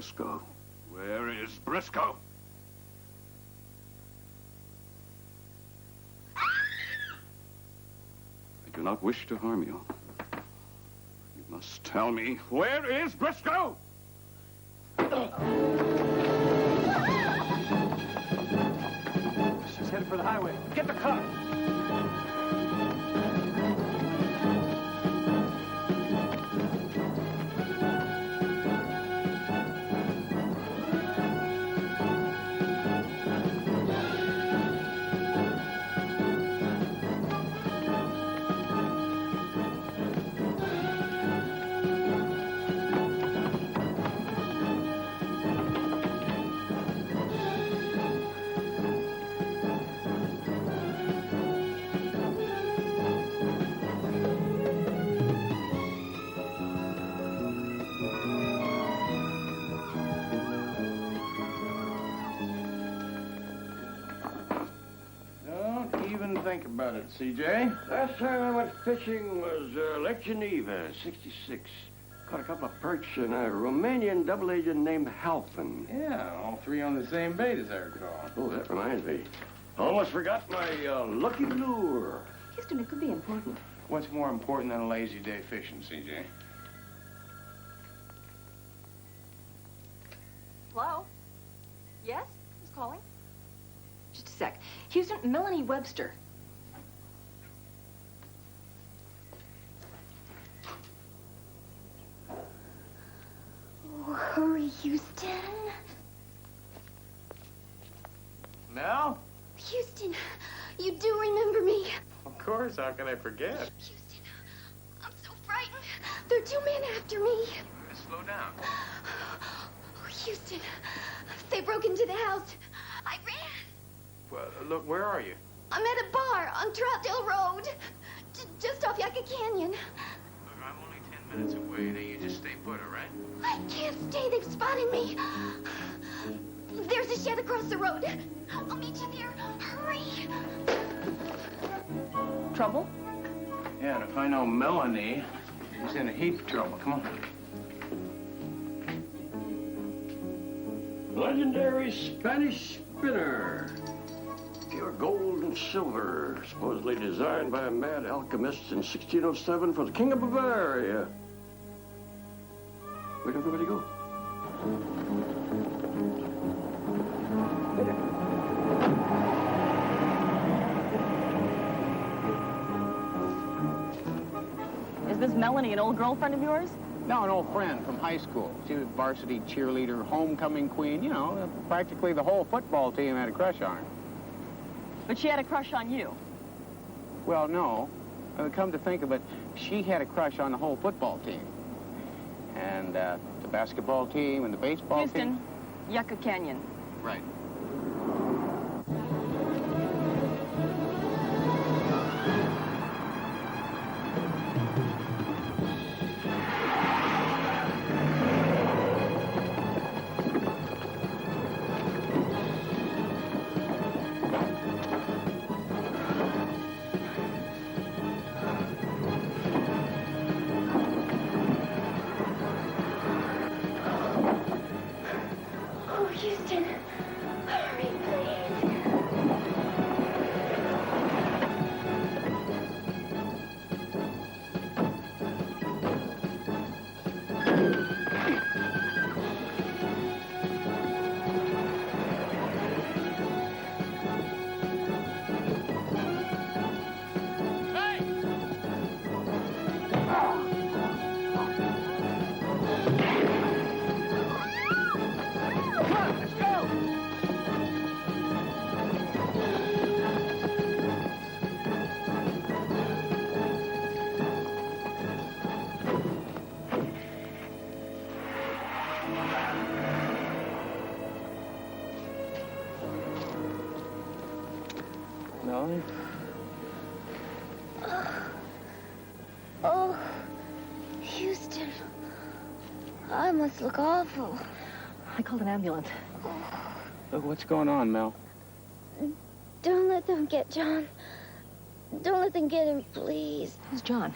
Briscoe? Where is Briscoe? I do not wish to harm you. You must tell me, where is Briscoe? She's headed for the highway. Get the car! Think about it, CJ. Last time I went fishing was Election Eve, 66. Caught a couple of perch and a Romanian double agent named Halfin. Yeah, all three on the same bait, as I recall. Oh, that reminds me. Almost forgot my lucky lure. Houston, it could be important. What's more important than a lazy day fishing, CJ? Hello? Yes? Who's calling? Just a sec. Houston, Melanie Webster. Oh, hurry, Houston. Mel? Houston, you do remember me. Of course, how can I forget? Houston, I'm so frightened. There are two men after me. Slow down. Oh, Houston, they broke into the house. I ran. Well, look, where are you? I'm at a bar on Troutdale Road, just off Yucca Canyon. Look, I'm only 10 minutes away. Now, you just stay put, all right? I can't stay. They've spotted me. There's a shed across the road. I'll meet you there. Hurry. Trouble? Yeah, and if I know Melanie, she's in a heap of trouble. Come on. Legendary Spanish spinner. Pure gold and silver. Supposedly designed by a mad alchemist in 1607 for the King of Bavaria. Where'd everybody go? Is this Melanie an old girlfriend of yours? No, an old friend from high school. She was varsity cheerleader, homecoming queen. You know, practically the whole football team had a crush on her. But she had a crush on you. Well, no. Come to think of it, she had a crush on the whole football team. And the basketball team and the baseball team. Houston, Yucca Canyon. Right. Oh, Houston. Hurry, please. Melanie? Oh, Houston. I must look awful. I called an ambulance. Look, what's going on, Mel? Don't let them get John. Don't let them get him, please. Who's John?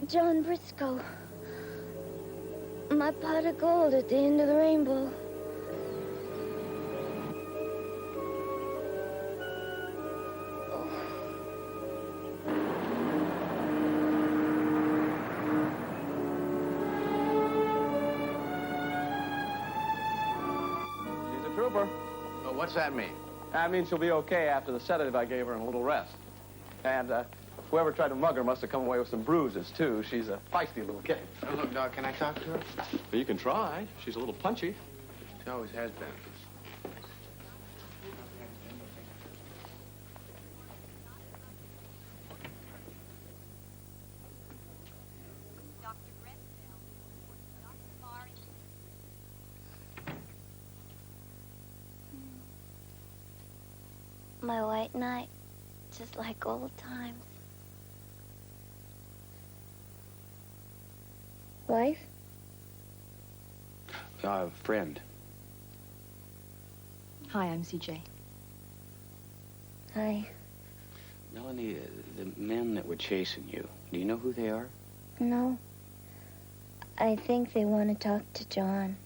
John Briscoe. My pot of gold at the end of the rainbow. She's a trooper. Well, what's that mean? That means she'll be okay after the sedative I gave her and a little rest. And whoever tried to mug her must have come away with some bruises, too. She's a feisty little kid. Look, Doc, can I talk to her? But you can try. She's a little punchy. She always has been. My white knight, just like old times. Wife? Friend. Hi, I'm CJ. Hi. Melanie, the men that were chasing you, do you know who they are? No. I think they want to talk to John.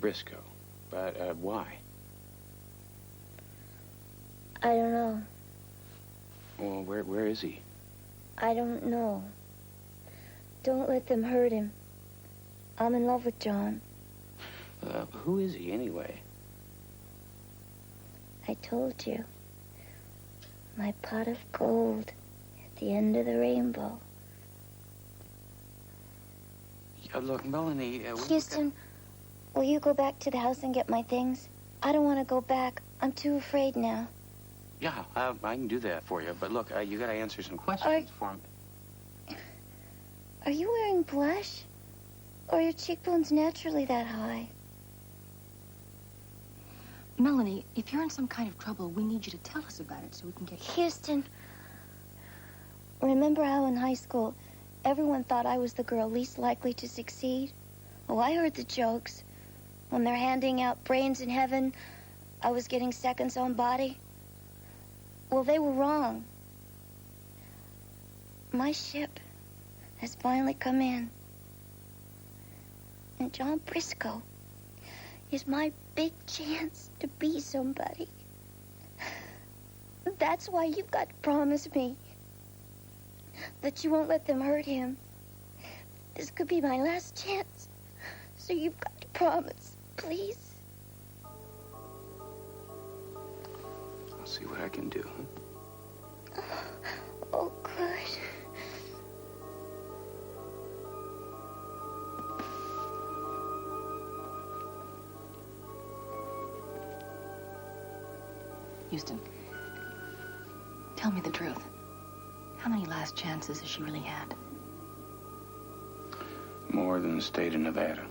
Briscoe. But, why? I don't know. Well, where is he? I don't know. Don't let them hurt him. I'm in love with John. Who is he, anyway? I told you. My pot of gold at the end of the rainbow. Look, Melanie, Houston, will you go back to the house and get my things? I don't want to go back. I'm too afraid now. Yeah, I can do that for you. But look, you gotta answer some questions for me. Are you wearing blush? Or are your cheekbones naturally that high? Melanie, if you're in some kind of trouble, we need you to tell us about it so we can get... Houston, remember how in high school everyone thought I was the girl least likely to succeed? Oh, I heard the jokes. When they're handing out brains in heaven, I was getting seconds on body. Well, they were wrong. My ship has finally come in. And John Briscoe is my big chance to be somebody. That's why you've got to promise me that you won't let them hurt him. This could be my last chance. So you've got to promise, please. I'll see what I can do. Oh, good. Houston, tell me the truth. How many last chances has she really had? More than the state of Nevada.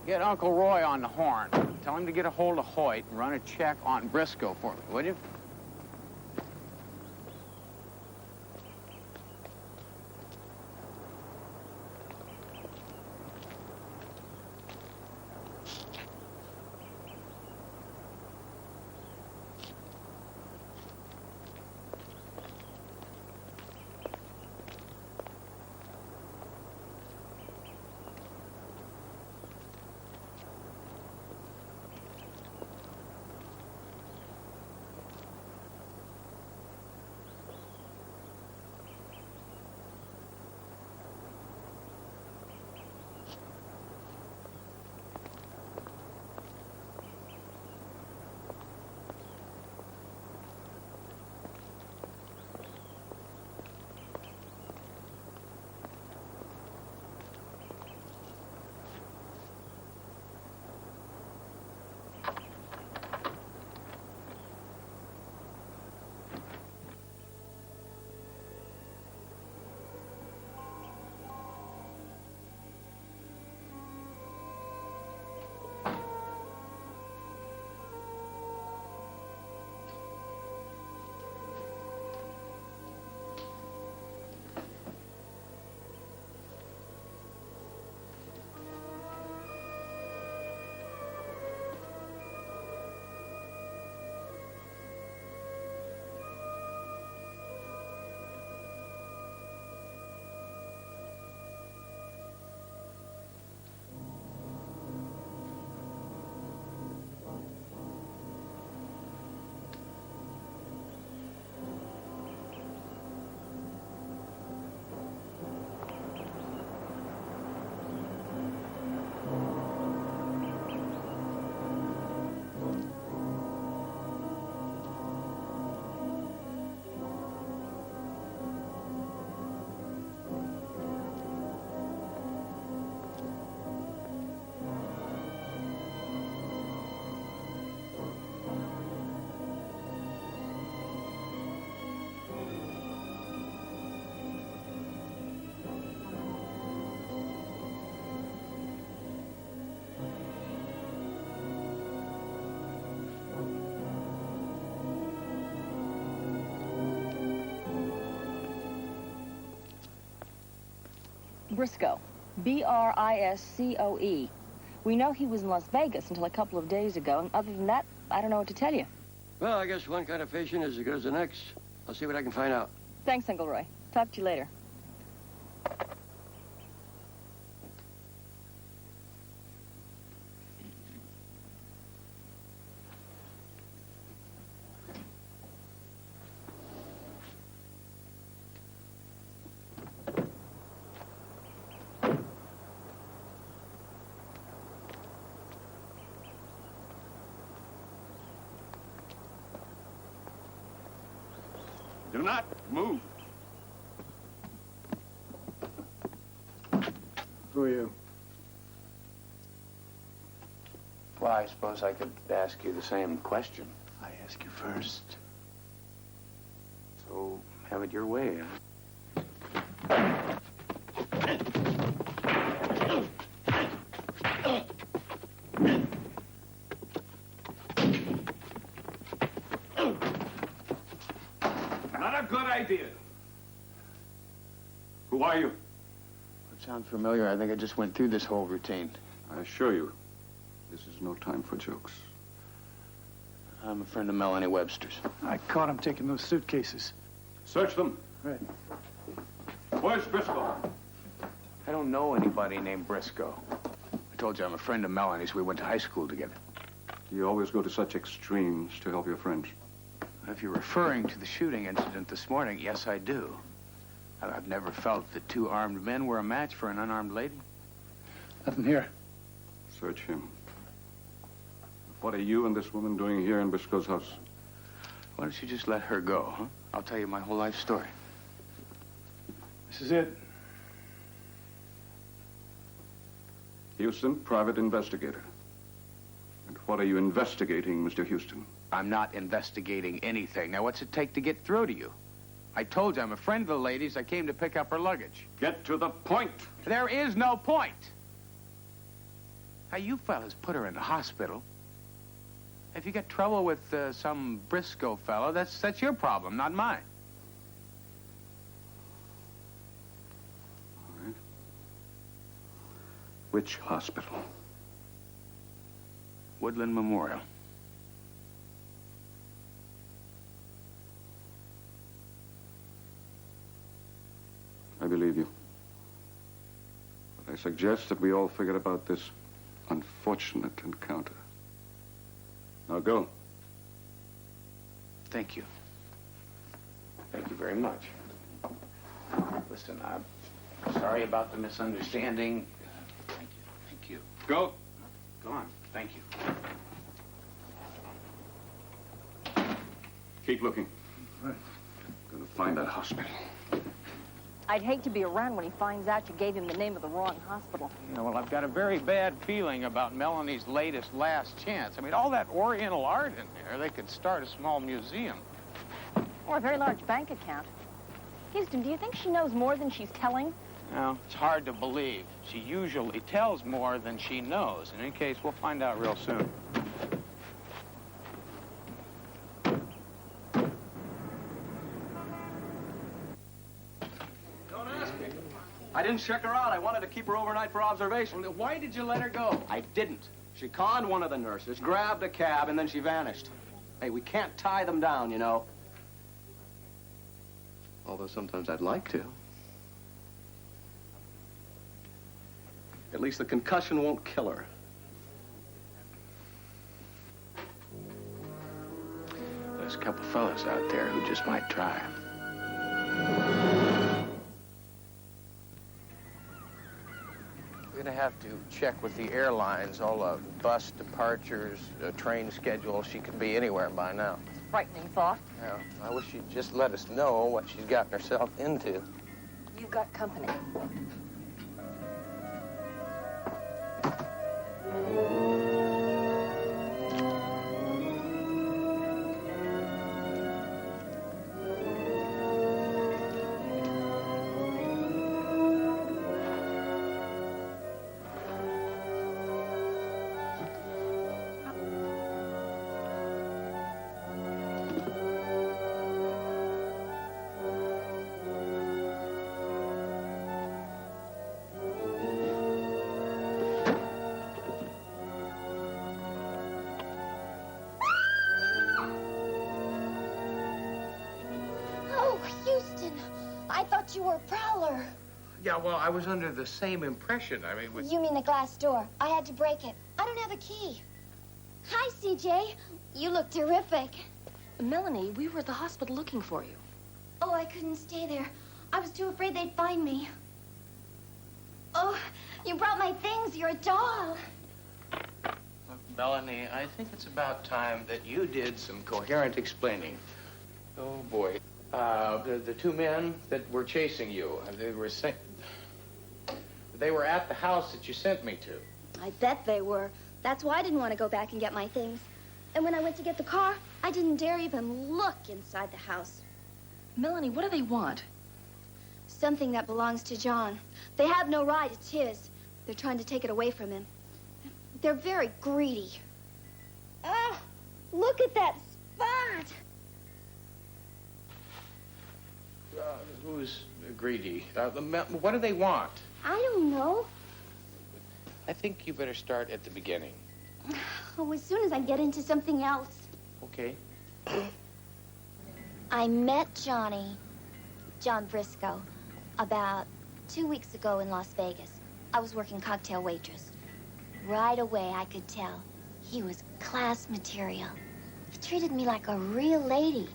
Get Uncle Roy on the horn. Tell him to get a hold of Hoyt and run a check on Briscoe for me, would you? Briscoe. Briscoe. We know he was in Las Vegas until a couple of days ago, and other than that, I don't know what to tell you. Well, I guess one kind of fishing is as good as the next. I'll see what I can find out. Thanks, Uncle Roy. Talk to you later. Do not move. Who are you? Well, I suppose I could ask you the same question. I ask you first. So, have it your way, huh? Not a good idea. Who are you? It sounds familiar. I think I just went through this whole routine. I assure you, this is no time for jokes. I'm a friend of Melanie Webster's. I caught him taking those suitcases. Search them. Right. Where's Briscoe? I don't know anybody named Briscoe. I told you I'm a friend of Melanie's. We went to high school together. Do you always go to such extremes to help your friends? If you're referring to the shooting incident this morning, yes, I do. I've never felt that two armed men were a match for an unarmed lady. Nothing here. Search him. What are you and this woman doing here in Briscoe's house? Why don't you just let her go, huh? I'll tell you my whole life story. This is it. Houston, private investigator. And what are you investigating, Mr. Houston? I'm not investigating anything. Now, what's it take to get through to you? I told you I'm a friend of the lady's. I came to pick up her luggage. Get to the point. There is no point. Now, you fellas put her in the hospital. If you get trouble with some Briscoe fellow, that's your problem, not mine. All right. Which hospital? Woodland Memorial. I believe you. But I suggest that we all forget about this unfortunate encounter. Now go. Thank you. Thank you very much. Listen, I'm sorry about the misunderstanding. Thank you. Thank you. Go. Go on. Thank you. Keep looking. Right. Gonna find that hospital. I'd hate to be around when he finds out you gave him the name of the wrong hospital. Yeah, well, I've got a very bad feeling about Melanie's latest last chance. I mean, all that Oriental art in there, they could start a small museum. Or a very large bank account. Houston, do you think she knows more than she's telling? Well, it's hard to believe. She usually tells more than she knows. In any case, we'll find out real soon. I didn't check her out. I wanted to keep her overnight for observation. Well, why did you let her go? I didn't. She conned one of the nurses, grabbed a cab, and then she vanished. Hey, we can't tie them down, you know. Although sometimes I'd like to. At least the concussion won't kill her. There's a couple fellas out there who just might try. We're going to have to check with the airlines, all the bus departures, train schedule. She could be anywhere by now. Frightening thought. Yeah, I wish she'd just let us know what she's gotten herself into. You've got company. Houston, I thought you were a prowler. Yeah, well, I was under the same impression. I mean, with... You mean the glass door? I had to break it. I don't have a key. Hi, CJ. You look terrific. Melanie, we were at the hospital looking for you. Oh, I couldn't stay there. I was too afraid they'd find me. Oh, you brought my things. You're a doll. Melanie, I think it's about time that you did some coherent explaining. Oh, boy. The two men that were chasing you, they were at the house that you sent me to. I bet they were. That's why I didn't want to go back and get my things. And when I went to get the car, I didn't dare even look inside the house. Melanie, what do they want? Something that belongs to John. They have no right. It's his. They're trying to take it away from him. They're very greedy. Ah, look at that spot. Who's greedy? What do they want? I don't know. I think you better start at the beginning. Oh, as soon as I get into something else. Okay. I met John Briscoe, about 2 weeks ago in Las Vegas. I was working cocktail waitress. Right away, I could tell he was class material. He treated me like a real lady.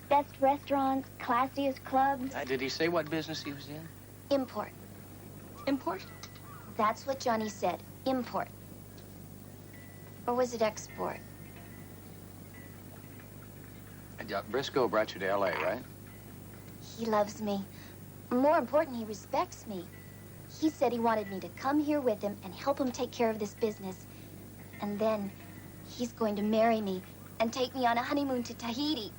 Best restaurants, classiest clubs. Did he say what business he was in? Import. Import? That's what Johnny said. Import. Or was it export? Briscoe brought you to L.A., right? He loves me. More important, he respects me. He said he wanted me to come here with him and help him take care of this business. And then he's going to marry me and take me on a honeymoon to Tahiti.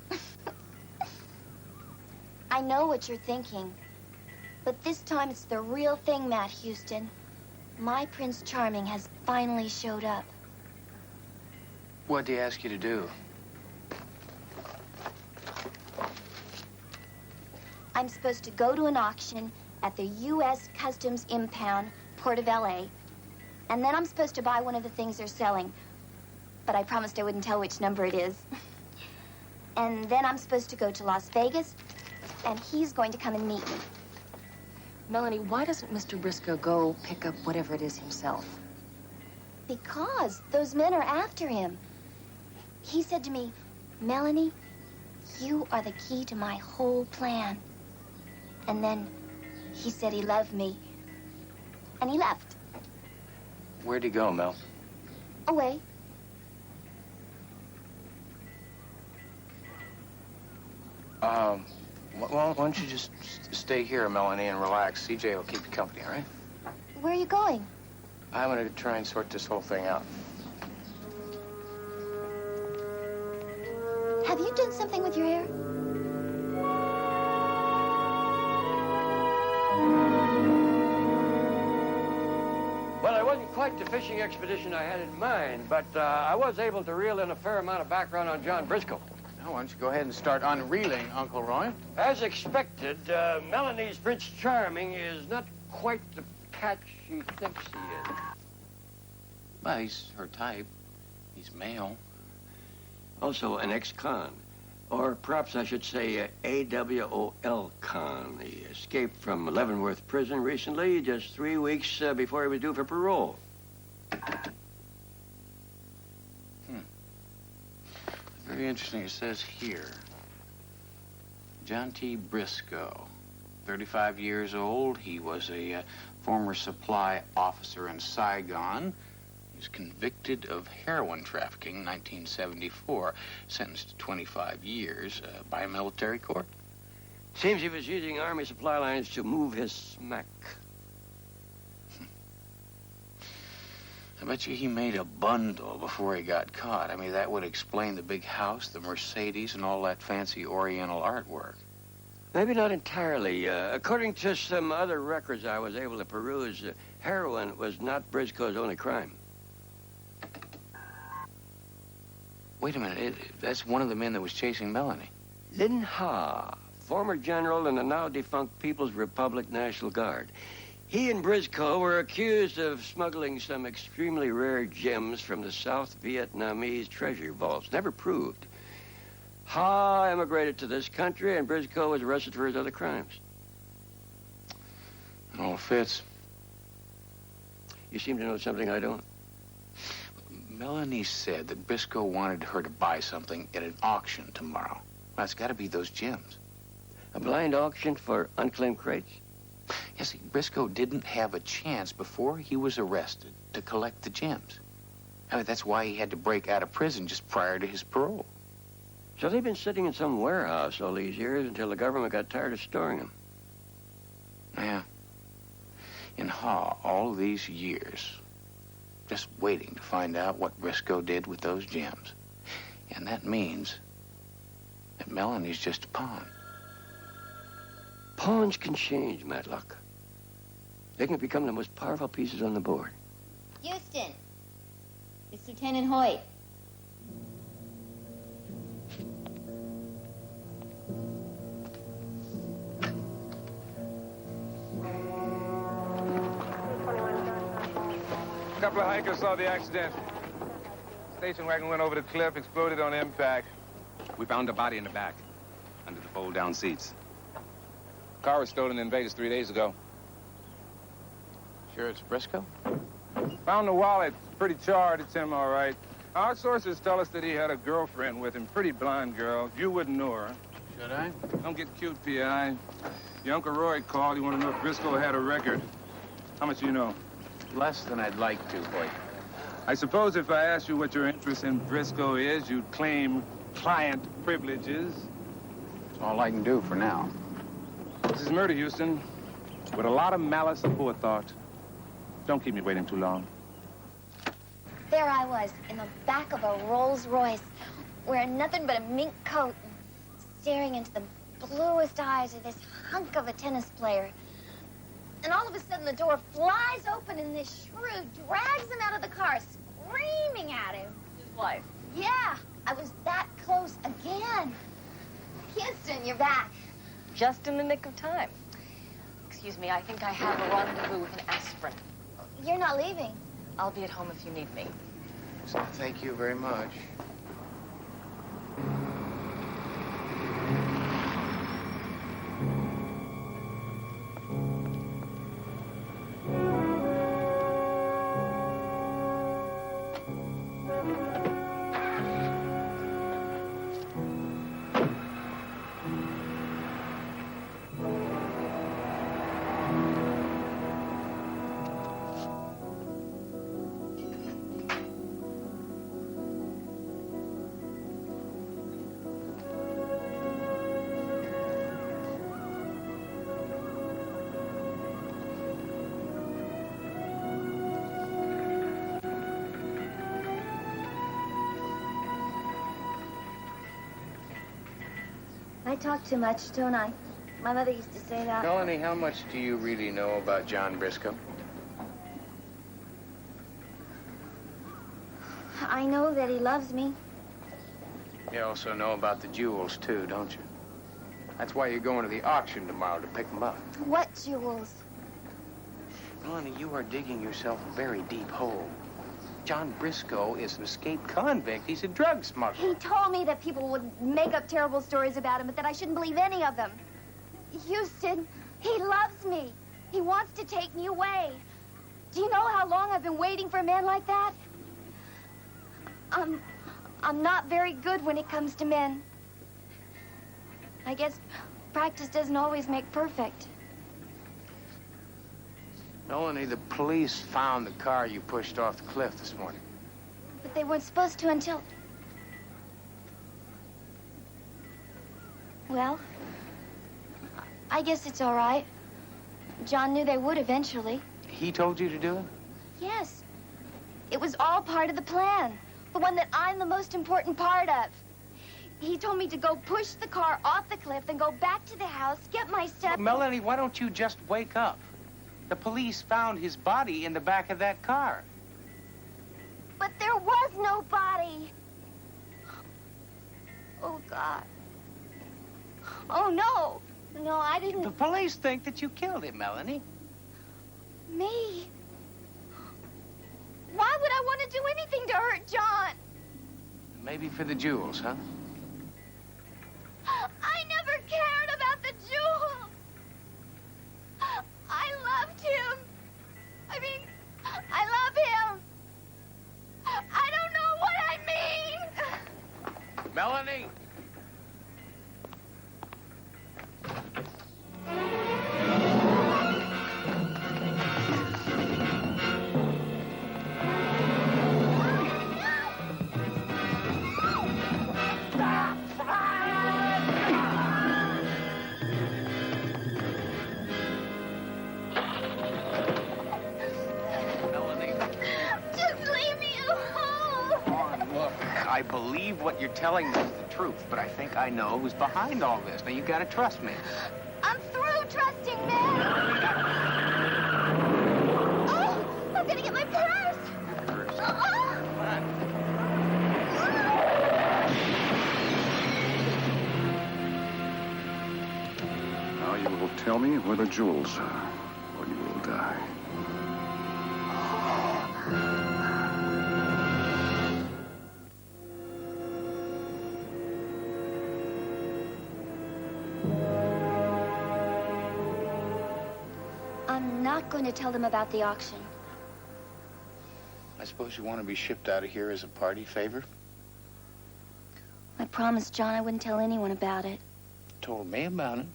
I know what you're thinking, but this time it's the real thing, Matt Houston. My Prince Charming has finally showed up. What'd he ask you to do? I'm supposed to go to an auction at the U.S. Customs Impound, Port of L.A., and then I'm supposed to buy one of the things they're selling. But I promised I wouldn't tell which number it is. And then I'm supposed to go to Las Vegas, and he's going to come and meet me. Melanie, why doesn't Mr. Briscoe go pick up whatever it is himself? Because those men are after him. He said to me, Melanie, you are the key to my whole plan. And then he said he loved me, and he left. Where'd he go, Mel? Away. Well, why don't you just stay here, Melanie, and relax. CJ will keep you company, all right? Where are you going? I'm gonna try and sort this whole thing out. Have you done something with your hair? Well, it wasn't quite the fishing expedition I had in mind, but I was able to reel in a fair amount of background on John Briscoe. Now, why don't you go ahead and start unreeling, Uncle Roy? As expected, Melanie's Prince Charming is not quite the catch she thinks he is. Well, he's her type. He's male. Also an ex-con, or perhaps I should say AWOL con. He escaped from Leavenworth Prison recently, just 3 weeks before he was due for parole. Very interesting. It says here, John T. Briscoe, 35 years old. He was a former supply officer in Saigon. He was convicted of heroin trafficking in 1974, sentenced to 25 years by a military court. Seems he was using Army supply lines to move his smack. I bet you he made a bundle before he got caught. I mean, that would explain the big house, the Mercedes, and all that fancy Oriental artwork. Maybe not entirely. According to some other records I was able to peruse, heroin was not Briscoe's only crime. Wait a minute. That's one of the men that was chasing Melanie. Lin Ha, former general in the now-defunct People's Republic National Guard. He and Briscoe were accused of smuggling some extremely rare gems from the South Vietnamese treasure vaults. Never proved. Ha emigrated to this country, and Briscoe was arrested for his other crimes. It all fits. You seem to know something I don't. Melanie said that Briscoe wanted her to buy something at an auction tomorrow. Well, it's got to be those gems. A blind auction for unclaimed crates? You see, Briscoe didn't have a chance before he was arrested to collect the gems. I mean, that's why he had to break out of prison just prior to his parole. So they've been sitting in some warehouse all these years until the government got tired of storing them. Yeah. In Ha, all these years, just waiting to find out what Briscoe did with those gems. And that means that Melanie's just a pawn. Pawns can change, Matlock. They can become the most powerful pieces on the board. Houston, it's Lieutenant Hoyt. A couple of hikers saw the accident. Station wagon went over the cliff, exploded on impact. We found a body in the back, under the fold-down seats. Car was stolen in Vegas 3 days ago. Sure it's Briscoe? Found the wallet. Pretty charred. It's him, all right. Our sources tell us that he had a girlfriend with him. Pretty blonde girl. You wouldn't know her. Should I? Don't get cute, P.I. Your Uncle Roy called. He wanted to know if Briscoe had a record. How much do you know? Less than I'd like to, Hoyt. I suppose if I asked you what your interest in Briscoe is, you'd claim client privileges. That's all I can do for now. This is murder, Houston, with a lot of malice and forethought. Don't keep me waiting too long. There I was, in the back of a Rolls Royce, wearing nothing but a mink coat, and staring into the bluest eyes of this hunk of a tennis player. And all of a sudden, the door flies open, and this shrew drags him out of the car, screaming at him. His wife. Yeah, I was that close again. Houston, you're back. Just in the nick of time. Excuse me, I think I have a rendezvous with an aspirin. You're not leaving. I'll be at home if you need me. So thank you very much. I talk too much, don't I? My mother used to say that. Melanie, how much do you really know about John Briscoe? I know that he loves me. You also know about the jewels, too, don't you? That's why you're going to the auction tomorrow, to pick them up. What jewels? Melanie, you are digging yourself a very deep hole. John Briscoe is an escaped convict. He's a drug smuggler. He told me that people would make up terrible stories about him, but that I shouldn't believe any of them. Houston, he loves me. He wants to take me away. Do you know how long I've been waiting for a man like that? I'm not very good when it comes to men. I guess practice doesn't always make perfect. Melanie, the police found the car you pushed off the cliff this morning. But they weren't supposed to until... Well, I guess it's all right. John knew they would eventually. He told you to do it? Yes. It was all part of the plan. The one that I'm the most important part of. He told me to go push the car off the cliff, then go back to the house, get my stuff... Melanie, why don't you just wake up? The police found his body in the back of that car. But there was no body. Oh, God. Oh, no. No, I didn't... The police think that you killed him, Melanie. Me? Why would I want to do anything to hurt John? Maybe for the jewels, huh? I never cared about the jewel. I loved him. I mean, I love him. I don't know what I mean. Melanie! Just leave me alone. Look, I believe what you're telling me is the truth, but I think I know who's behind all this. Now, you gotta trust me. I'm through trusting men. Oh, I'm gonna get my purse. Now you will tell me where the jewels are, or you will die. I'm not going to tell them about the auction. I suppose you want to be shipped out of here as a party favor? I promised John I wouldn't tell anyone about it. Told me about it.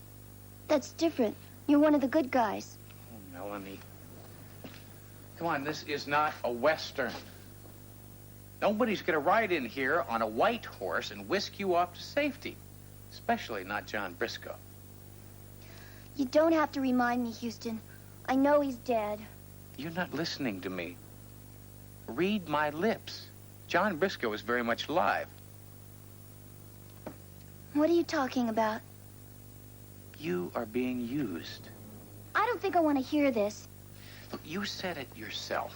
That's different. You're one of the good guys. Oh, Melanie. Come on, this is not a Western. Nobody's going to ride in here on a white horse and whisk you off to safety. Especially not John Briscoe. You don't have to remind me, Houston. I know he's dead. You're not listening to me. Read my lips. John Briscoe is very much alive. What are you talking about? You are being used. I don't think I want to hear this. Look, you said it yourself.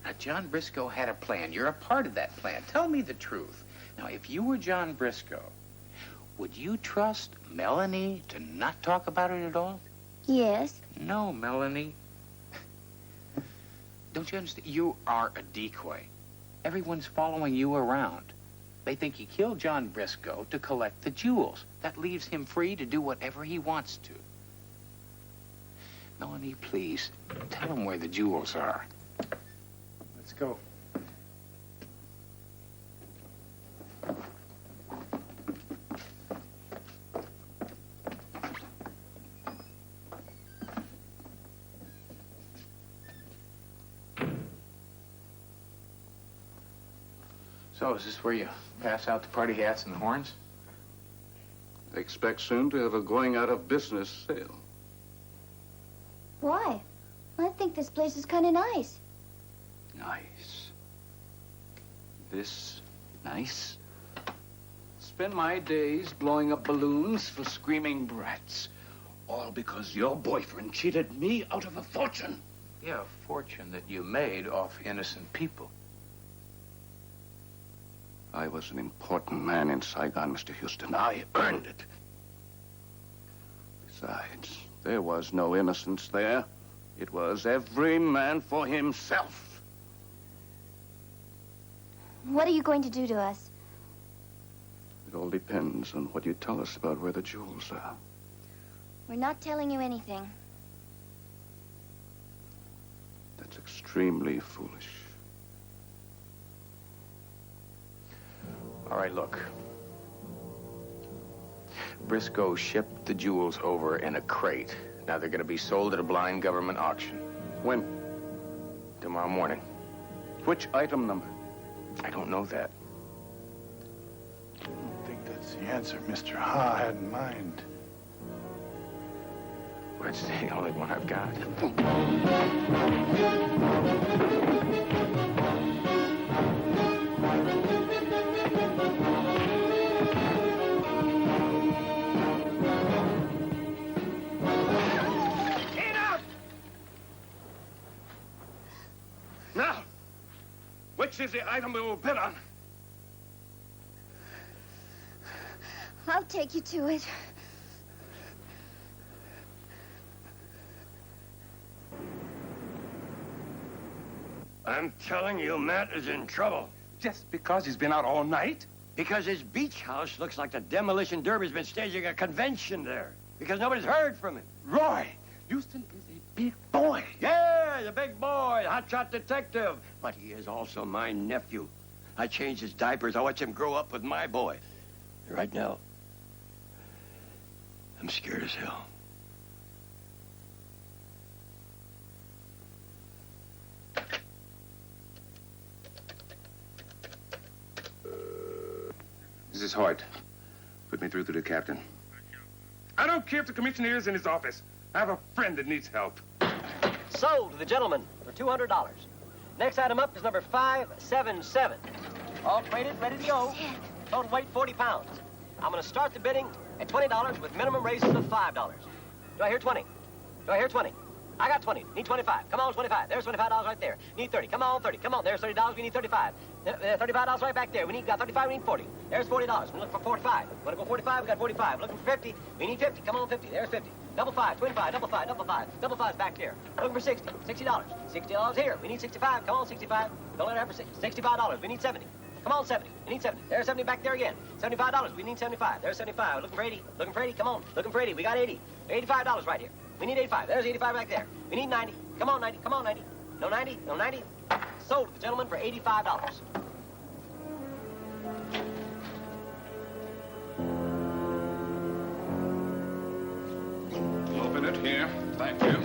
Now, John Briscoe had a plan. You're a part of that plan. Tell me the truth. Now, if you were John Briscoe, would you trust Melanie to not talk about it at all? Yes. No, Melanie. Don't you understand? You are a decoy. Everyone's following you around. They think he killed John Briscoe to collect the jewels. That leaves him free to do whatever he wants to. Melanie, please, tell him where the jewels are. Let's go. So, is this where you pass out the party hats and the horns? I expect soon to have a going out of business sale. Why? I think this place is kind of nice. Nice. This nice? Spend my days blowing up balloons for screaming brats. All because your boyfriend cheated me out of a fortune. Yeah, a fortune that you made off innocent people. I was an important man in Saigon, Mr. Houston. I earned it. Besides, there was no innocence there. It was every man for himself. What are you going to do to us? It all depends on what you tell us about where the jewels are. We're not telling you anything. That's extremely foolish. All right, look. Briscoe shipped the jewels over in a crate. Now they're going to be sold at a blind government auction. When? Tomorrow morning. Which item number? I don't know that. I don't think that's the answer Mr. Ha had in mind. Well, it's the only one I've got. Now, which is the item we will bid on? I'll take you to it. I'm telling you, Matt is in trouble. Just because he's been out all night? Because his beach house looks like the demolition derby's been staging a convention there. Because nobody's heard from him. Roy, Houston is a big boy. Yeah, the big boy, hotshot detective. But he is also my nephew. I changed his diapers. I watched him grow up with my boy. And right now, I'm scared as hell. This is Hoyt. Put me through to the captain. I don't care if the commissioner is in his office. I have a friend that needs help. Sold to the gentleman for $200. Next item up is number 577. All crated, ready to go. Total weight 40 pounds. I'm going to start the bidding at $20 with minimum raises of $5. Do I hear 20? Do I hear 20? I got 20. Need 25. Come on, 25. There's $25 right there. Need 30. Come on, 30. Come on. There's $30. We need 35. $35 right back there. We got 35. We need 40. There's $40. We're looking for 45. Want to go 45? We got 45. Looking for 50. We need 50. Come on, 50. There's 50. Double five, twin five, double five, double five. Double five's back there. Looking for 60. $60. $60 here. We need 65. Come on, 65. Don't let it have for $65. We need 70. Come on, 70. We need 70. There's 70 back there again. $75. We need 75. There's 75. Looking for 80. Looking for 80. Come on. Looking for 80. We got 80. $85 right here. We need 85. There's 85 back there. We need 90. Come on, 90. Come on, 90. No 90. No 90. Sold to the gentleman for $85. Open it here. Thank you.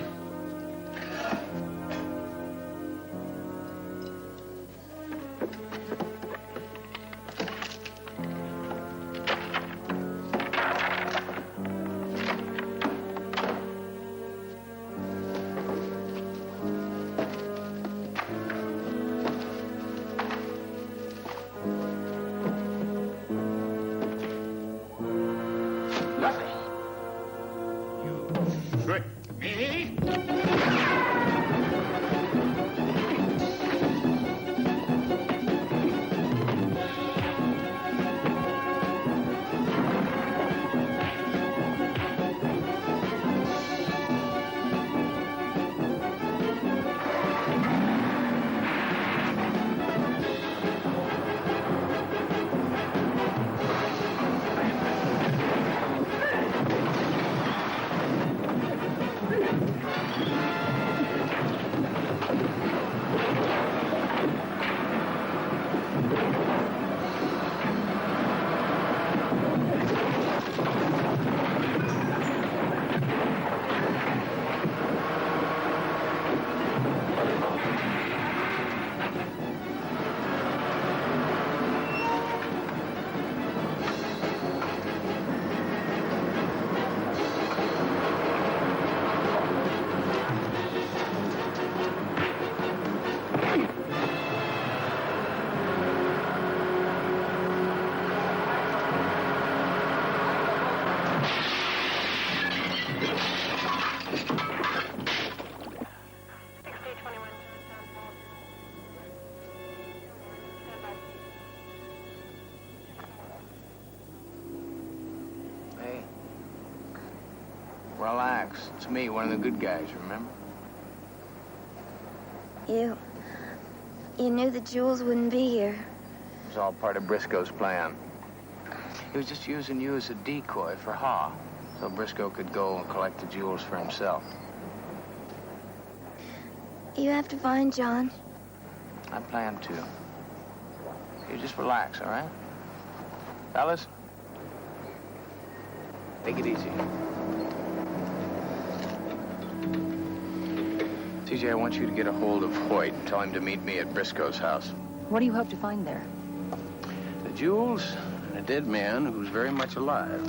Relax. It's me, one of the good guys, remember? You knew the jewels wouldn't be here. It was all part of Briscoe's plan. He was just using you as a decoy for Ha, so Briscoe could go and collect the jewels for himself. You have to find John. I plan to. You just relax, all right? Fellas, take it easy. TJ, I want you to get a hold of Hoyt and tell him to meet me at Briscoe's house. What do you hope to find there? The jewels and a dead man who's very much alive.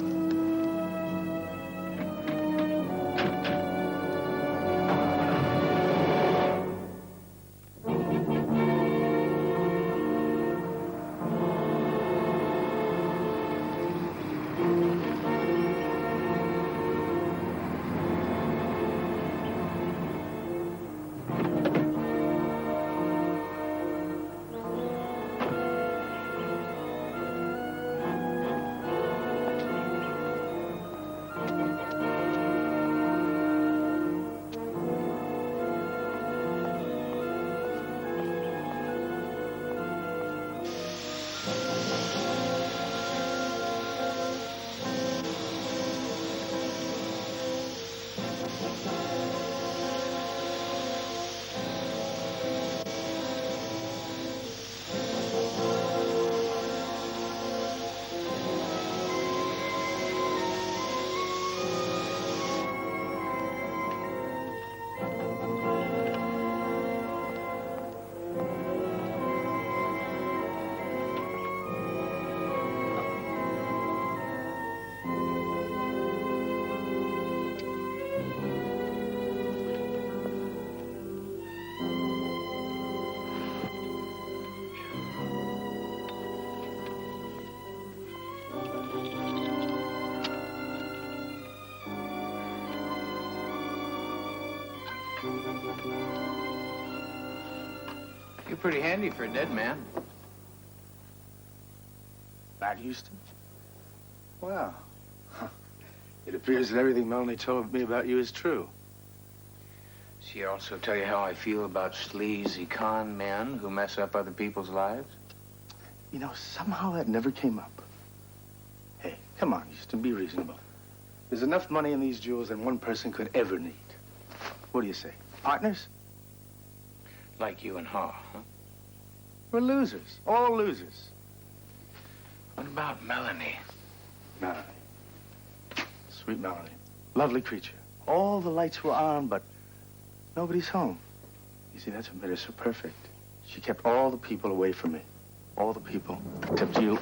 You're pretty handy for a dead man. That Houston? Well, it appears that everything Melanie told me about you is true. She also tell you how I feel about sleazy con men who mess up other people's lives? You know, somehow that never came up. Hey, come on, Houston, be reasonable. There's enough money in these jewels than one person could ever need. What do you say? Partners? Like you and Ha, huh? We're losers. All losers. What about Melanie? Melanie. Sweet Melanie. Lovely creature. All the lights were on, but nobody's home. You see, that's what made her so perfect. She kept all the people away from me. All the people, except you.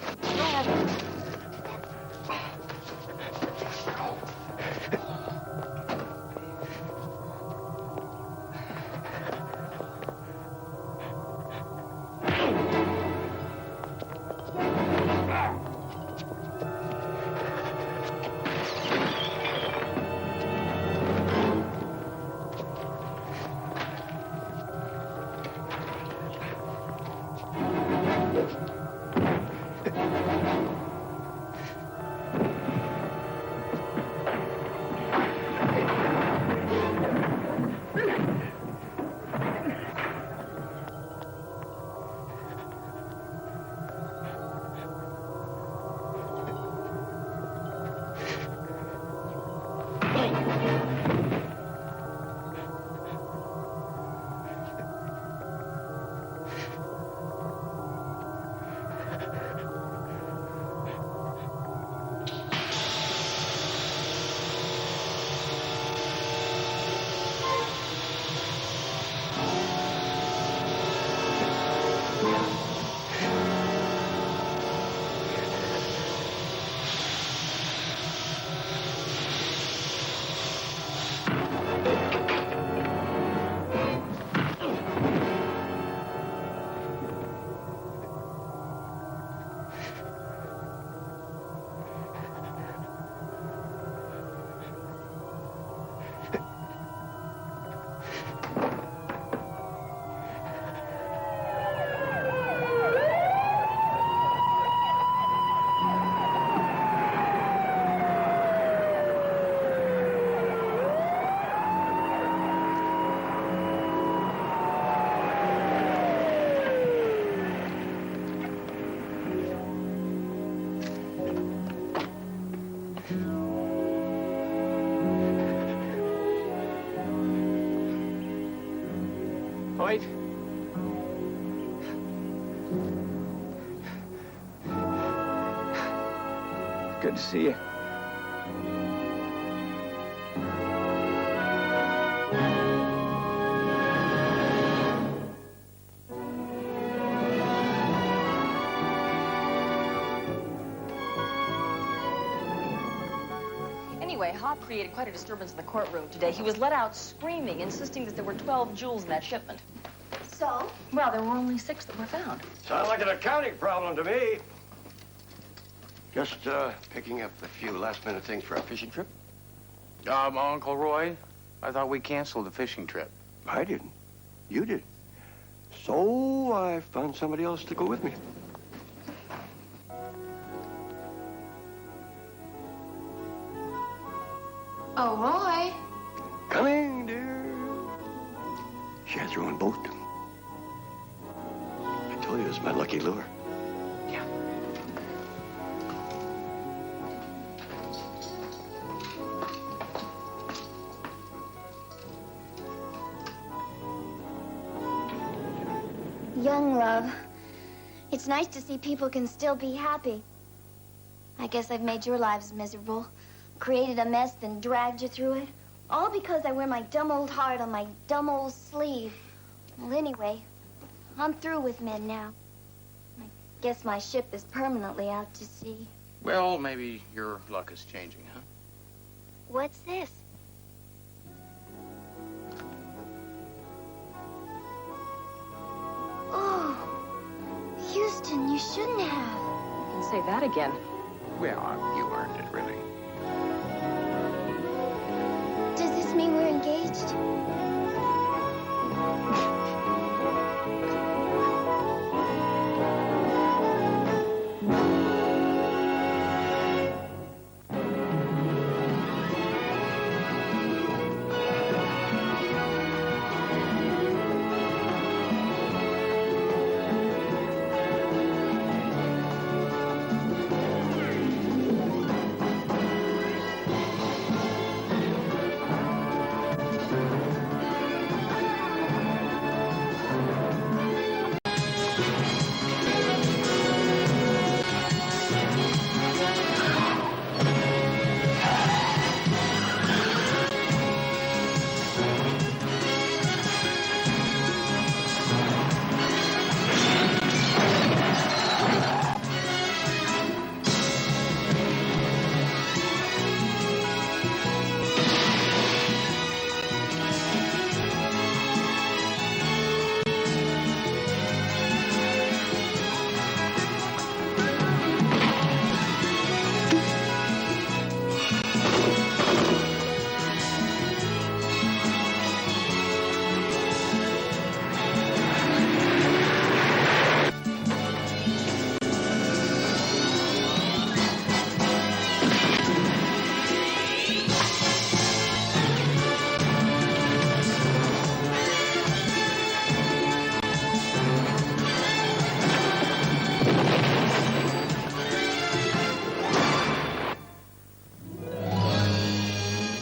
Hoyt? Good to see you. Anyway, Hop created quite a disturbance in the courtroom today. He was let out screaming, insisting that there were 12 jewels in that shipment. So? Well, there were only 6 that were found. Sounds like an accounting problem to me. Just picking up a few last-minute things for our fishing trip. Uncle Roy, I thought we canceled the fishing trip. I didn't. You did. So I found somebody else to go with me. Oh, Roy. Coming, dear. She has her own boat. I told you it was my lucky lure. Yeah. Young love. It's nice to see people can still be happy. I guess I've made your lives miserable. Created a mess, then dragged you through it. All because I wear my dumb old heart on my dumb old sleeve. Well, anyway, I'm through with men now. I guess my ship is permanently out to sea. Well, maybe your luck is changing, huh? What's this? Oh, Houston, you shouldn't have. You can say that again. Well, you earned it, really. Does this mean we're engaged?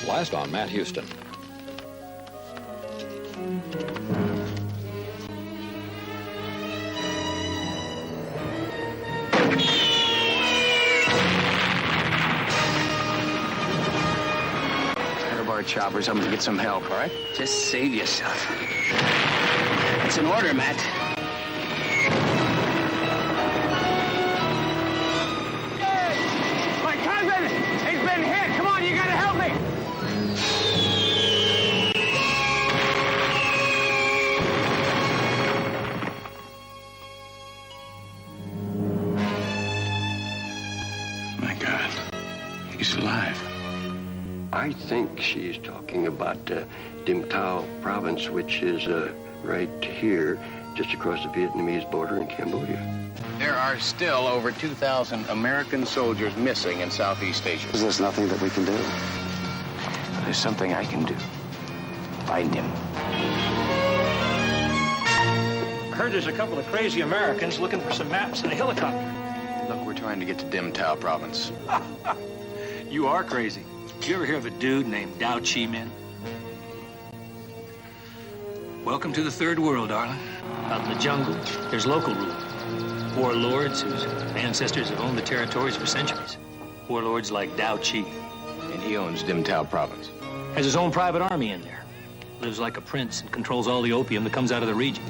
Last on Matt Houston. Airbar choppers, I'm gonna get some help, all right? Just save yourself. It's an order, Matt. My cousin! He's been hit! Come on, you gotta help me! My God, he's alive. I think she's talking about Dinh Tao province, which is right here, just across the Vietnamese border in Cambodia. There are still over 2,000 American soldiers missing in Southeast Asia. There's nothing that we can do. There's something I can do. Find him. I heard there's a couple of crazy Americans looking for some maps and a helicopter. Look, we're trying to get to Dinh Tao province. You are crazy. Did you ever hear of a dude named Dao Chi Min? Welcome to the third world, darling. Out in the jungle, there's local rule. Warlords whose ancestors have owned the territories for centuries. Warlords like Dao Chi. And he owns Dinh Tao province. Has his own private army in there. Lives like a prince and controls all the opium that comes out of the region.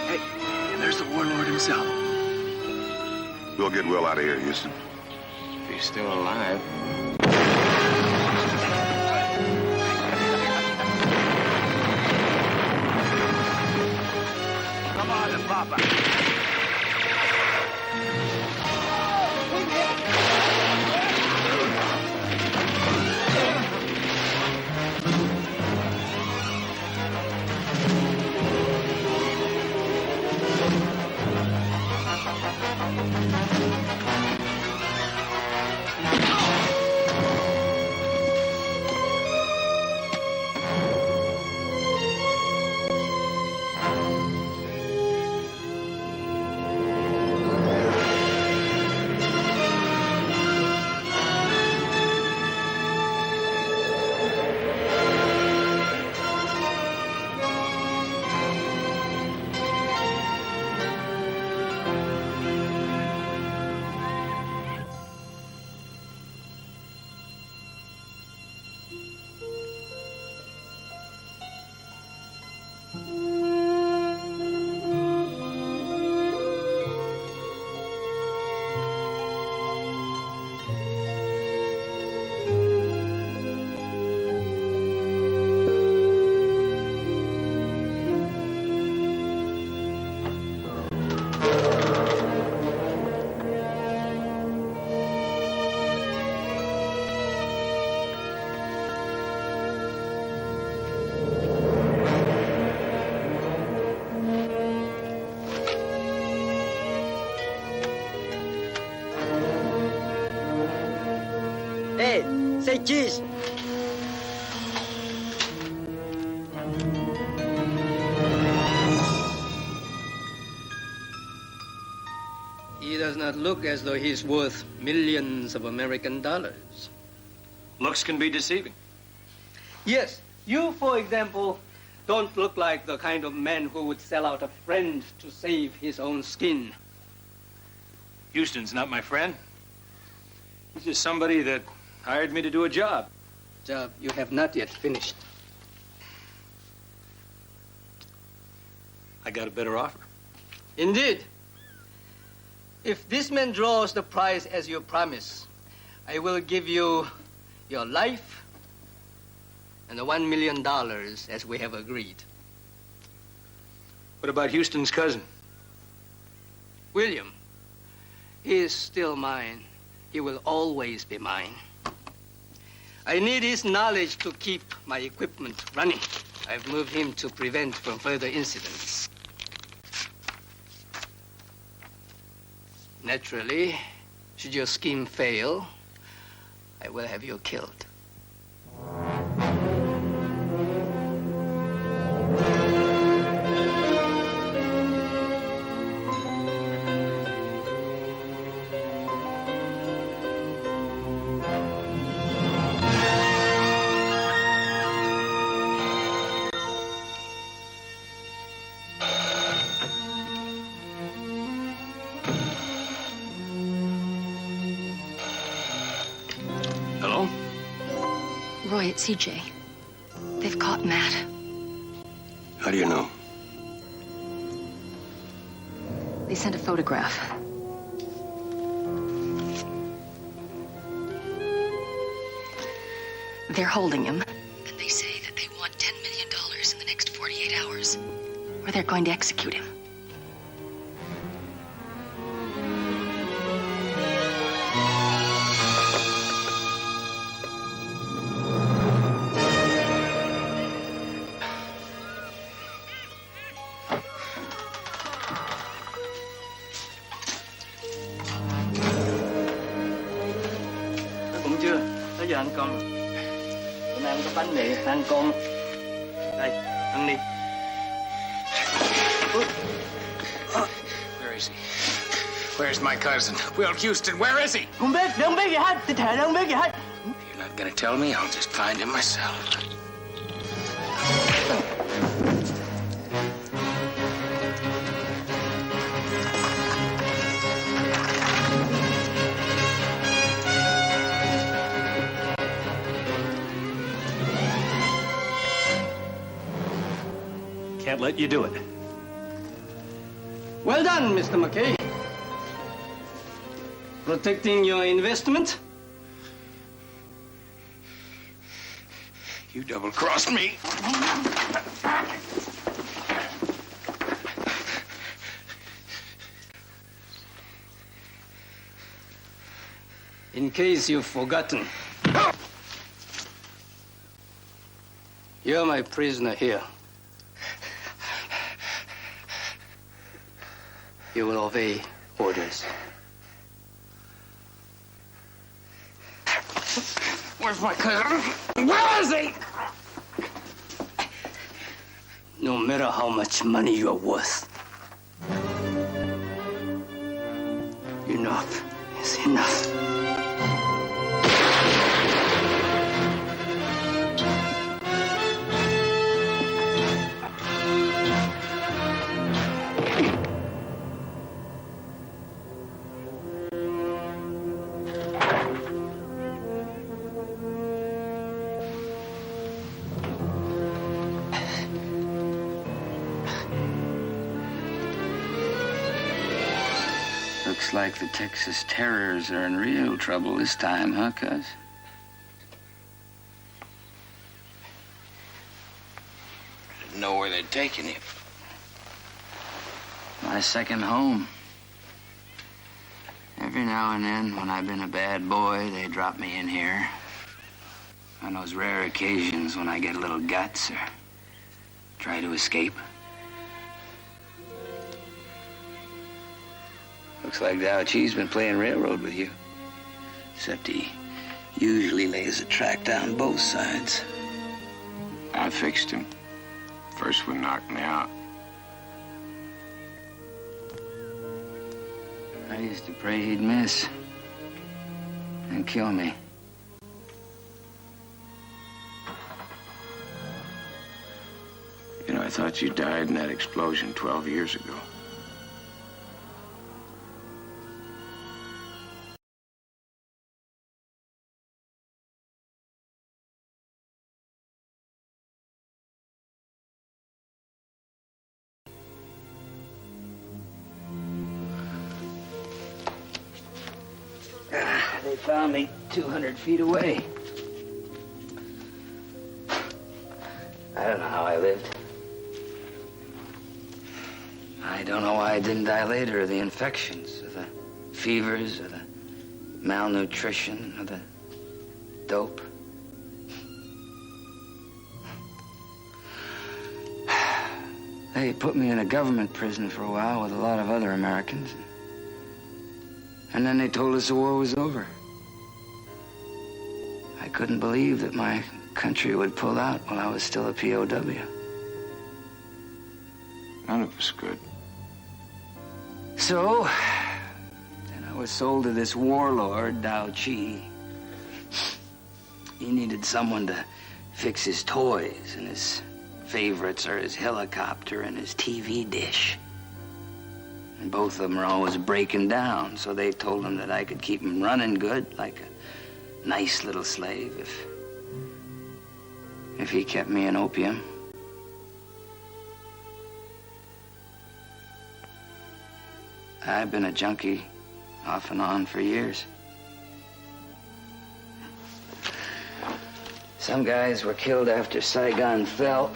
Hey, and there's the warlord himself. We'll get Will out of here, Houston. If he's still alive. Come on, Papa. Hey, say cheese. He does not look as though he's worth millions of American dollars. Looks can be deceiving. Yes, you, for example, don't look like the kind of man who would sell out a friend to save his own skin. Houston's not my friend. He's just somebody that hired me to do a job. Job you have not yet finished. I got a better offer. Indeed. If this man draws the prize as you promise, I will give you your life and the $1 million as we have agreed. What about Houston's cousin? William, he is still mine. He will always be mine. I need his knowledge to keep my equipment running. I've moved him to prevent from further incidents. Naturally, should your scheme fail, I will have you killed. Roy, it's CJ. They've caught Matt. How do you know? They sent a photograph. They're holding him. And they say that they want $10 million in the next 48 hours. Or they're going to execute him. Cũng chưa, tới giờ ăn cơm rồi. Bữa nay không có bánh mì, ăn cơm. Đây, ăn đi. Where is he? Where's my cousin? Will Houston, where is he? Không biết gì hết, tôi thề không biết gì hết. You're not gonna tell me? I'll just find him myself. Can't let you do it. Well done, Mr. McKay. Protecting your investment. You double-crossed me. In case you've forgotten, you're my prisoner here. You will obey orders. Where's my cousin? Where is he? No matter how much money you're worth, enough is enough. Looks like the Texas Terriers are in real trouble this time, huh, cuz? I didn't know where they'd taken you. My second home. Every now and then, when I've been a bad boy, they drop me in here. On those rare occasions when I get a little guts or try to escape. Looks like Dow Chi's been playing railroad with you. Except he usually lays a track down both sides. I fixed him. First one knocked me out. I used to pray he'd miss and kill me. You know, I thought you died in that explosion 12 years ago. They found me 200 feet away. I don't know how I lived. I don't know why I didn't die later of the infections, or the fevers, or the malnutrition, or the dope. They put me in a government prison for a while with a lot of other Americans. And then they told us the war was over. I couldn't believe that my country would pull out while I was still a POW. None of us could. So, then I was sold to this warlord, Dow Chi. He needed someone to fix his toys, and his favorites are his helicopter and his TV dish. And both of them are always breaking down, so they told him that I could keep them running good, like a nice little slave, if if he kept me in opium. I've been a junkie off and on for years. Some guys were killed after Saigon fell.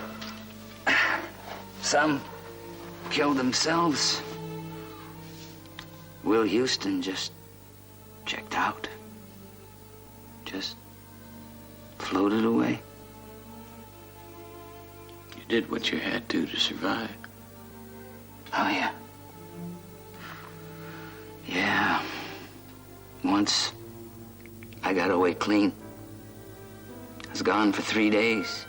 Some killed themselves. Will Houston just checked out. Just floated away. You did what you had to survive. Oh, yeah. Yeah. Once, I got away clean. I was gone for 3 days.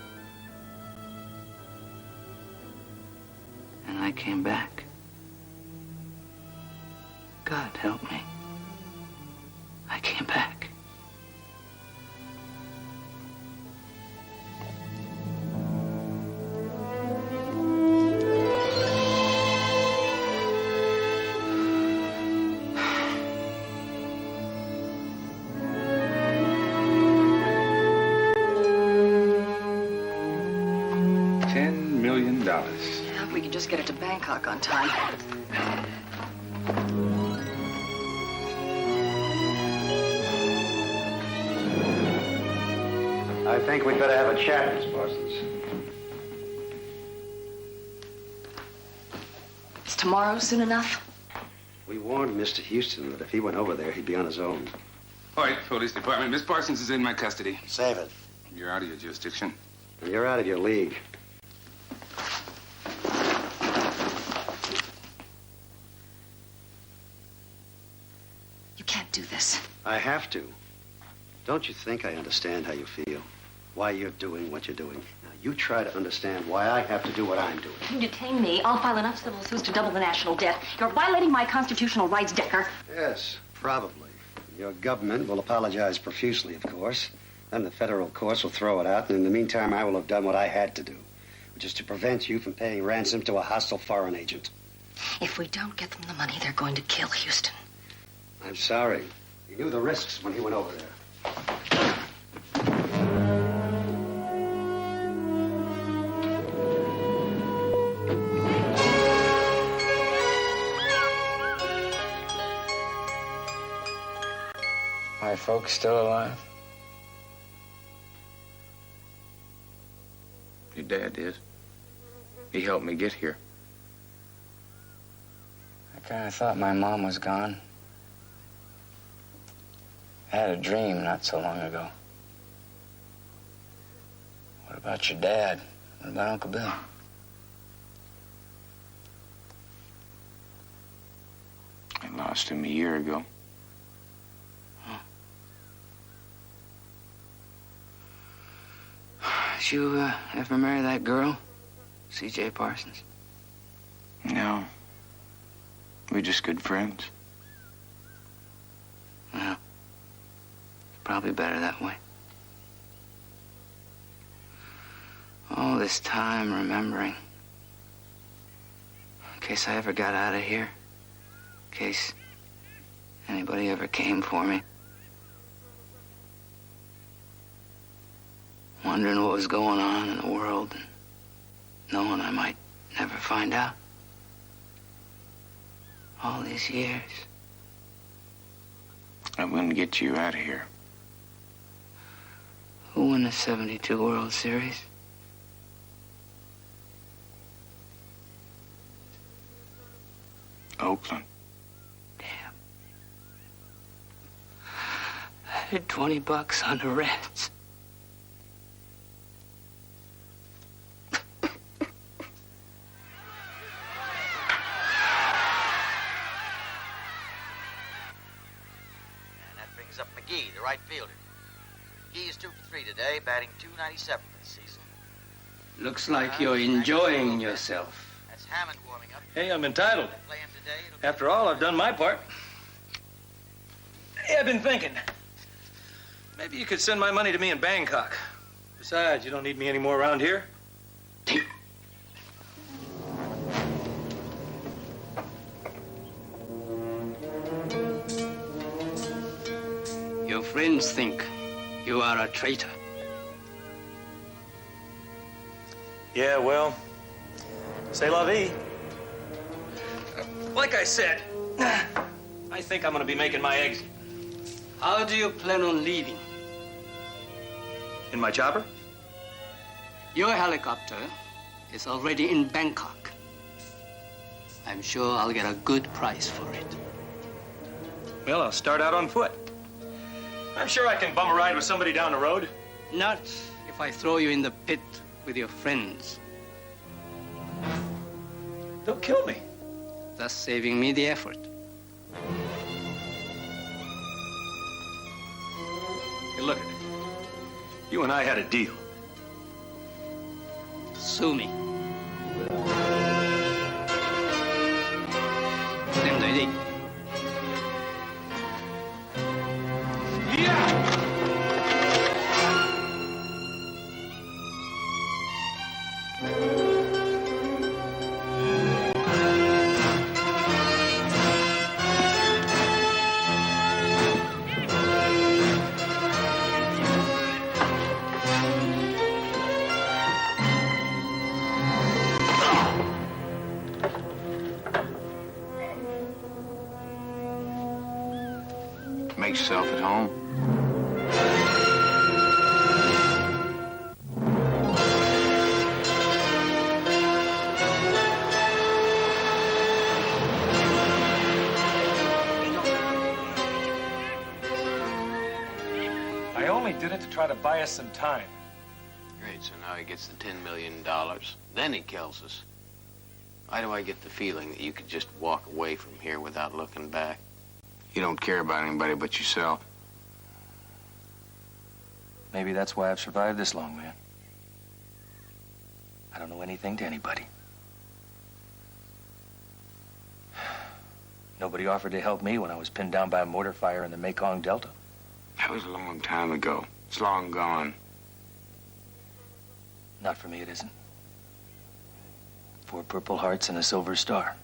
And I came back. God help me. I came back. $10 million. Yeah, if we could just get it to Bangkok on time. I think we'd better have a chat, Miss Parsons. Is tomorrow soon enough? We warned Mr. Houston that if he went over there, he'd be on his own. All right, police department. Miss Parsons is in my custody. Save it. You're out of your jurisdiction. And you're out of your league. You can't do this. I have to. Don't you think I understand how you feel? Why you're doing what you're doing? Now, you try to understand why I have to do what I'm doing. If you detain me, I'll file enough civil suits to double the national debt. You're violating my constitutional rights, Decker. Yes, probably. Your government will apologize profusely, of course. Then the federal courts will throw it out, and in the meantime, I will have done what I had to do, which is to prevent you from paying ransom to a hostile foreign agent. If we don't get them the money, they're going to kill Houston. I'm sorry. He knew the risks when he went over there. My folks still alive? Your dad is. He helped me get here. I kind of thought my mom was gone. I had a dream not so long ago. What about your dad? What about Uncle Bill? I lost him a year ago. Did you ever marry that girl, C.J. Parsons? No. We're just good friends. Well, probably better that way. All this time remembering. In case I ever got out of here. In case anybody ever came for me. Wondering what was going on in the world and knowing I might never find out. All these years. I'm going to get you out of here. Who won the 72 World Series? Oakland. Damn. I had $20 on the Reds. Up McGee, the right fielder. McGee is 2 for 3 today, batting .297 this season. Looks like you're enjoying yourself. That's Hammond warming up. Hey, I'm entitled. Play him today. After all, I've done my part. Hey, I've been thinking. Maybe you could send my money to me in Bangkok. Besides, you don't need me anymore around here. Your friends think you are a traitor. Yeah, well, c'est la vie. Like I said, I think I'm gonna be making my exit. How do you plan on leaving? In my chopper? Your helicopter is already in Bangkok. I'm sure I'll get a good price for it. Well, I'll start out on foot. I'm sure I can bum a ride with somebody down the road. Not if I throw you in the pit with your friends. They'll kill me. Thus saving me the effort. Hey, look at it. You and I had a deal. Sue me. Đem tới đi. Make yourself at home. I only did it to try to buy us some time. Great, so now he gets the $10 million. Then he kills us. Why do I get the feeling that you could just walk away from here without looking back? You don't care about anybody but yourself. Maybe that's why I've survived this long, man. I don't know anything to anybody. Nobody offered to help me when I was pinned down by a mortar fire in the Mekong Delta. That was a long time ago. It's long gone. Not for me, it isn't. 4 Purple Hearts and a Silver Star.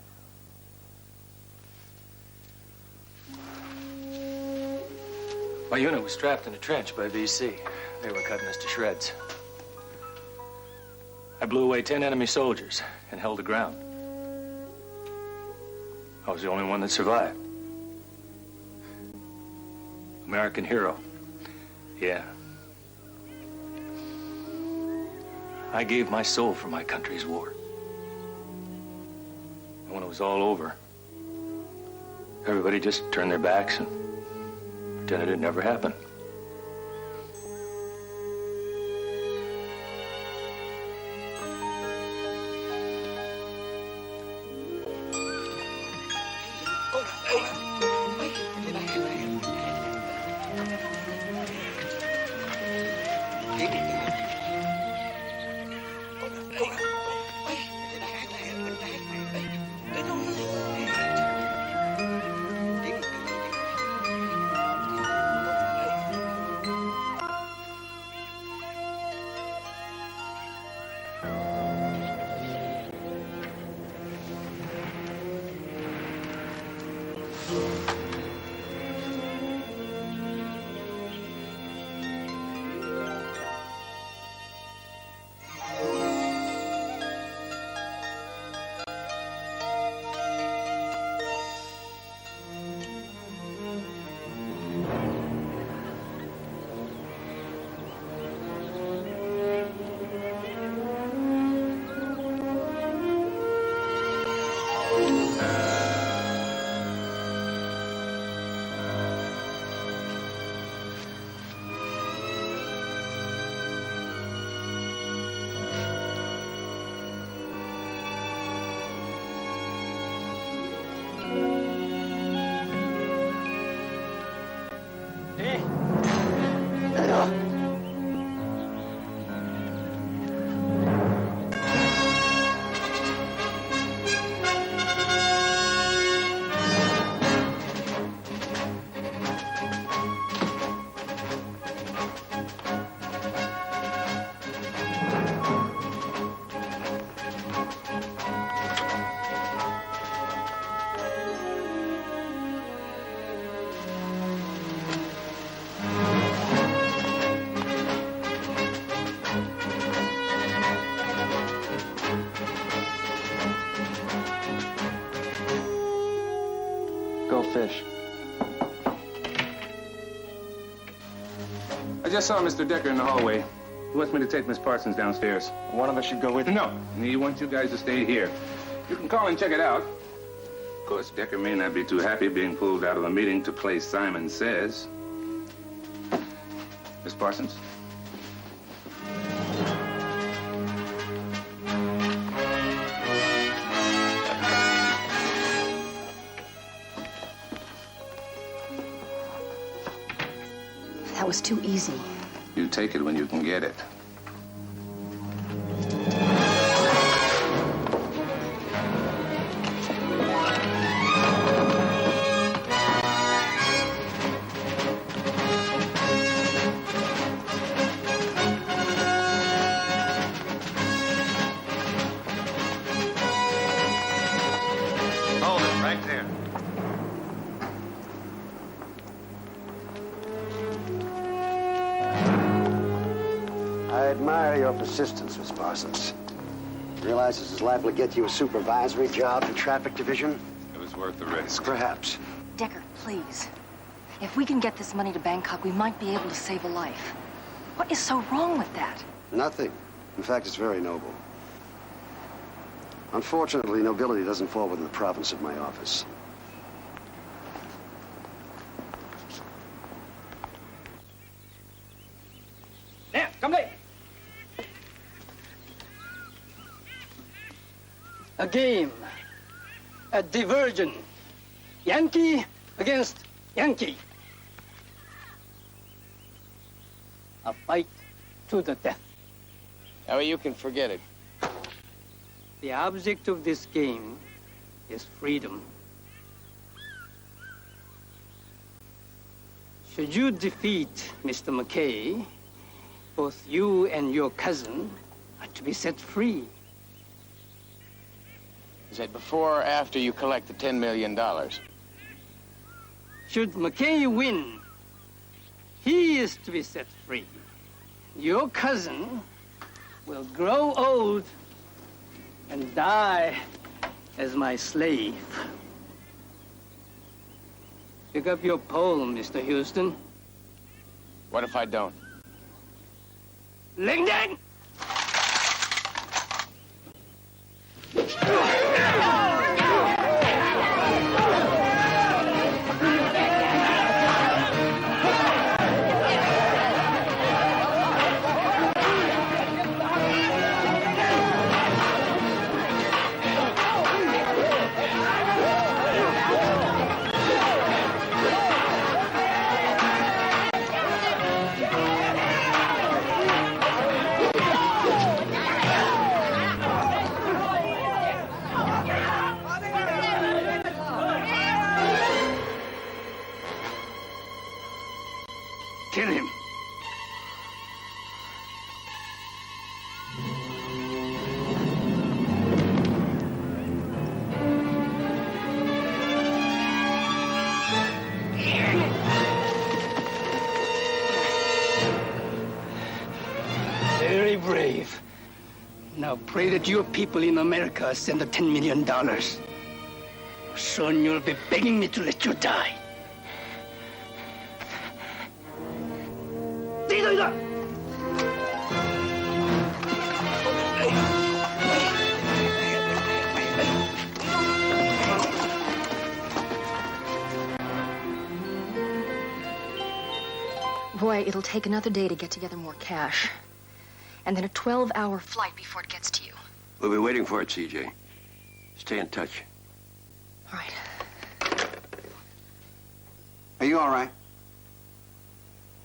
My unit was trapped in a trench by VC. They were cutting us to shreds. I blew away 10 enemy soldiers and held the ground. I was the only one that survived. American hero. Yeah. I gave my soul for my country's war. And when it was all over, everybody just turned their backs and pretended it never happened. fish. I just saw Mr. Decker in the hallway. He wants me to take Miss Parsons downstairs. One of us should go with you. No, he wants you guys to stay here. You can call and check it out. Of course, Decker may not be too happy being pulled out of the meeting to play Simon Says. Miss Parsons? That was too easy. You take it when you can get it. Hold it right there. I admire your persistence, Miss Parsons. Realize this is liable to get you a supervisory job in traffic division? It was worth the risk. Perhaps. Decker, please. If we can get this money to Bangkok, we might be able to save a life. What is so wrong with that? Nothing. In fact, it's very noble. Unfortunately, nobility doesn't fall within the province of my office. Now, come late. A game. A diversion. Yankee against Yankee. A fight to the death. Oh, you can forget it. The object of this game is freedom. Should you defeat Mr. McKay, both you and your cousin are to be set free. Is that before or after you collect the $10 million? Should McKay win, he is to be set free. Your cousin will grow old and die as my slave. Pick up your poem, Mr. Houston. What if I don't? Lyndon! Kill him. Very brave. Now pray that your people in America send the $10 million. Soon you'll be begging me to let you die. Roy, it'll take another day to get together more cash. And then a 12-hour flight before it gets to you. We'll be waiting for it, CJ. Stay in touch. All right. Are you all right?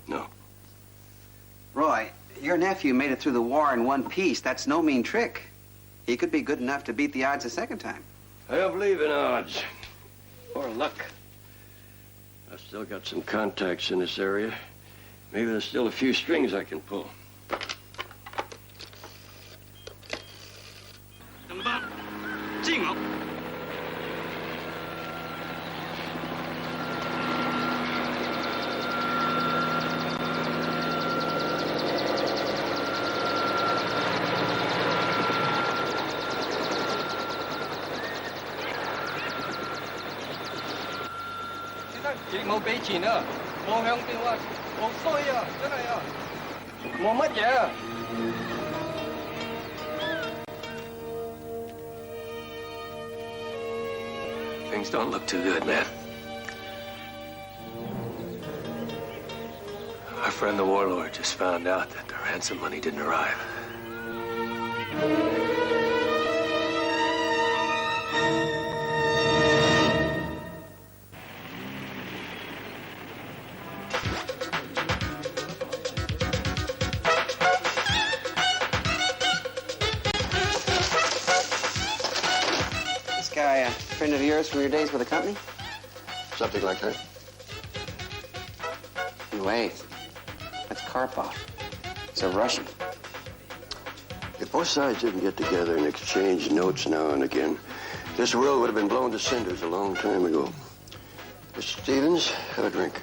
No. Roy, your nephew made it through the war in one piece. That's no mean trick. He could be good enough to beat the odds a second time. I don't believe in odds. Or luck. I've still got some contacts in this area. Maybe there's still a few strings I can pull. 冇俾錢啊！我響電話，好衰啊！真係啊，冇乜嘢啊！ Things don't look too good, man. Our friend the warlord just found out that the ransom money didn't arrive. This guy a friend of yours from your days with the company? Something like that. Wait, that's Karpov. He's a Russian. If both sides didn't get together and exchange notes now and again, this world would have been blown to cinders a long time ago. Mr. Stevens, have a drink.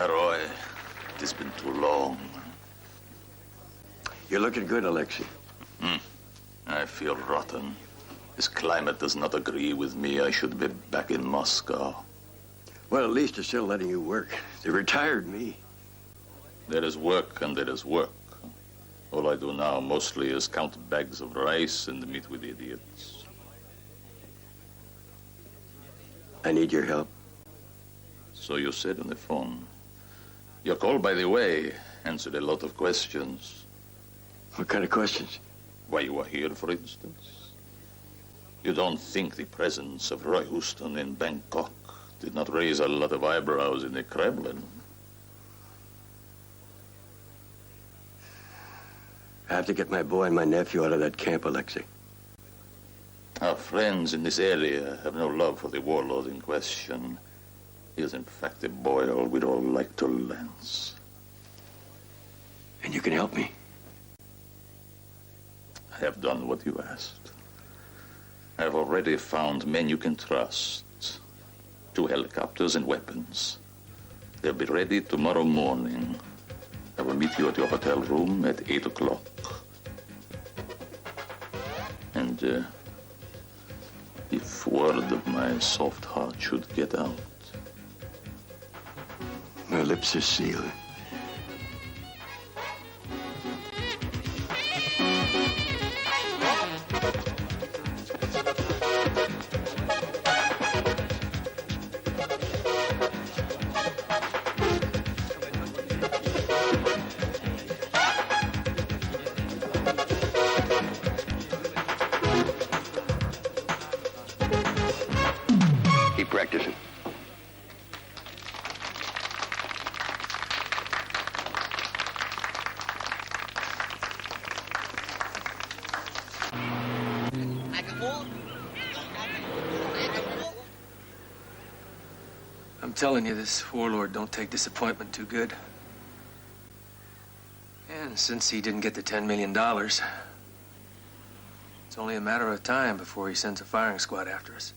Roy, it has been too long. You're looking good, Alexei. I feel rotten. This climate does not agree with me. I should be back in Moscow. Well, at least they're still letting you work. They retired me. There is work and there is work. All I do now mostly is count bags of rice and meet with idiots. I need your help. So you said on the phone. Your call, by the way, answered a lot of questions. What kind of questions? Why you are here, for instance. You don't think the presence of Roy Houston in Bangkok did not raise a lot of eyebrows in the Kremlin? I have to get my boy and my nephew out of that camp, Alexei. Our friends in this area have no love for the warlord in question. He is, in fact, a boil we'd all like to lance. And you can help me? I have done what you asked. I have already found men you can trust. 2 helicopters and weapons. They'll be ready tomorrow morning. I will meet you at your hotel room at 8 o'clock. And if word of my soft heart should get out. My lips are sealed. Keep practicing. I'm telling you, this warlord don't take disappointment too good. And since he didn't get the $10 million, it's only a matter of time before he sends a firing squad after us.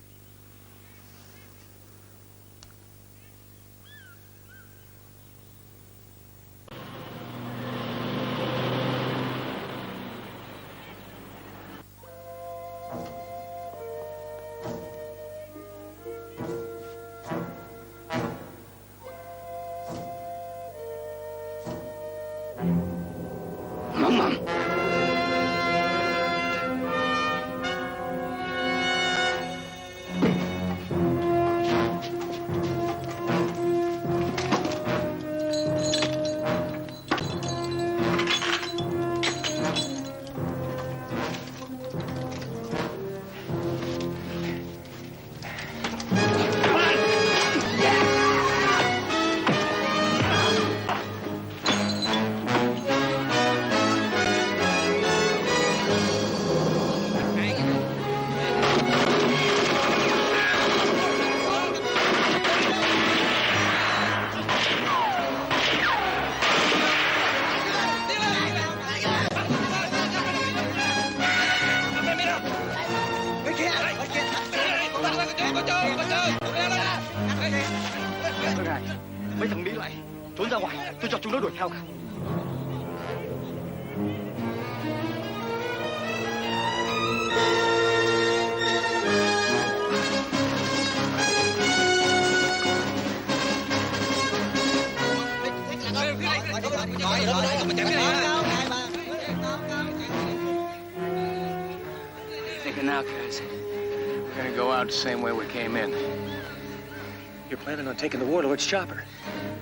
Mấy thằng Mỹ lại trốn ra ngoài, tôi cho chúng nó đuổi theo cả. now, guys? We're gonna go out the same way we came in. You're planning on taking the warlord's chopper?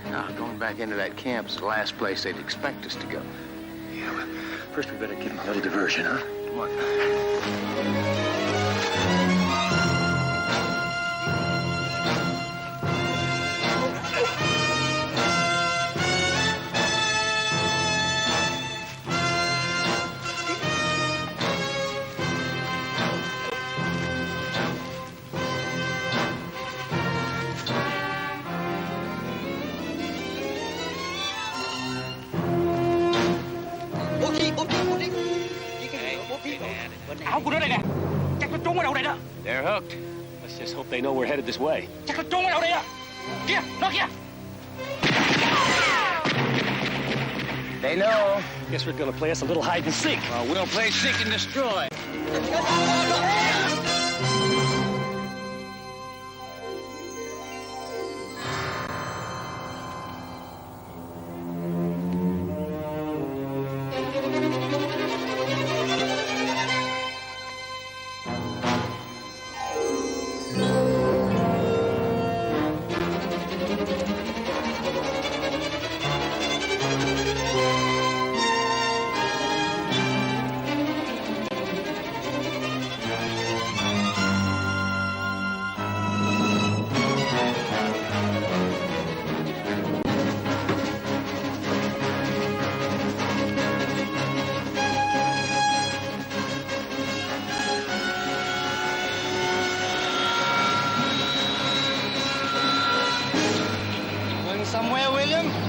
No, going back into that camp is the last place they'd expect us to go. Yeah, well, first we better give them a little diversion, huh? Come on. They're hooked. Let's just hope they know we're headed this way. They know. Guess we're gonna play us a little hide and seek. We'll play seek and destroy. Somewhere, William?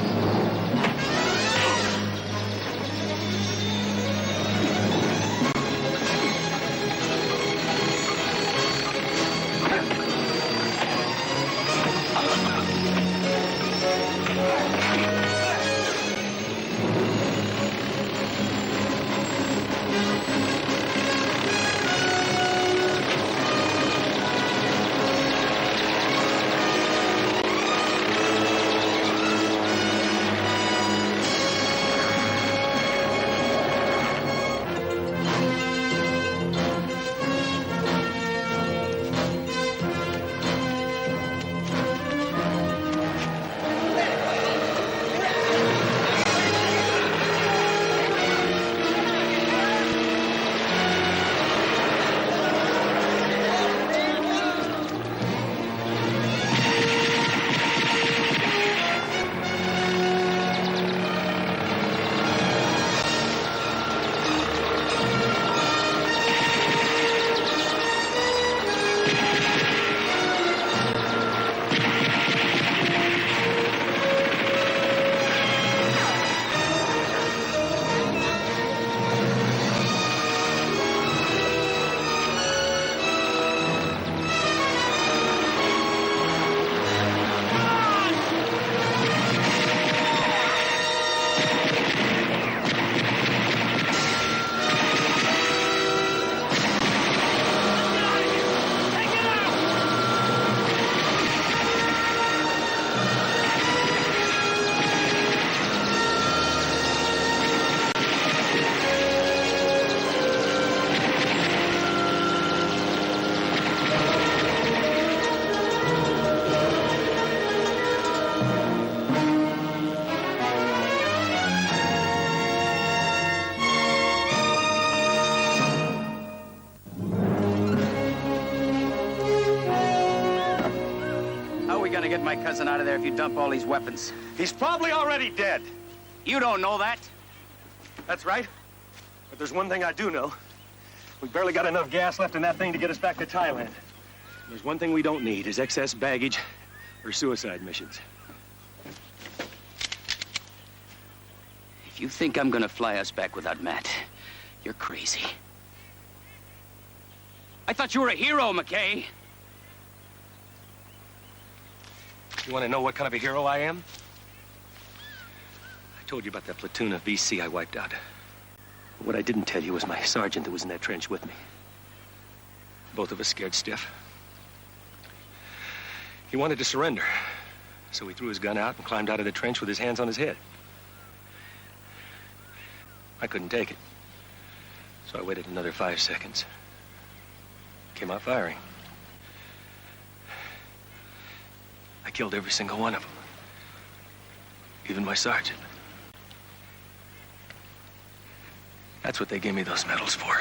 gonna get my cousin out of there if you dump all these weapons? He's probably already dead. You don't know that. That's right. But there's one thing I do know. We barely got enough gas left in that thing to get us back to Thailand. There's one thing we don't need is excess baggage or suicide missions. If you think I'm gonna fly us back without Matt, you're crazy. I thought you were a hero, McKay. You want to know what kind of a hero I am? I told you about that platoon of VC I wiped out. But what I didn't tell you was my sergeant that was in that trench with me. Both of us scared stiff. He wanted to surrender, so he threw his gun out and climbed out of the trench with his hands on his head. I couldn't take it, so I waited another 5 seconds. came out firing. I killed every single one of them. Even my sergeant. That's what they gave me those medals for.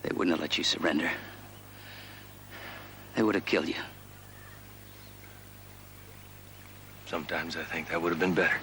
They wouldn't have let you surrender. They would have killed you. Sometimes I think that would have been better.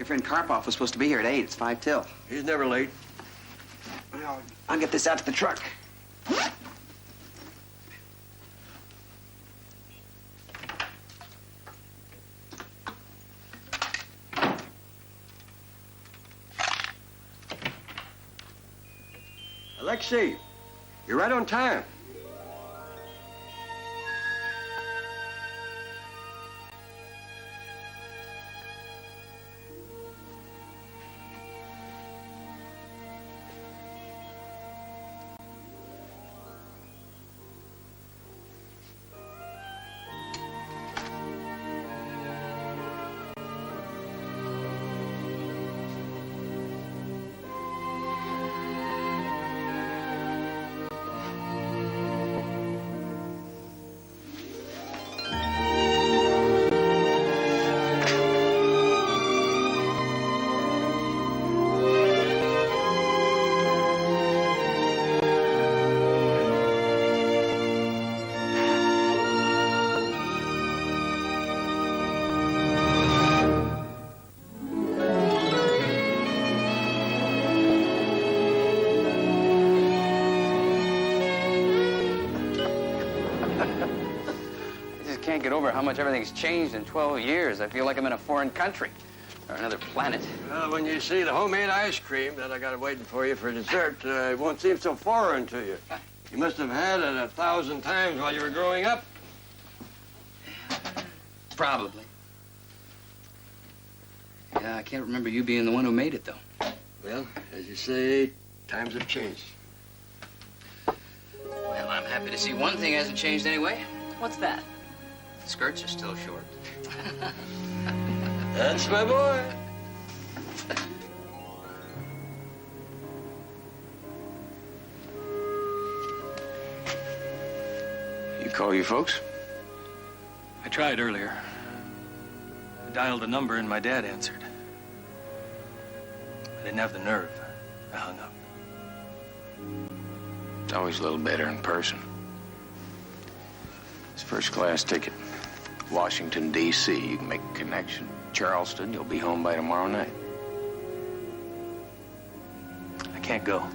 Your friend Karpov was supposed to be here at 8. It's 5 till. He's never late. Well, I'll get this out to the truck. Alexei, you're right on time. Can't get over how much everything's changed in 12 years. I feel like I'm in a foreign country or another planet. Well, when you see the homemade ice cream that I got waiting for you for dessert, it won't seem so foreign to you. You must have had it 1,000 times while you were growing up. Probably. Yeah, I can't remember you being the one who made it, though. Well, as you say, times have changed. Well, I'm happy to see one thing hasn't changed anyway. What's that? Skirts are still short. That's my boy. You call your folks? I tried earlier. I dialed a number and my dad answered. I didn't have the nerve. I hung up. It's always a little better in person. It's first-class ticket. Washington, D.C. You can make a connection. Charleston, you'll be home by tomorrow night. I can't go.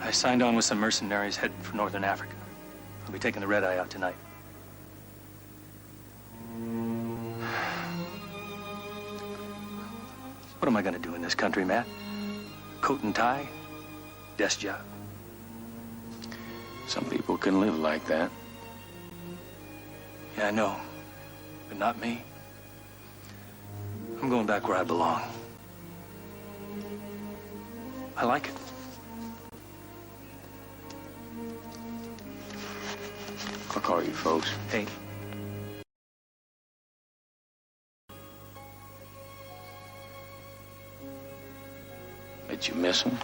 I signed on with some mercenaries heading for Northern Africa. I'll be taking the red eye out tonight. What am I going to do in this country, Matt? Coat and tie? Desk job? Some people can live like that. Yeah, I know. But not me. I'm going back where I belong. I like it. I'll call you folks. Hey. Bet you miss them?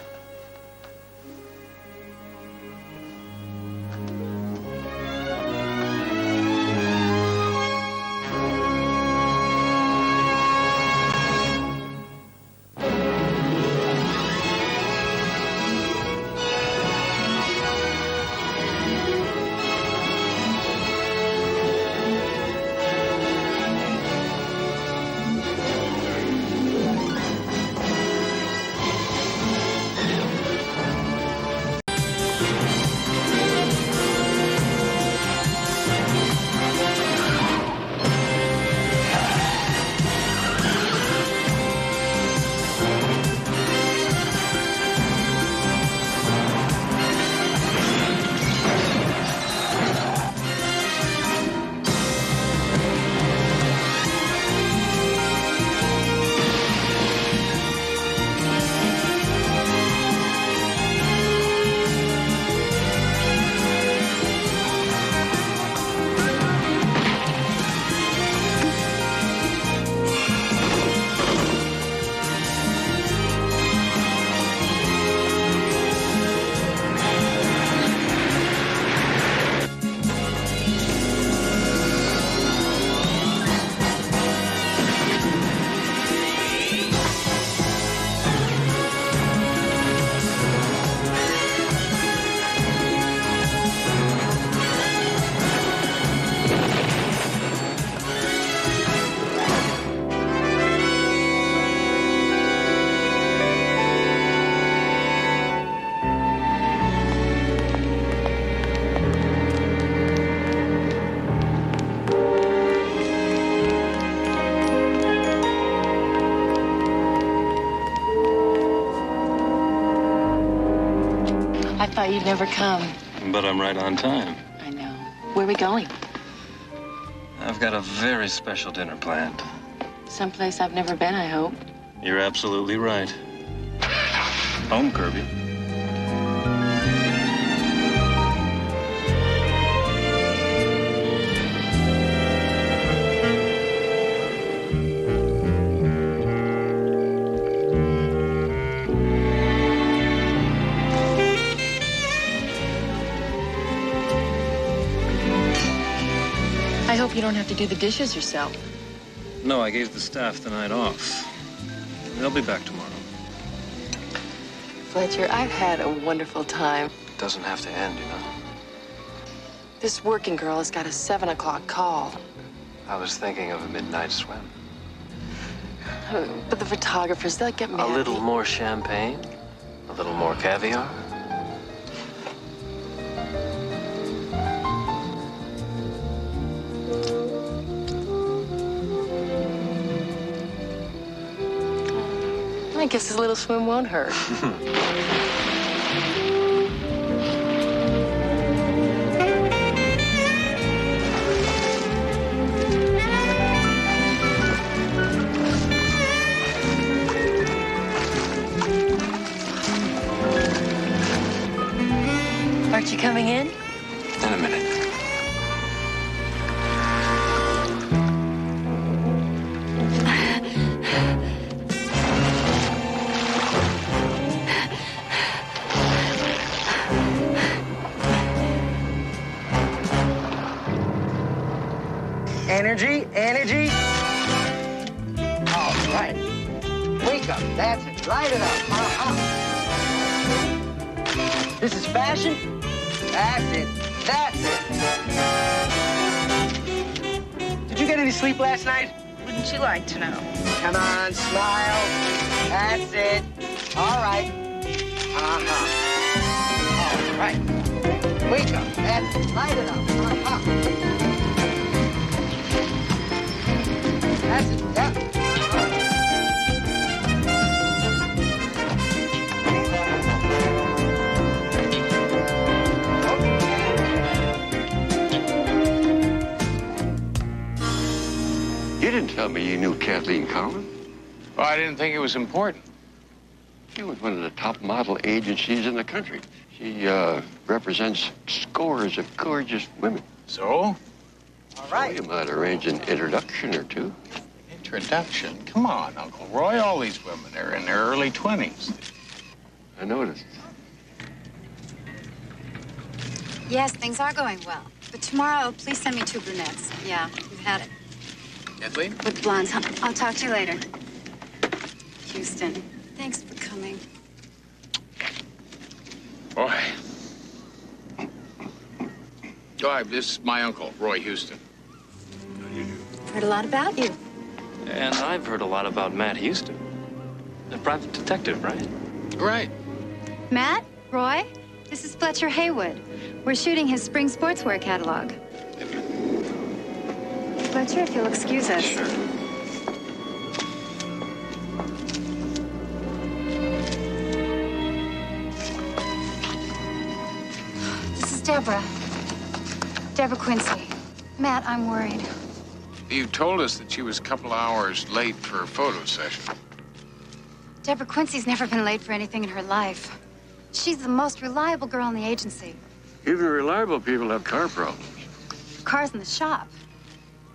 thought you'd never come. But I'm right on time. I know. Where are we going? I've got a very special dinner planned. Someplace I've never been, I hope. You're absolutely right. Home, Kirby. I hope you don't have to do the dishes yourself. No, I gave the staff the night off. They'll be back tomorrow. Fletcher, I've had a wonderful time. It doesn't have to end, you know. This working girl has got a 7 o'clock call. I was thinking of a midnight swim. But the photographers, they'll get mad. A little more champagne, a little more caviar. I guess his little swim won't hurt. Aren't you coming in? In a minute. Energy, energy. All right. Wake up. That's it. Light it up. This is fashion. That's it. That's it. Did you get any sleep last night? Wouldn't you like to know? Come on, smile. That's it. All right. All right. Wake up. That's it. Light it up. That's it. Yeah. You didn't tell me you knew Kathleen Collins. Well, I didn't think it was important. She was one of the top model agencies in the country. She represents scores of gorgeous women. So? All right. Well, you might arrange an introduction or two. Introduction? Come on, Uncle Roy. All these women are in their early 20s. I noticed. Yes, things are going well. But tomorrow, please send me 2 brunettes. Yeah, you've had it. Kathleen? With blondes. I'll talk to you later. Houston, thanks for coming. Boy. This is my uncle, Roy Houston. Heard a lot about you. And I've heard a lot about Matt Houston. A private detective, right? Right. Matt, Roy, this is Fletcher Haywood. We're shooting his spring sportswear catalog. Fletcher, if you'll excuse us. Sure. This is Deborah. Deborah Quincy. Matt, I'm worried. You told us that she was a couple hours late for a photo session. Deborah Quincy's never been late for anything in her life. She's the most reliable girl in the agency. Even reliable people have car problems. Car's in the shop.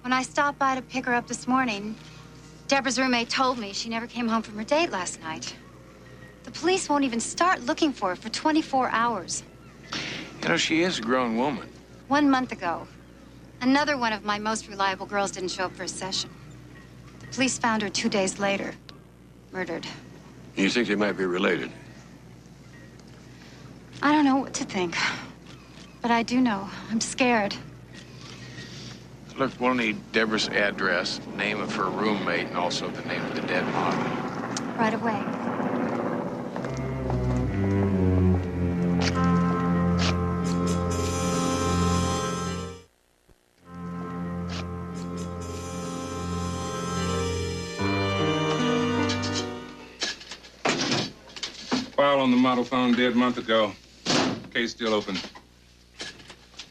When I stopped by to pick her up this morning, Deborah's roommate told me she never came home from her date last night. The police won't even start looking for her for 24 hours. You know, she is a grown woman. 1 month ago, another one of my most reliable girls didn't show up for a session. The police found her 2 days later, murdered. You think they might be related? I don't know what to think, but I do know I'm scared. Look, we'll need Deborah's address, name of her roommate, and also the name of the dead model. Right away. File on the model found dead a month ago. case still open.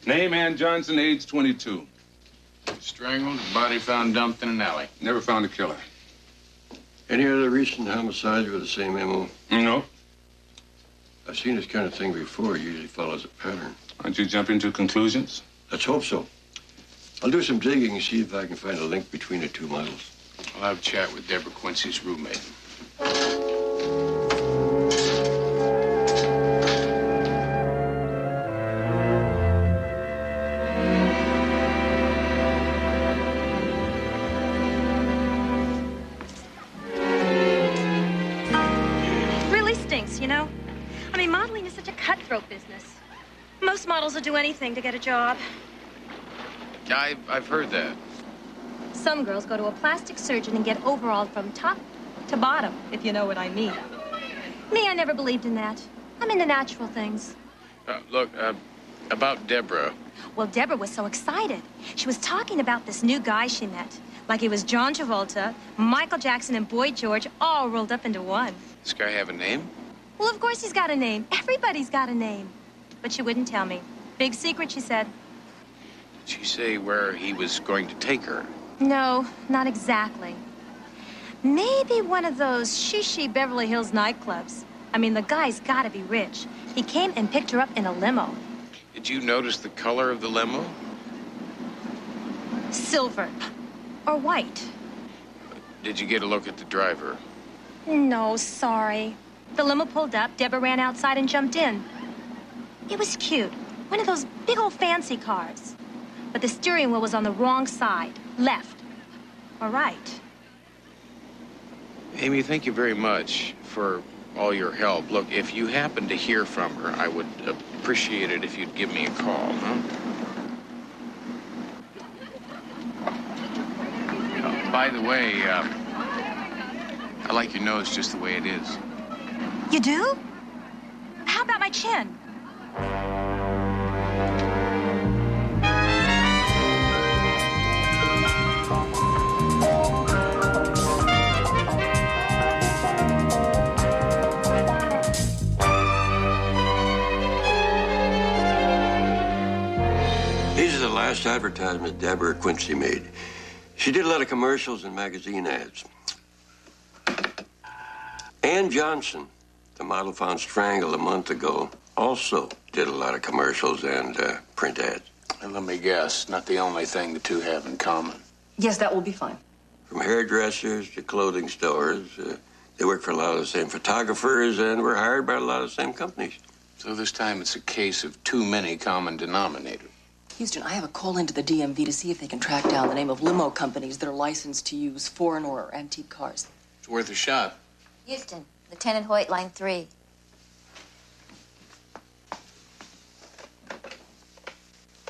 Name Ann Johnson, age 22. Strangled, body found dumped in an alley. Never found a killer. Any other recent homicides with the same MO? No. I've seen this kind of thing before. It usually follows a pattern. Aren't you jumping to conclusions? Let's hope so. I'll do some digging and see if I can find a link between the two models. I'll have a chat with Deborah Quincy's roommate. Really stinks, you know? I mean, modeling is such a cutthroat business. Most models will do anything to get a job. I've heard that. Some girls go to a plastic surgeon and get overalled from top to bottom, if you know what I mean. Me, I never believed in that. I'm into natural things. Look, about Deborah. Well, Deborah was so excited. She was talking about this new guy she met. Like it was John Travolta, Michael Jackson, and Boy George all rolled up into one. Does this guy have a name? Well, of course he's got a name. Everybody's got a name. But she wouldn't tell me. Big secret, she said. Did she say where he was going to take her? No, not exactly. Maybe one of those shishi Beverly Hills nightclubs. I mean, the guy's gotta be rich. He came and picked her up in a limo. Did you notice the color of the limo? Silver. Or white. Did you get a look at the driver? No, sorry. The limo pulled up, Deborah ran outside and jumped in. It was cute. One of those big old fancy cars. But the steering wheel was on the wrong side. Left. Or right. Amy, thank you very much for all your help. Look, if you happen to hear from her, I would appreciate it if you'd give me a call, huh? By the way, I like your nose just the way it is. You do? How about my chin? These are the last advertisements Deborah Quincy made. She did a lot of commercials and magazine ads. Ann Johnson, the model found strangled a month ago, also did a lot of commercials and print ads. And let me guess, not the only thing the two have in common. Yes, that will be fine. From hairdressers to clothing stores, they work for a lot of the same photographers and were hired by a lot of the same companies. So this time it's a case of too many common denominators. Houston, I have a call into the DMV to see if they can track down the name of limo companies that are licensed to use foreign or antique cars. It's worth a shot. Houston, Lieutenant Hoyt, line 3.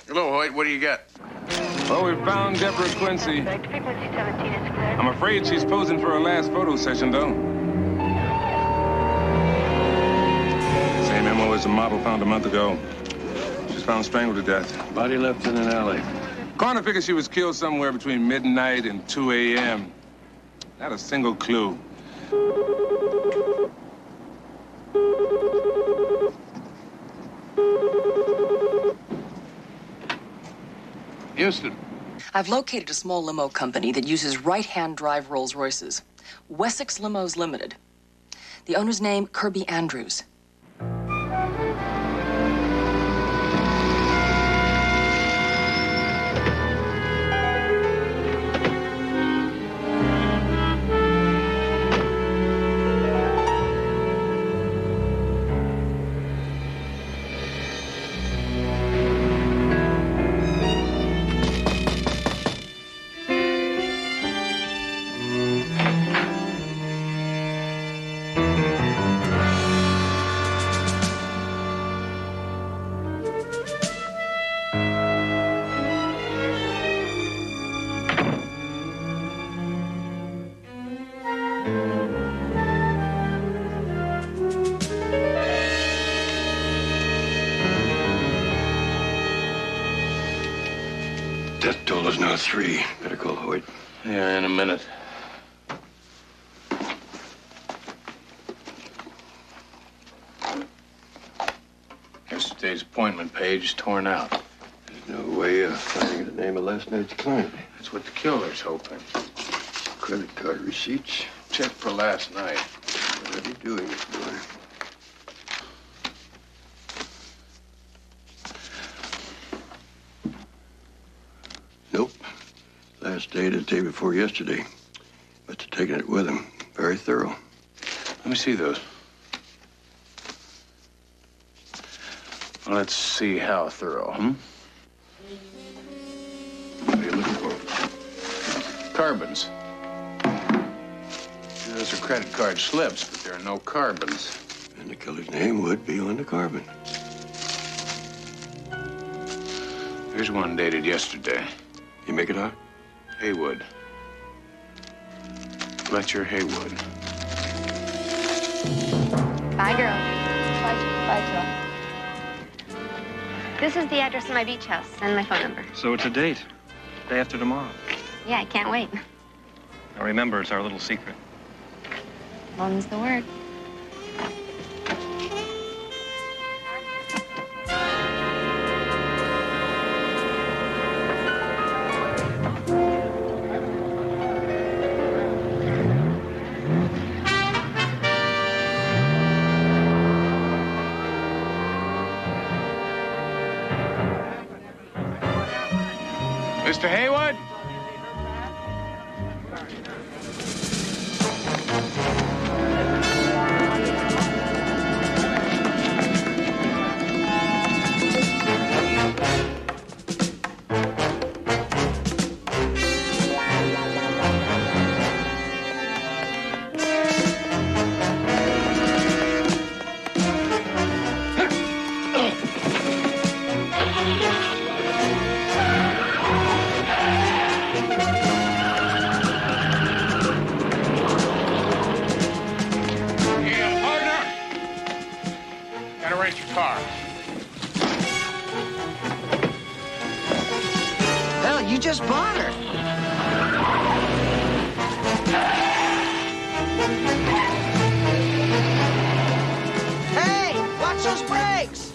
Hello, Hoyt. What do you got? Well, we found Deborah Quincy. I'm afraid she's posing for her last photo session, though. Same MO as the model found a month ago. She's found strangled to death. Body left in an alley. Coroner figures she was killed somewhere between midnight and 2 a.m. Not a single clue. Houston. I've located a small limo company that uses right-hand drive Rolls Royces. Wessex Limos Limited. The owner's name, Kirby Andrews. Death toll is now 3. Better call Hoyt. Yeah, in a minute. Houston. Yesterday's appointment page torn out. There's no way of finding the name of last night's client. That's what the killer's hoping. Credit card receipts. Check for last night. Already doing it, boy. Nope. Last day the day before yesterday. Must have taken it with him. Very thorough. Let me see those. Well, let's see how thorough, What are you looking for? Carbons. Those are credit card slips, but there are no carbons. And the killer's name would be on the carbon. Here's one dated yesterday. You make it out? Haywood. Fletcher Haywood. Bye, girl. Bye, Joe. This is the address of my beach house and my phone number. So it's a date. Day after tomorrow. Yeah, I can't wait. Now remember, it's our little secret. Mom's the word. Mr. Haywood? Hell, you just bought her. Hey, watch those brakes!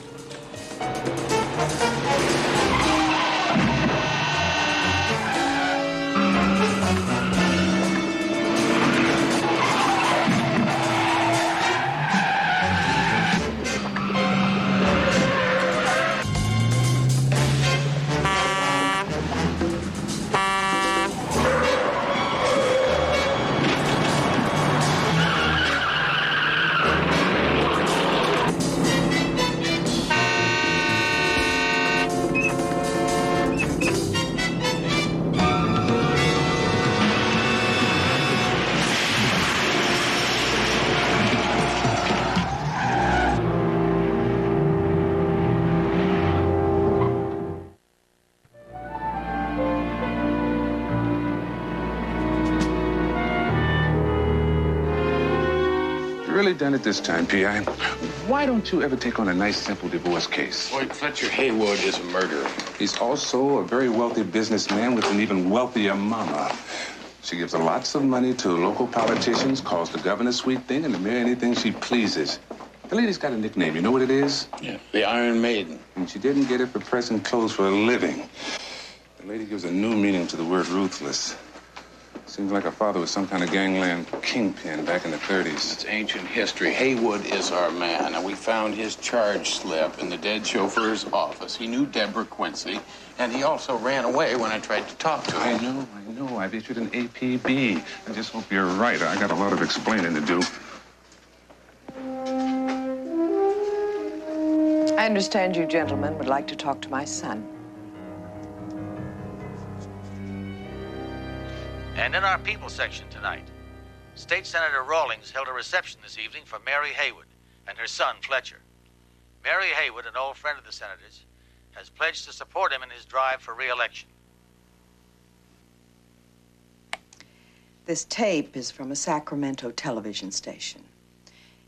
Really done it this time, P.I. Why don't you ever take on a nice, simple divorce case? Boy, Fletcher Haywood is a murderer. He's also a very wealthy businessman with an even wealthier mama. She gives lots of money to local politicians, calls the governor sweet thing, and to marry anything she pleases. The lady's got a nickname. You know what it is? Yeah, the Iron Maiden. And she didn't get it for pressing clothes for a living. The lady gives a new meaning to the word ruthless. Seems like her father was some kind of gangland kingpin back in the 30s. It's ancient history. Haywood is our man, and we found his charge slip in the dead chauffeur's office. He knew Deborah Quincy, and he also ran away when I tried to talk to him. I know. I've issued an APB. I just hope you're right. I got a lot of explaining to do. I understand you gentlemen would like to talk to my son. And in our people section tonight, State Senator Rawlings held a reception this evening for Mary Haywood and her son, Fletcher. Mary Haywood, an old friend of the senator's, has pledged to support him in his drive for re-election. This tape is from a Sacramento television station.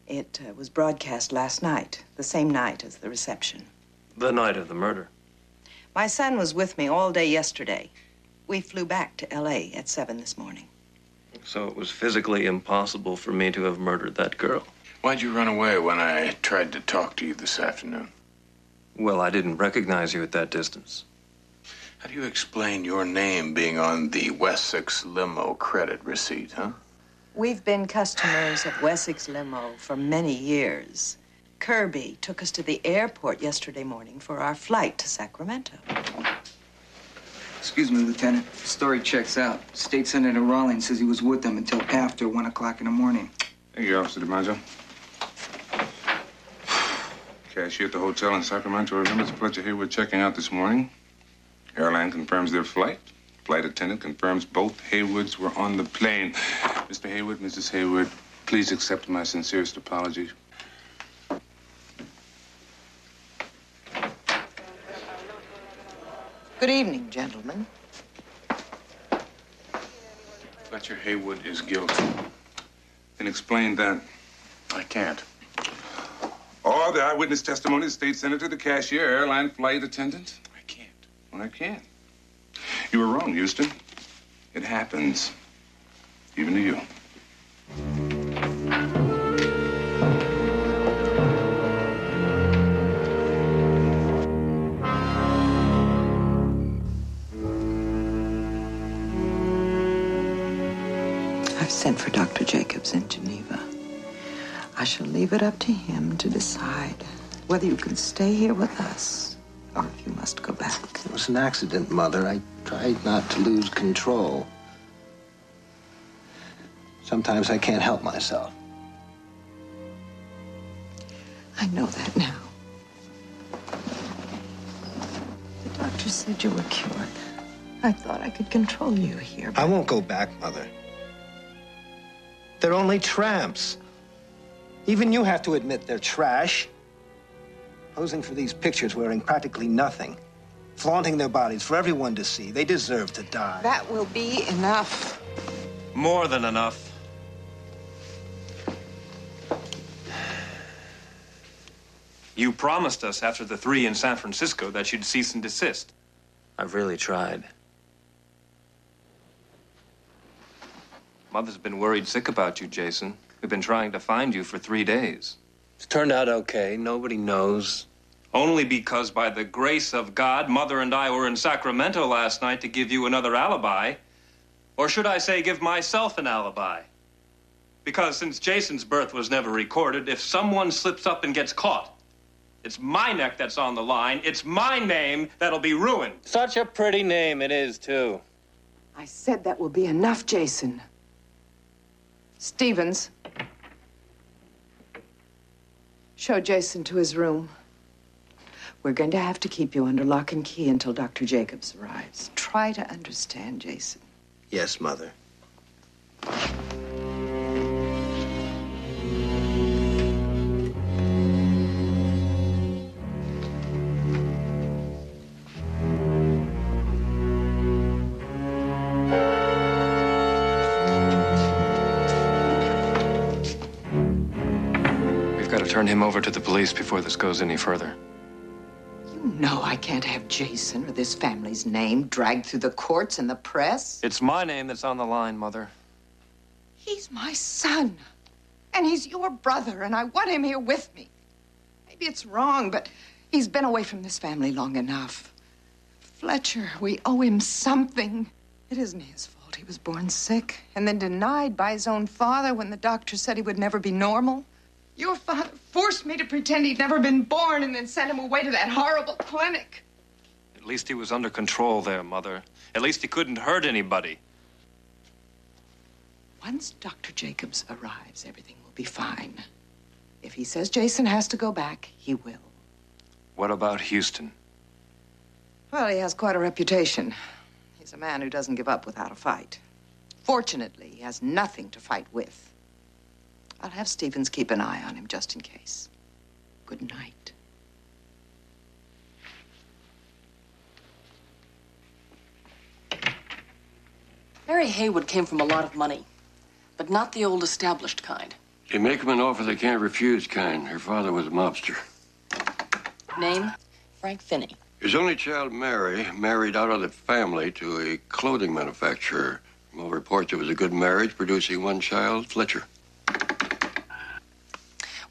It was broadcast last night, the same night as the reception. The night of the murder. My son was with me all day yesterday. We flew back to L.A. at 7 this morning. So it was physically impossible for me to have murdered that girl. Why'd you run away when I tried to talk to you this afternoon? Well, I didn't recognize you at that distance. How do you explain your name being on the Wessex limo credit receipt, huh? We've been customers of Wessex Limo for many years. Kirby took us to the airport yesterday morning for our flight to Sacramento. Excuse me, Lieutenant. The story checks out. State Senator Rawlings says he was with them until after 1 o'clock in the morning. Thank you, Officer DiMaggio. Cashier at the hotel in Sacramento remembers Fletcher Haywood checking out this morning. Airline confirms their flight. Flight attendant confirms both Haywoods were on the plane. Mr. Haywood, Mrs. Haywood, please accept my sincerest apologies. Good evening, gentlemen. Fletcher Haywood is guilty. Then explain that. I can't. Or the eyewitness testimony of the state senator, the cashier, airline flight attendant. I can't. Well, I can't. You were wrong, Houston. It happens. Even to you. I've sent for Dr. Jacobs in Geneva. I shall leave it up to him to decide whether you can stay here with us or if you must go back. It was an accident, Mother. I tried not to lose control. Sometimes I can't help myself. I know that now. The doctor said you were cured. I thought I could control you here. I won't go back, Mother. They're only tramps. Even you have to admit they're trash. Posing for these pictures wearing practically nothing. Flaunting their bodies for everyone to see. They deserve to die. That will be enough. More than enough. You promised us after the 3 in San Francisco that you'd cease and desist. I've really tried. Mother's been worried sick about you, Jason. We've been trying to find you for 3 days. It's turned out okay. Nobody knows. Only because, by the grace of God, Mother and I were in Sacramento last night to give you another alibi. Or should I say, give myself an alibi? Because since Jason's birth was never recorded, if someone slips up and gets caught, it's my neck that's on the line. It's my name that'll be ruined. Such a pretty name it is, too. I said that will be enough, Jason. Stevens. Show Jason to his room. We're going to have to keep you under lock and key until Dr. Jacobs arrives. Try to understand, Jason. Yes, Mother. We've got to turn him over to the police before this goes any further. You know I can't have Jason or this family's name dragged through the courts and the press. It's my name that's on the line, Mother. He's my son. And he's your brother, and I want him here with me. Maybe it's wrong, but he's been away from this family long enough. Fletcher, we owe him something. It isn't his fault. He was born sick and then denied by his own father when the doctor said he would never be normal. Your father forced me to pretend he'd never been born and then sent him away to that horrible clinic. At least he was under control there, Mother. At least he couldn't hurt anybody. Once Dr. Jacobs arrives, everything will be fine. If he says Jason has to go back, he will. What about Houston? Well, he has quite a reputation. He's a man who doesn't give up without a fight. Fortunately, he has nothing to fight with. I'll have Stevens keep an eye on him just in case. Good night. Mary Haywood came from a lot of money, but not the old established kind. They make him an offer they can't refuse kind. Her father was a mobster. Name? Frank Finney. His only child, Mary, married out of the family to a clothing manufacturer. From all reports, it was a good marriage, producing one child, Fletcher.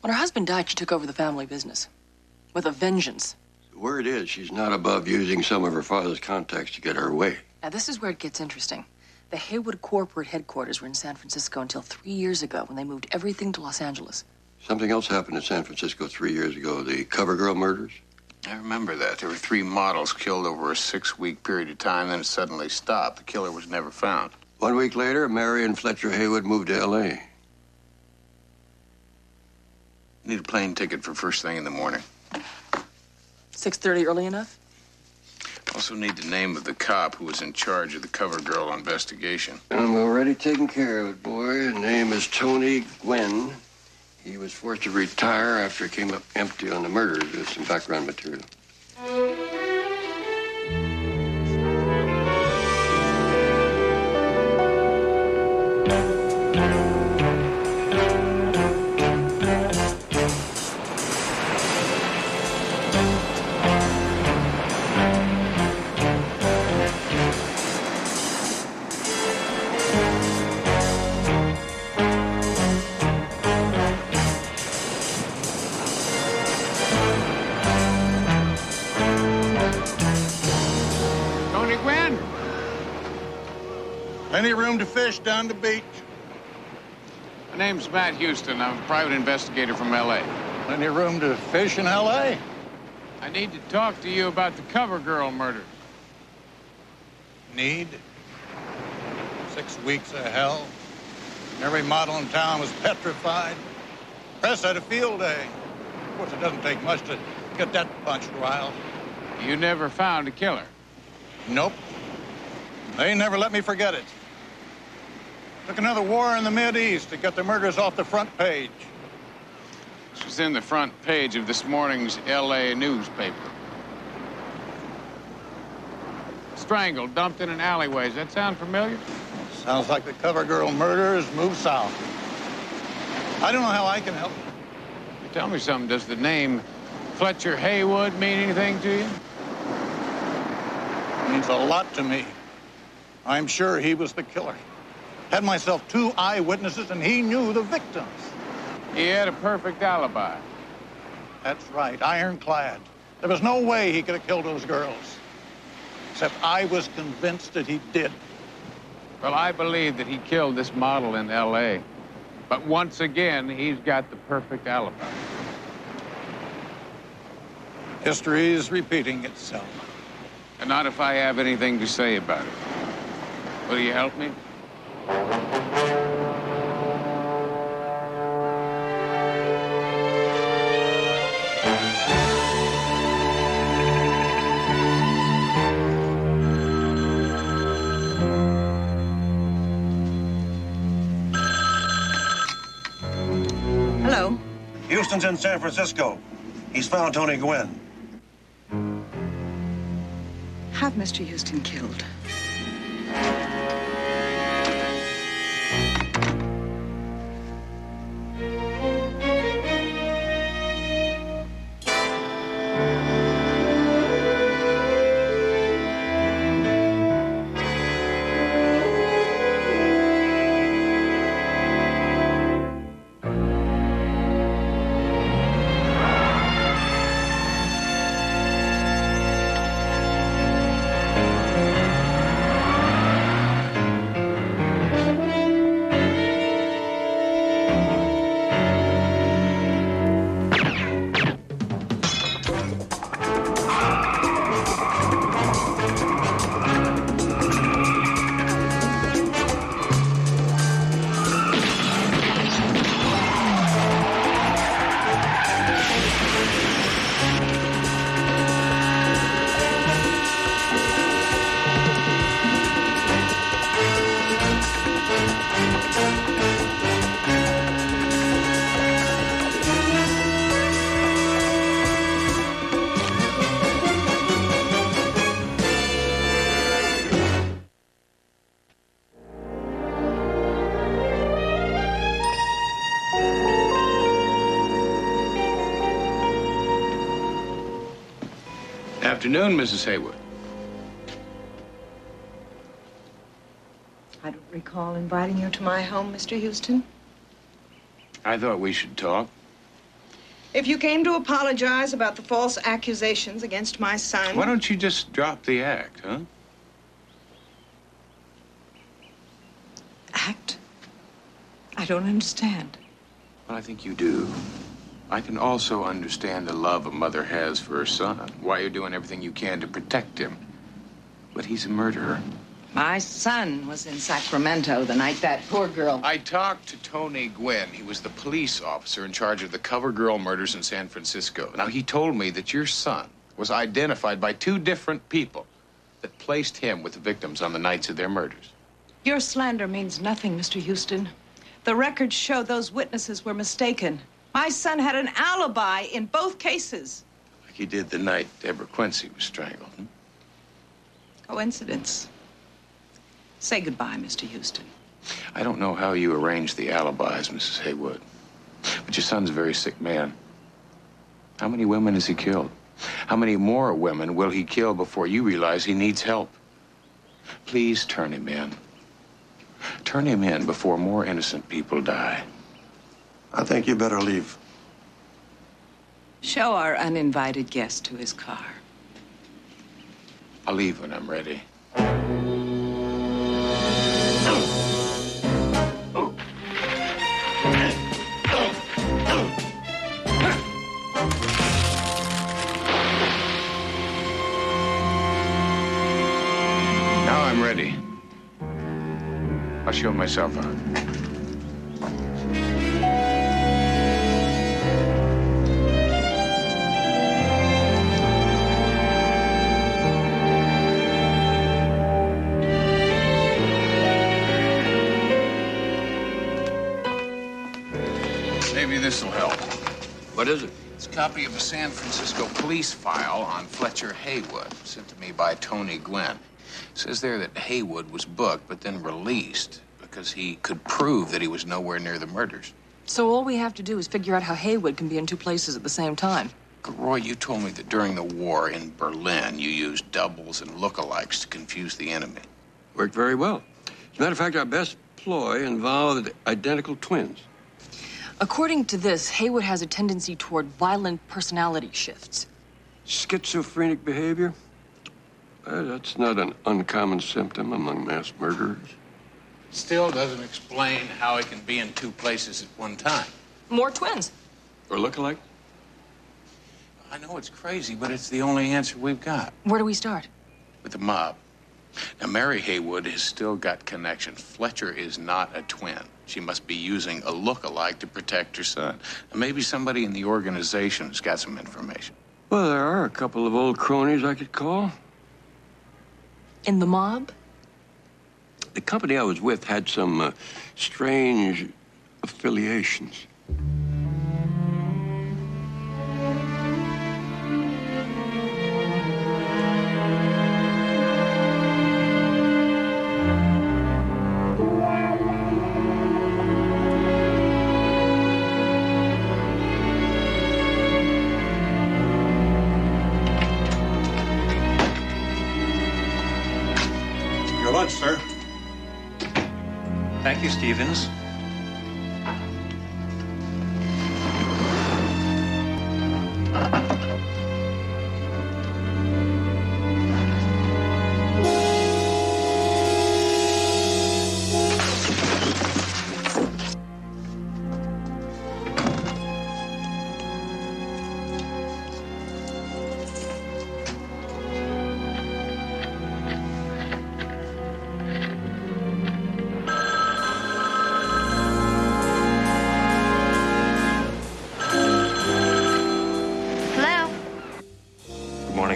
When her husband died, she took over the family business. With a vengeance. Word is she's not above using some of her father's contacts to get her way. Now, this is where it gets interesting. The Haywood corporate headquarters were in San Francisco until 3 years ago when they moved everything to Los Angeles. Something else happened in San Francisco 3 years ago, the CoverGirl murders. I remember that. There were 3 models killed over a 6-week period of time, then it suddenly stopped. The killer was never found. 1 week later, Mary and Fletcher Haywood moved to L.A. Need a plane ticket for first thing in the morning. 6:30 early enough? Also need the name of the cop who was in charge of the CoverGirl investigation. I'm already taking care of it, boy. His name is Tony Gwynn. He was forced to retire after it came up empty on the murders. There's some background material. Plenty of room to fish down the beach. My name's Matt Houston. I'm a private investigator from L.A. Plenty of room to fish in L.A. I need to talk to you about the CoverGirl murders. Need? 6 weeks of hell. Every model in town was petrified. Press had a field day. Of course, it doesn't take much to get that bunch riled. You never found a killer? Nope. They never let me forget it. Took another war in the Mideast to get the murders off the front page. This was in the front page of this morning's L.A. newspaper. Strangled, dumped in an alleyway. Does that sound familiar? Sounds like the CoverGirl murders moved south. I don't know how I can help. Tell me something. Does the name Fletcher Haywood mean anything to you? It means a lot to me. I'm sure he was the killer. Had myself 2 eyewitnesses, and he knew the victims. He had a perfect alibi. That's right, ironclad. There was no way he could have killed those girls. Except I was convinced that he did. Well, I believe that he killed this model in L.A. But once again, he's got the perfect alibi. History is repeating itself. And not if I have anything to say about it. Will you help me? Hello. Houston's in San Francisco. He's found Tony Gwynn. Have Mr. Houston killed. Afternoon, Mrs. Haywood. I don't recall inviting you to my home, Mr. Houston. I thought we should talk. If you came to apologize about the false accusations against my son... Why don't you just drop the act, huh? Act? I don't understand. Well, I think you do. I can also understand the love a mother has for her son, why you're doing everything you can to protect him. But he's a murderer. My son was in Sacramento the night that poor girl... I talked to Tony Gwynn. He was the police officer in charge of the Cover Girl murders in San Francisco. Now, he told me that your son was identified by 2 different people that placed him with the victims on the nights of their murders. Your slander means nothing, Mr. Houston. The records show those witnesses were mistaken. My son had an alibi in both cases. Like he did the night Deborah Quincy was strangled. Coincidence. Say goodbye, Mr. Houston. I don't know how you arranged the alibis, Mrs. Haywood, but your son's a very sick man. How many women has he killed? How many more women will he kill before you realize he needs help? Please turn him in. Turn him in before more innocent people die. I think you better leave. Show our uninvited guest to his car. I'll leave when I'm ready. Now I'm ready. I'll show myself out. Maybe this will help. What is it? It's a copy of a San Francisco police file on Fletcher Haywood, sent to me by Tony Gwynn. It says there that Haywood was booked, but then released because he could prove that he was nowhere near the murders. So all we have to do is figure out how Haywood can be in 2 places at the same time. Roy, you told me that during the war in Berlin, you used doubles and lookalikes to confuse the enemy. Worked very well. As a matter of fact, our best ploy involved identical twins. According to this, Haywood has a tendency toward violent personality shifts. Schizophrenic behavior? That's not an uncommon symptom among mass murderers. Still doesn't explain how he can be in 2 places at one time. More twins. Or look-alike? I know it's crazy, but it's the only answer we've got. Where do we start? With the mob. Now, Mary Haywood has still got connections. Fletcher is not a twin. She must be using a look-alike to protect her son. And maybe somebody in the organization has got some information. Well, there are a couple of old cronies I could call. In the mob? The company I was with had some strange affiliations. Your lunch, sir. Thank you, Stevens.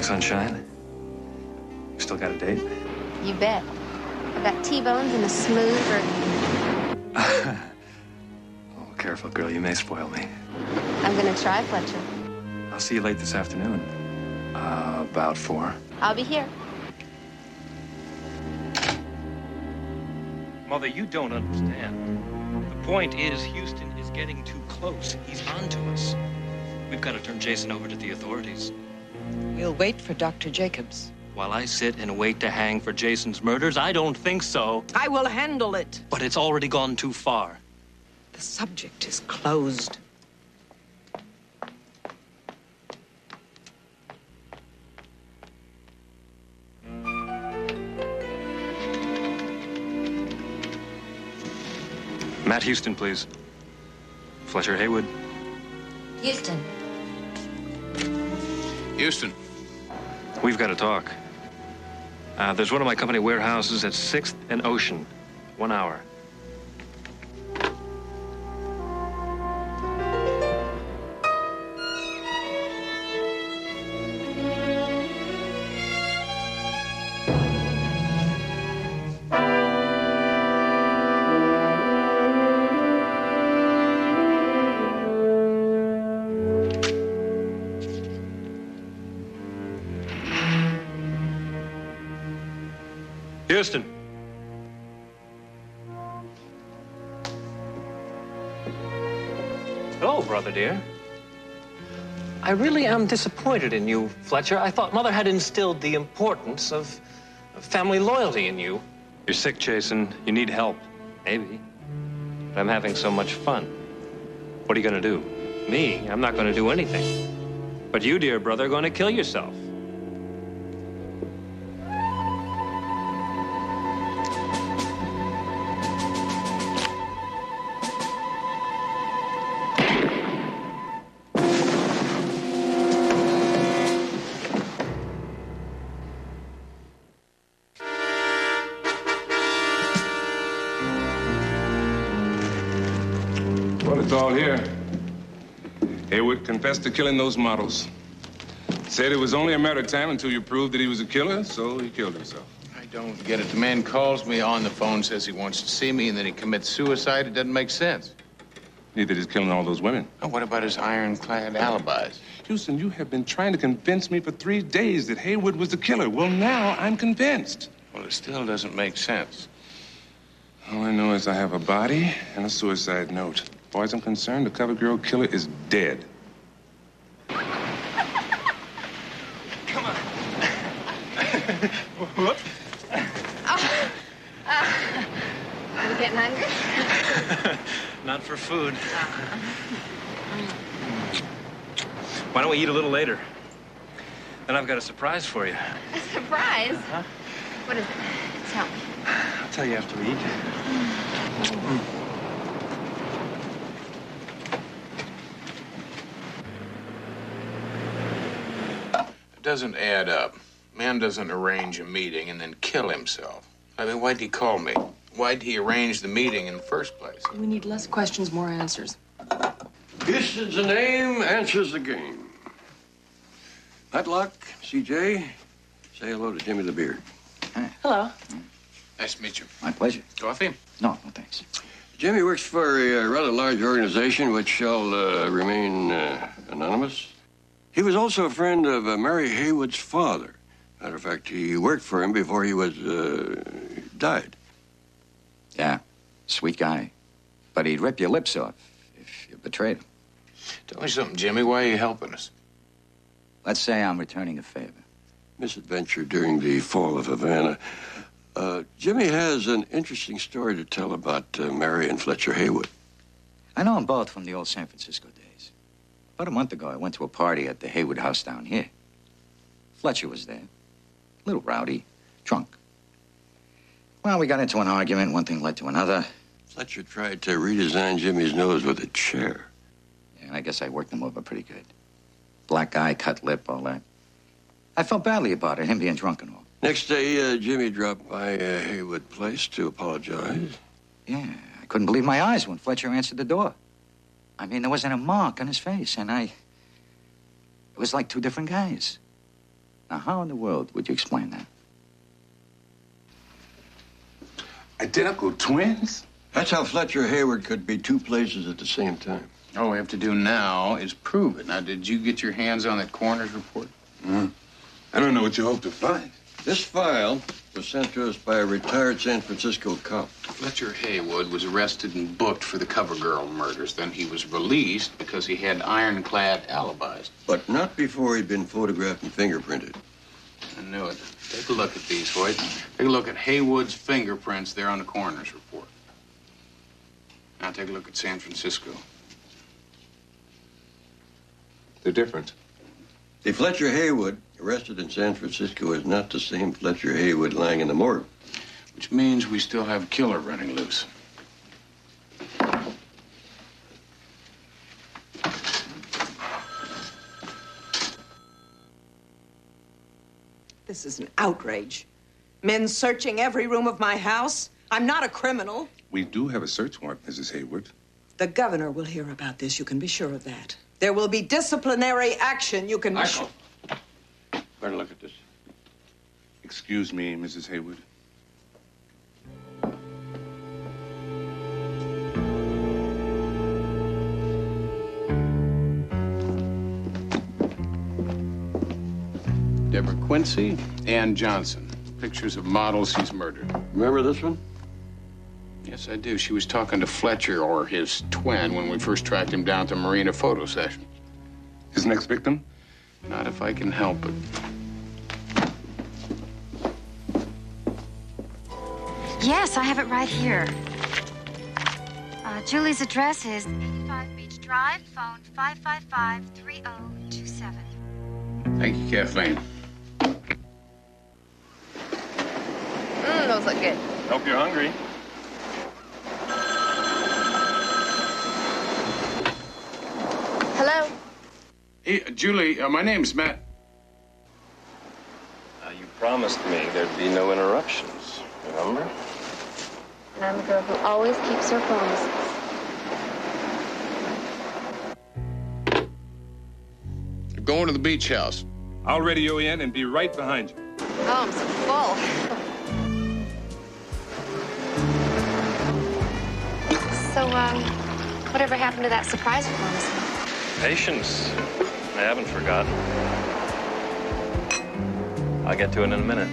Sunshine. Still got a date? You bet. I've got T-bones and a smooth burger. Oh, careful, girl. You may spoil me. I'm gonna try, Fletcher. I'll see you late this afternoon. About 4. I'll be here. Mother, you don't understand. The point is, Houston is getting too close. He's on to us. We've got to turn Jason over to the authorities. We'll wait for Dr. Jacobs. While I sit and wait to hang for Jason's murders, I don't think so. I will handle it. But it's already gone too far. The subject is closed. Matt Houston, please. Fletcher Haywood. Houston. Houston. We've got to talk. There's one of my company warehouses at 6th and Ocean. 1 hour. Houston. Hello, brother dear. I really am disappointed in you, Fletcher. I thought Mother had instilled the importance of family loyalty in you. You're sick, Jason. You need help. Maybe. But I'm having so much fun. What are you going to do? Me? I'm not going to do anything. But you, dear brother, are going to kill yourself. Well, it's all here. Haywood confessed to killing those models. Said it was only a matter of time until you proved that he was a killer, so he killed himself. I don't get it. The man calls me on the phone, says he wants to see me, and then he commits suicide. It doesn't make sense. Neither did killing all those women. Oh, what about his ironclad alibis? Houston, you have been trying to convince me for 3 days that Haywood was the killer. Well, now I'm convinced. Well, it still doesn't make sense. All I know is I have a body and a suicide note. As far as I'm concerned, the cover girl killer is dead. Come on. Whoops. Are you getting hungry? Not for food. Why don't we eat a little later? Then I've got a surprise for you. A surprise? Huh? What is it? Tell me. I'll tell you after we eat. It doesn't add up. Man doesn't arrange a meeting and then kill himself. I mean, why'd he call me? Why'd he arrange the meeting in the first place? We need less questions, more answers. Houston's the name, answers the game. Matlock, CJ, say hello to Jimmy the Beard. Hello. Nice to meet you. My pleasure. Coffee? No, thanks. Jimmy works for a rather large organization which shall remain anonymous. He was also a friend of Mary Haywood's father. Matter of fact, he worked for him before he was died. Yeah, sweet guy. But he'd rip your lips off if you betrayed him. Tell me something, Jimmy. Why are you helping us? Let's say I'm returning a favor. Misadventure during the fall of Havana. Jimmy has an interesting story to tell about Mary and Fletcher Haywood. I know them both from the old San Francisco days. About a month ago, I went to a party at the Haywood house down here. Fletcher was there. A little rowdy, drunk. Well, we got into an argument. One thing led to another. Fletcher tried to redesign Jimmy's nose with a chair. Yeah, I guess I worked him over pretty good. Black eye, cut lip, all that. I felt badly about it, him being drunk and all. Next day, Jimmy dropped by Haywood Place to apologize. Yeah, I couldn't believe my eyes when Fletcher answered the door. I mean, there wasn't a mark on his face, and it was like two different guys. Now, how in the world would you explain that? Identical twins? That's how Fletcher Haywood could be two places at the same time. All we have to do now is prove it. Now, did you get your hands on that coroner's report? I don't know what you hope to find. This file was sent to us by a retired San Francisco cop. Fletcher Haywood was arrested and booked for the cover girl murders. Then he was released because he had ironclad alibis. But not before he'd been photographed and fingerprinted. I knew it. Take a look at these, Hoyt. Take a look at Haywood's fingerprints there on the coroner's report. Now take a look at San Francisco. They're different. The Fletcher Haywood arrested in San Francisco is not the same Fletcher Haywood lying in the morgue. Which means we still have a killer running loose. This is an outrage. Men searching every room of my house. I'm not a criminal. We do have a search warrant, Mrs. Hayward. The governor will hear about this. You can be sure of that. There will be disciplinary action. You can be sure. Better look at this. Excuse me, Mrs. Hayward. Deborah Quincy, Ann Johnson. Pictures of models he's murdered. Remember this one? Yes, I do. She was talking to Fletcher, or his twin, when we first tracked him down to Marina photo session. His next victim? Not if I can help it. Yes, I have it right here. Julie's address is 85 Beach Drive, phone 555-3027. Thank you, Kathleen. Those look good. Hope you're hungry. Hello? Hey, Julie, my name's Matt. You promised me there'd be no interruptions, remember? And I'm a girl who always keeps her promises. You're going to the beach house. I'll radio in and be right behind you. Oh, I'm so full. So, whatever happened to that surprise you promised me? Patience. I haven't forgotten. I'll get to it in a minute.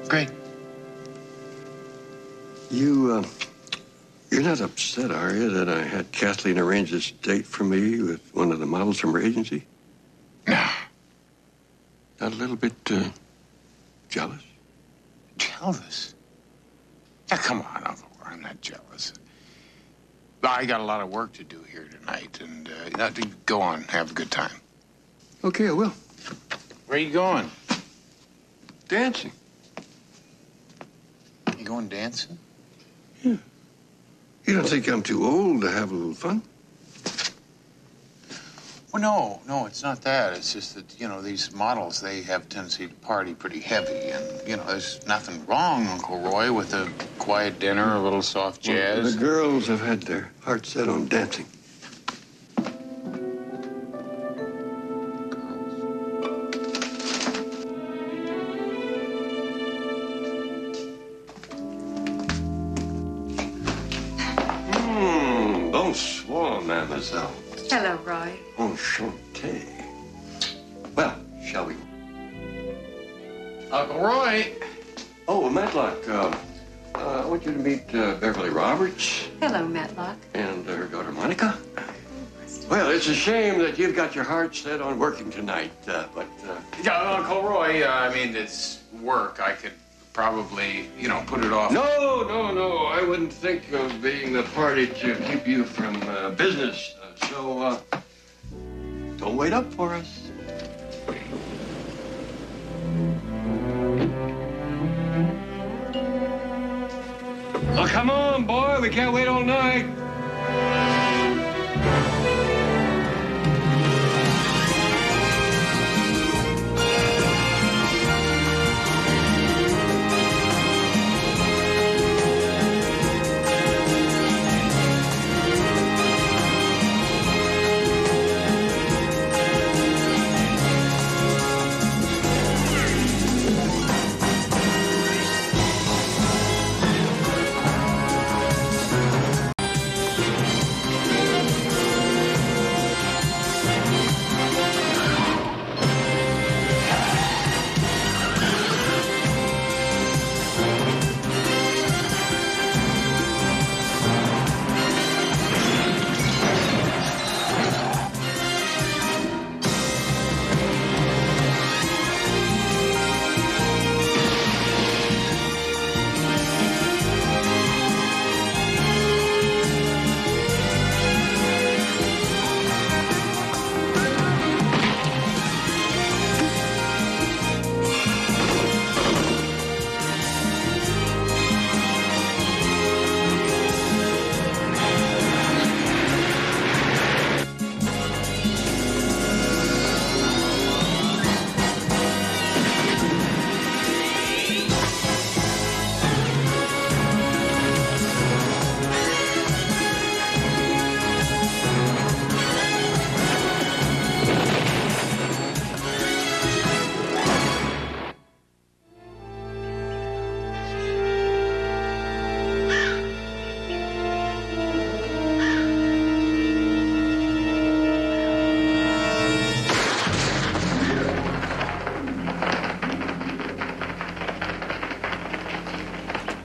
Great. You're not upset, are you, that I had Kathleen arrange this date for me with one of the models from her agency? Nah. Not a little bit, jealous? Jealous? Now, come on, Uncle. I'm not jealous. I got a lot of work to do here tonight, and go on, have a good time. Okay, I will. Where are you going? Dancing. You going dancing? Yeah. You don't think I'm too old to have a little fun? Well, no, it's not that. It's just that, these models, they have a tendency to party pretty heavy. And, there's nothing wrong, Uncle Roy, with a quiet dinner, a little soft jazz. Well, the girls have had their hearts set on dancing. Bonsoir, mademoiselle. Hello, Roy. Enchanté. Well, shall we? Uncle Roy. Oh, Matlock, I want you to meet Beverly Roberts Hello, Matlock. and her daughter Monica. Well, it's a shame that you've got your heart set on working tonight, but... Yeah, Uncle Roy, it's work. I could probably, put it off. No. I wouldn't think of being the party to keep you from business. So, don't wait up for us. Oh, come on, boy. We can't wait all night.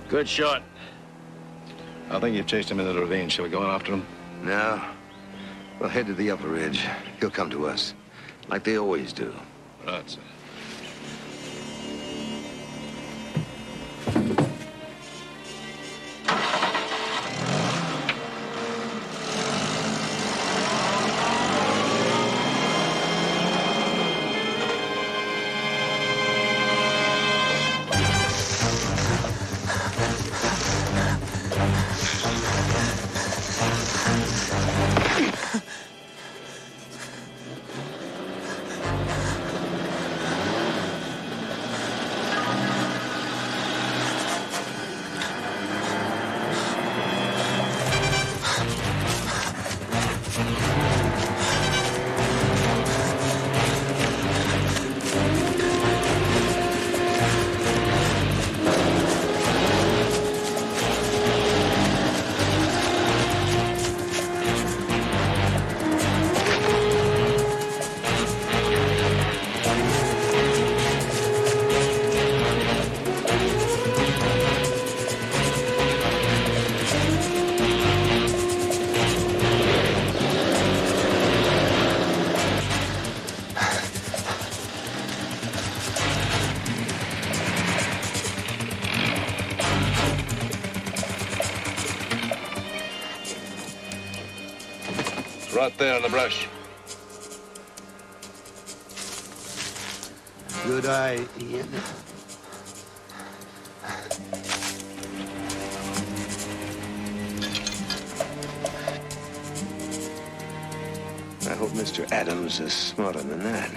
Good shot. I think you've chased him into the ravine. Shall we go after him? No. We'll head to the upper ridge. He'll come to us, like they always do. Right, sir. right there in the brush. Good eye, Ian. I hope Mr. Adams is smarter than that.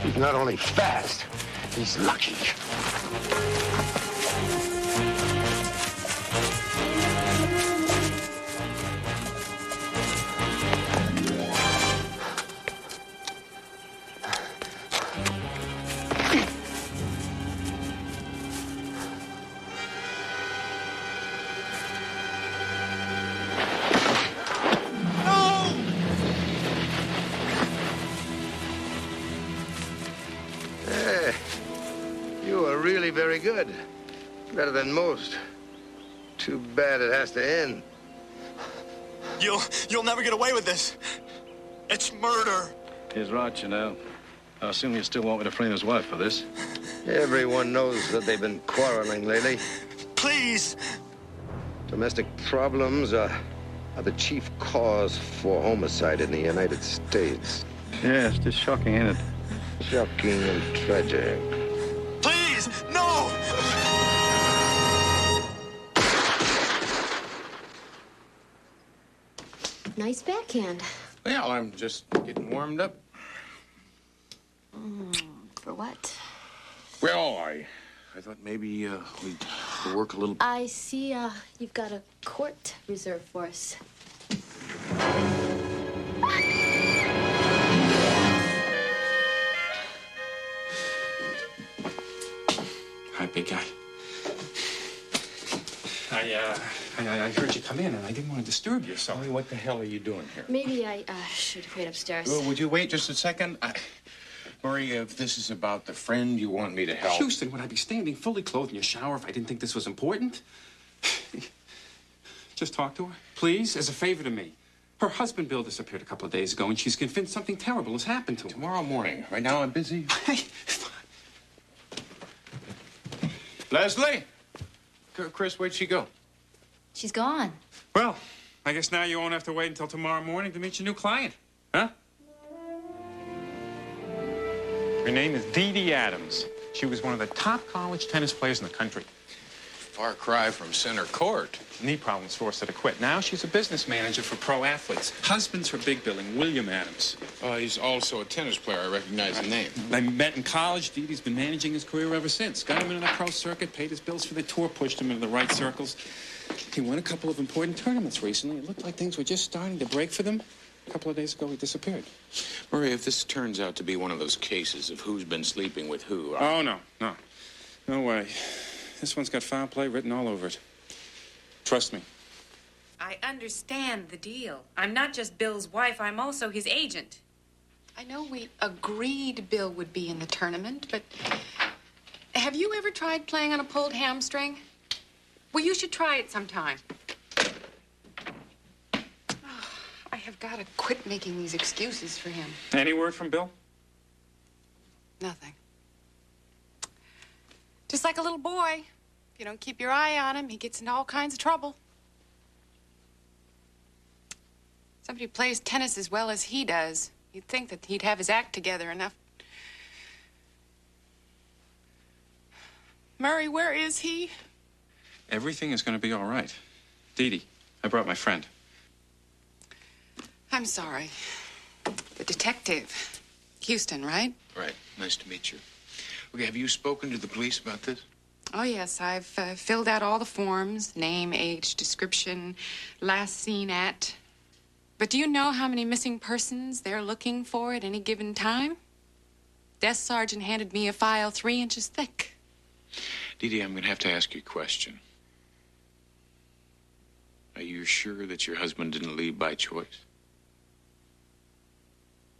He's not only fast, he's lucky. Hey, you are really very good. Better than most. Too bad it has to end. You'll never get away with this. It's murder. He's right, you know. I assume you still want me to frame his wife for this. Everyone knows that they've been quarreling lately. Please. Domestic problems are the chief cause for homicide in the United States. Yeah, it's just shocking, isn't it? Shocking and tragic. Please, no! Nice backhand. Well, I'm just getting warmed up. For what? Well, I thought maybe we'd work a little. I see you've got a court reserved for us. Hi, big guy. I heard you come in, and I didn't want to disturb you, so... What the hell are you doing here? Maybe I should wait upstairs. Well, would you wait just a second? Murray, if this is about the friend you want me to help... Houston, would I be standing fully clothed in your shower if I didn't think this was important? Just talk to her, please, as a favor to me. Her husband, Bill, disappeared a couple of days ago, and she's convinced something terrible has happened to him. Tomorrow morning. Right now I'm busy. Leslie? Chris, where'd she go? She's gone. Well, I guess now you won't have to wait until tomorrow morning to meet your new client, huh? Her name is Dee Dee Adams. She was one of the top college tennis players in the country. Far cry from center court. Knee problems forced her to quit. Now she's a business manager for pro athletes. Husband's her big billing, William Adams. He's also a tennis player. I recognize the name. They met in college. Dee Dee's been managing his career ever since. Got him into the pro circuit, paid his bills for the tour, pushed him into the right circles. He won a couple of important tournaments recently. It looked like things were just starting to break for them. A couple of days ago, he disappeared. Murray, if this turns out to be one of those cases of who's been sleeping with who... Oh, no. No way. This one's got foul play written all over it. Trust me. I understand the deal. I'm not just Bill's wife, I'm also his agent. I know we agreed Bill would be in the tournament, but have you ever tried playing on a pulled hamstring? Well, you should try it sometime. Oh, I have got to quit making these excuses for him. Any word from Bill? Nothing. Just like a little boy. If you don't keep your eye on him, he gets into all kinds of trouble. Somebody who plays tennis as well as he does, you'd think that he'd have his act together enough. Murray, where is he? Everything is going to be all right. Dee Dee, I brought my friend. I'm sorry. The detective. Houston, right? Right. Nice to meet you. Okay, have you spoken to the police about this? Oh, yes. I've filled out all the forms. Name, age, description, last seen at. But do you know how many missing persons they're looking for at any given time? Desk sergeant handed me a file 3 inches thick. Dee Dee, I'm going to have to ask you a question. Are you sure that your husband didn't leave by choice?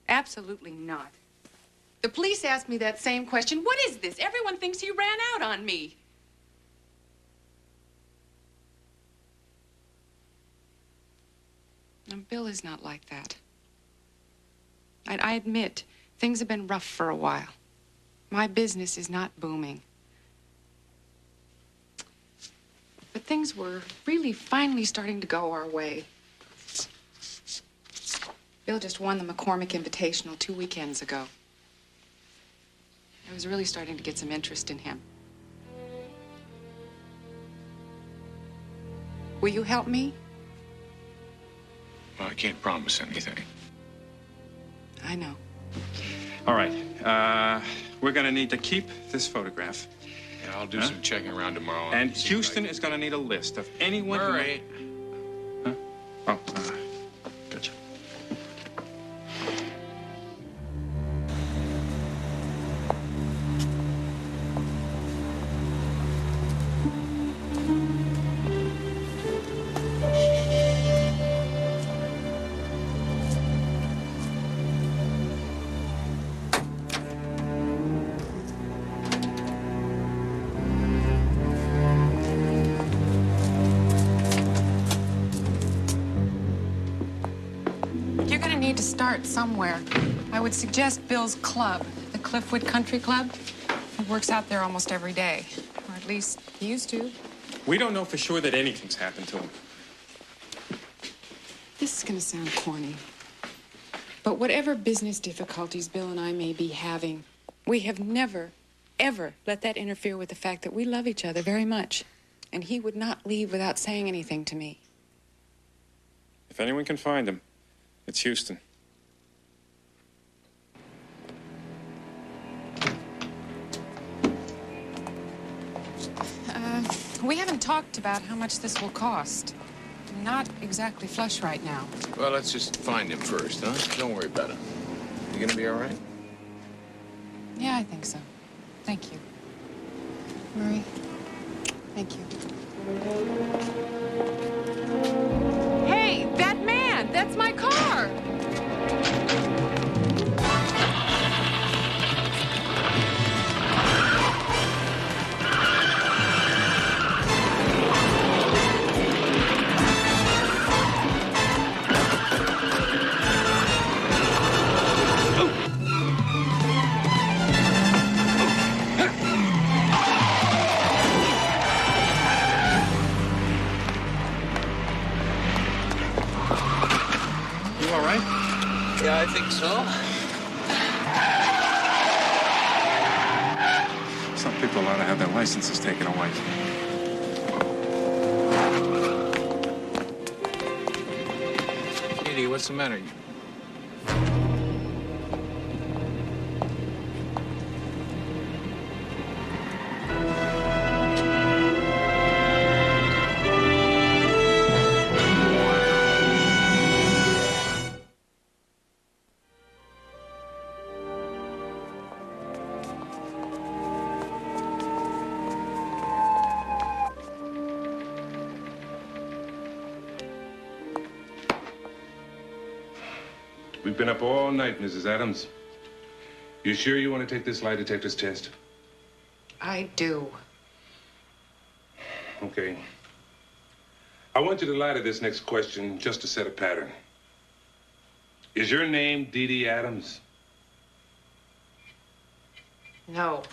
Absolutely not. The police asked me that same question. What is this? Everyone thinks he ran out on me. And Bill is not like that. I admit, things have been rough for a while. My business is not booming. But things were really finally starting to go our way. Bill just won the McCormick Invitational 2 weekends ago. I was really starting to get some interest in him. Will you help me? Well, I can't promise anything. I know. All right. We're going to need to keep this photograph. Yeah, I'll do some checking around tomorrow. And Houston is going to need a list of anyone Murray. Huh? Oh, gotcha. Start somewhere. I would suggest Bill's club, the Cliffwood Country Club. He works out there almost every day, or at least he used to. We don't know for sure that anything's happened to him. This is going to sound corny, but whatever business difficulties Bill and I may be having, we have never, ever let that interfere with the fact that we love each other very much, and he would not leave without saying anything to me. If anyone can find him, it's Houston. We haven't talked about how much this will cost. I'm not exactly flush right now. Well, let's just find him first, huh? Don't worry about him. You gonna be all right? Yeah, I think so. Thank you. Murray, thank you. Hey, that man! That's my car! Yeah, I think so. Some people ought to have their licenses taken away. Edie, what's the matter? We've been up all night, Mrs. Adams. You sure you want to take this lie detector's test? I do. Okay. I want you to lie to this next question just to set a pattern. Is your name Dee Dee Adams? No.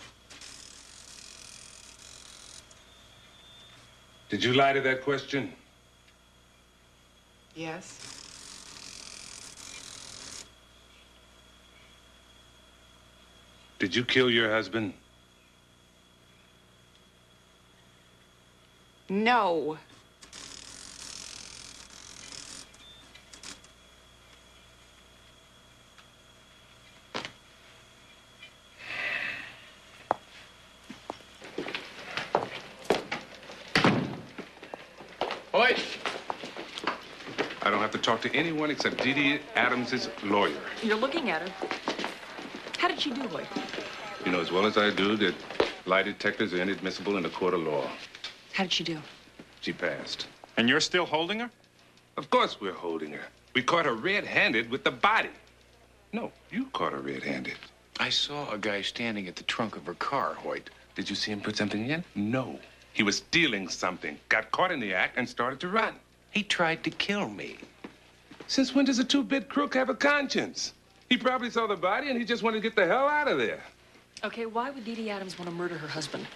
Did you lie to that question? Yes. Did you kill your husband? No. Oi! I don't have to talk to anyone except Dee Dee Adams' lawyer. You're looking at her. How did she do, Lloyd? You know as well as I do that lie detectors are inadmissible in a court of law. How did she do? She passed. And you're still holding her? Of course we're holding her. We caught her red-handed with the body. No, you caught her red-handed. I saw a guy standing at the trunk of her car, Hoyt. Did you see him put something in? No. He was stealing something, got caught in the act, and started to run. He tried to kill me. Since when does a two-bit crook have a conscience? He probably saw the body and he just wanted to get the hell out of there. Okay, why would Dee Dee Adams want to murder her husband?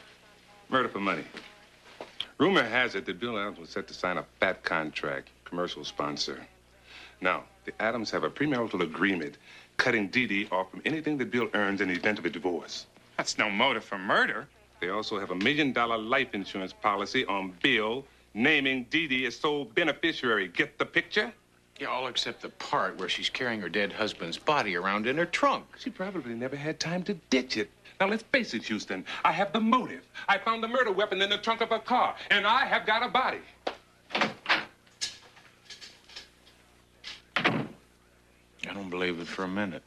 Murder for money. Rumor has it that Bill Adams was set to sign a fat contract, commercial sponsor. Now, the Adams have a premarital agreement cutting Dee Dee off from anything that Bill earns in the event of a divorce. That's no motive for murder. They also have $1 million life insurance policy on Bill, naming Dee Dee as sole beneficiary. Get the picture? Yeah, all except the part where she's carrying her dead husband's body around in her trunk. She probably never had time to ditch it. Now, let's face it, Houston. I have the motive. I found the murder weapon in the trunk of her car, and I have got a body. I don't believe it for a minute.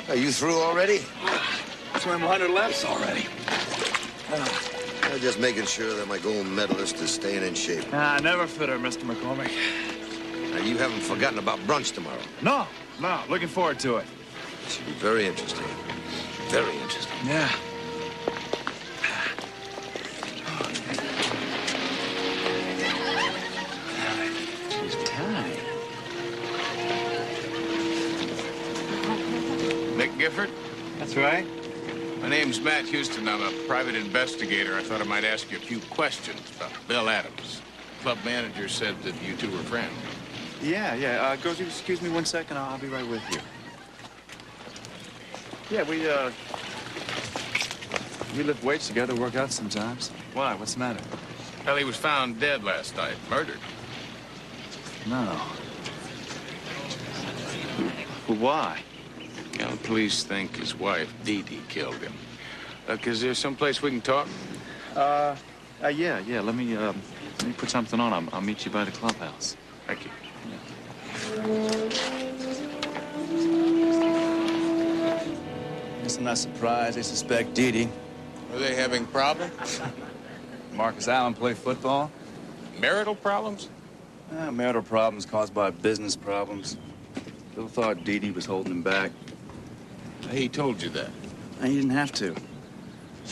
Are you through already? Swim 100 laps already. I'm just making sure that my gold medalist is staying in shape. Never fitter, Mr. McCormick. Now, you haven't forgotten about brunch tomorrow. No, looking forward to it. It should be very interesting. Very interesting. Yeah. She's tired. Nick Gifford? That's right. My name's Matt Houston. I'm a private investigator. I thought I might ask you a few questions about Bill Adams. Club manager said that you two were friends. Yeah. Girls, you excuse me 1 second. I'll be right with you. Yeah, we lift weights together, work out sometimes. Why? What's the matter? Well, he was found dead last night, murdered. No. Well, why? You know, the police think his wife, Dee Dee, killed him. Is there someplace we can talk? Yeah. Let me put something on. I'll meet you by the clubhouse. Thank you. Guess I'm not surprised they suspect Dee Dee. Are they having problems? Marcus Allen play football. Marital problems? Marital problems caused by business problems. Bill thought Dee Dee was holding him back. He told you that? He didn't have to.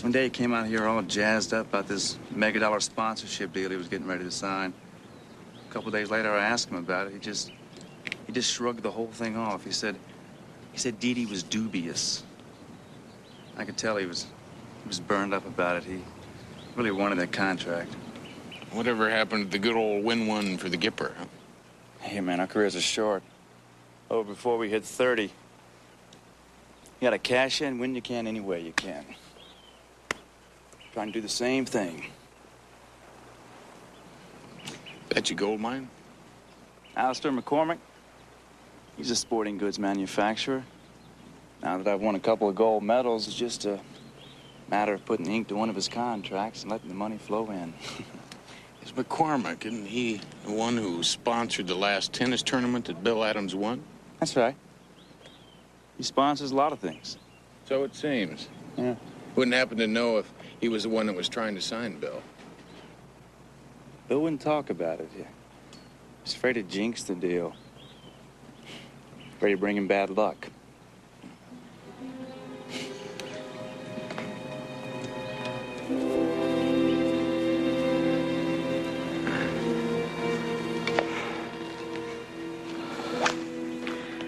One day he came out here all jazzed up about this mega-dollar sponsorship deal he was getting ready to sign. A couple days later, I asked him about it. He just shrugged the whole thing off. He said Dee Dee was dubious. I could tell he was burned up about it. He really wanted that contract. Whatever happened to the good old win-one for the Gipper, huh? Hey, man, our careers are short. Oh, before we hit 30. You gotta cash in when you can, any way you can. Trying to do the same thing. That's your gold mine? Alistair McCormick. He's a sporting goods manufacturer. Now that I've won a couple of gold medals, it's just a matter of putting ink to one of his contracts and letting the money flow in. Is McCormick, isn't he the one who sponsored the last tennis tournament that Bill Adams won? That's right. He sponsors a lot of things. So it seems. Yeah. Wouldn't happen to know if he was the one that was trying to sign Bill. Bill wouldn't talk about it. He was afraid to jinx the deal. Afraid to bring him bad luck.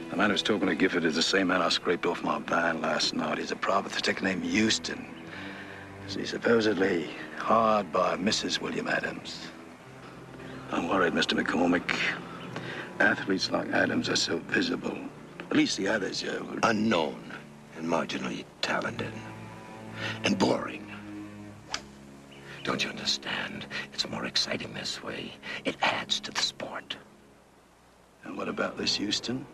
The man who's talking to Gifford is the same man I scraped off my van last night. He's a private detective named Houston. He's supposedly hired by Mrs. William Adams. I'm worried, Mr. McCormick. Athletes like Adams are so visible. At least the others are Unknown and marginally talented. And boring. Don't you understand? It's more exciting this way. It adds to the sport. And what about this Houston?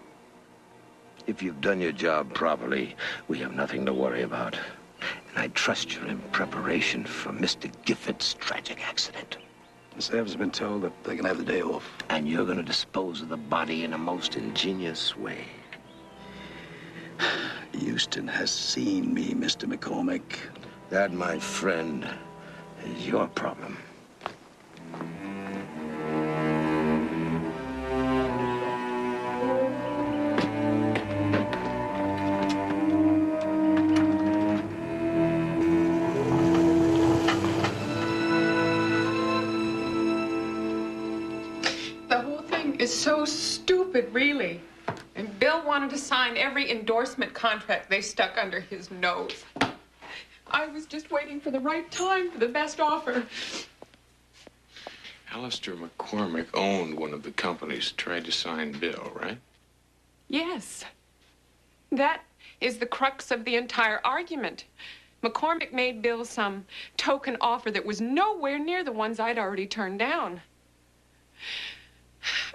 If you've done your job properly, we have nothing to worry about. And I trust you're in preparation for Mr. Gifford's tragic accident. Miss Evans has been told that they can have the day off. And you're going to dispose of the body in a most ingenious way. Houston has seen me, Mr. McCormick. That, my friend, is your problem. Is so stupid, really. And Bill wanted to sign every endorsement contract they stuck under his nose. I was just waiting for the right time for the best offer. Alistair McCormick owned one of the companies, tried to sign Bill, right? Yes. That is the crux of the entire argument. McCormick made Bill some token offer that was nowhere near the ones I'd already turned down.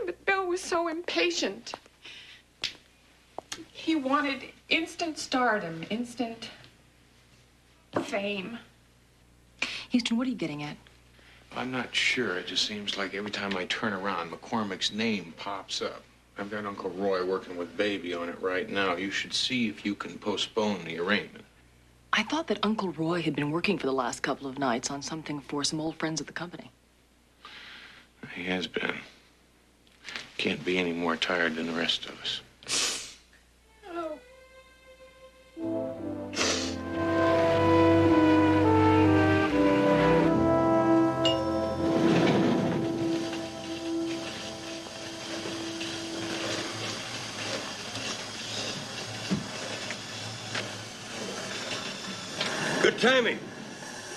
But Bill was so impatient. He wanted instant stardom, instant fame. Houston, what are you getting at? I'm not sure. It just seems like every time I turn around, McCormick's name pops up. I've got Uncle Roy working with Baby on it right now. You should see if you can postpone the arrangement. I thought that Uncle Roy had been working for the last couple of nights on something for some old friends of the company. He has been. Can't be any more tired than the rest of us. Oh. Good timing.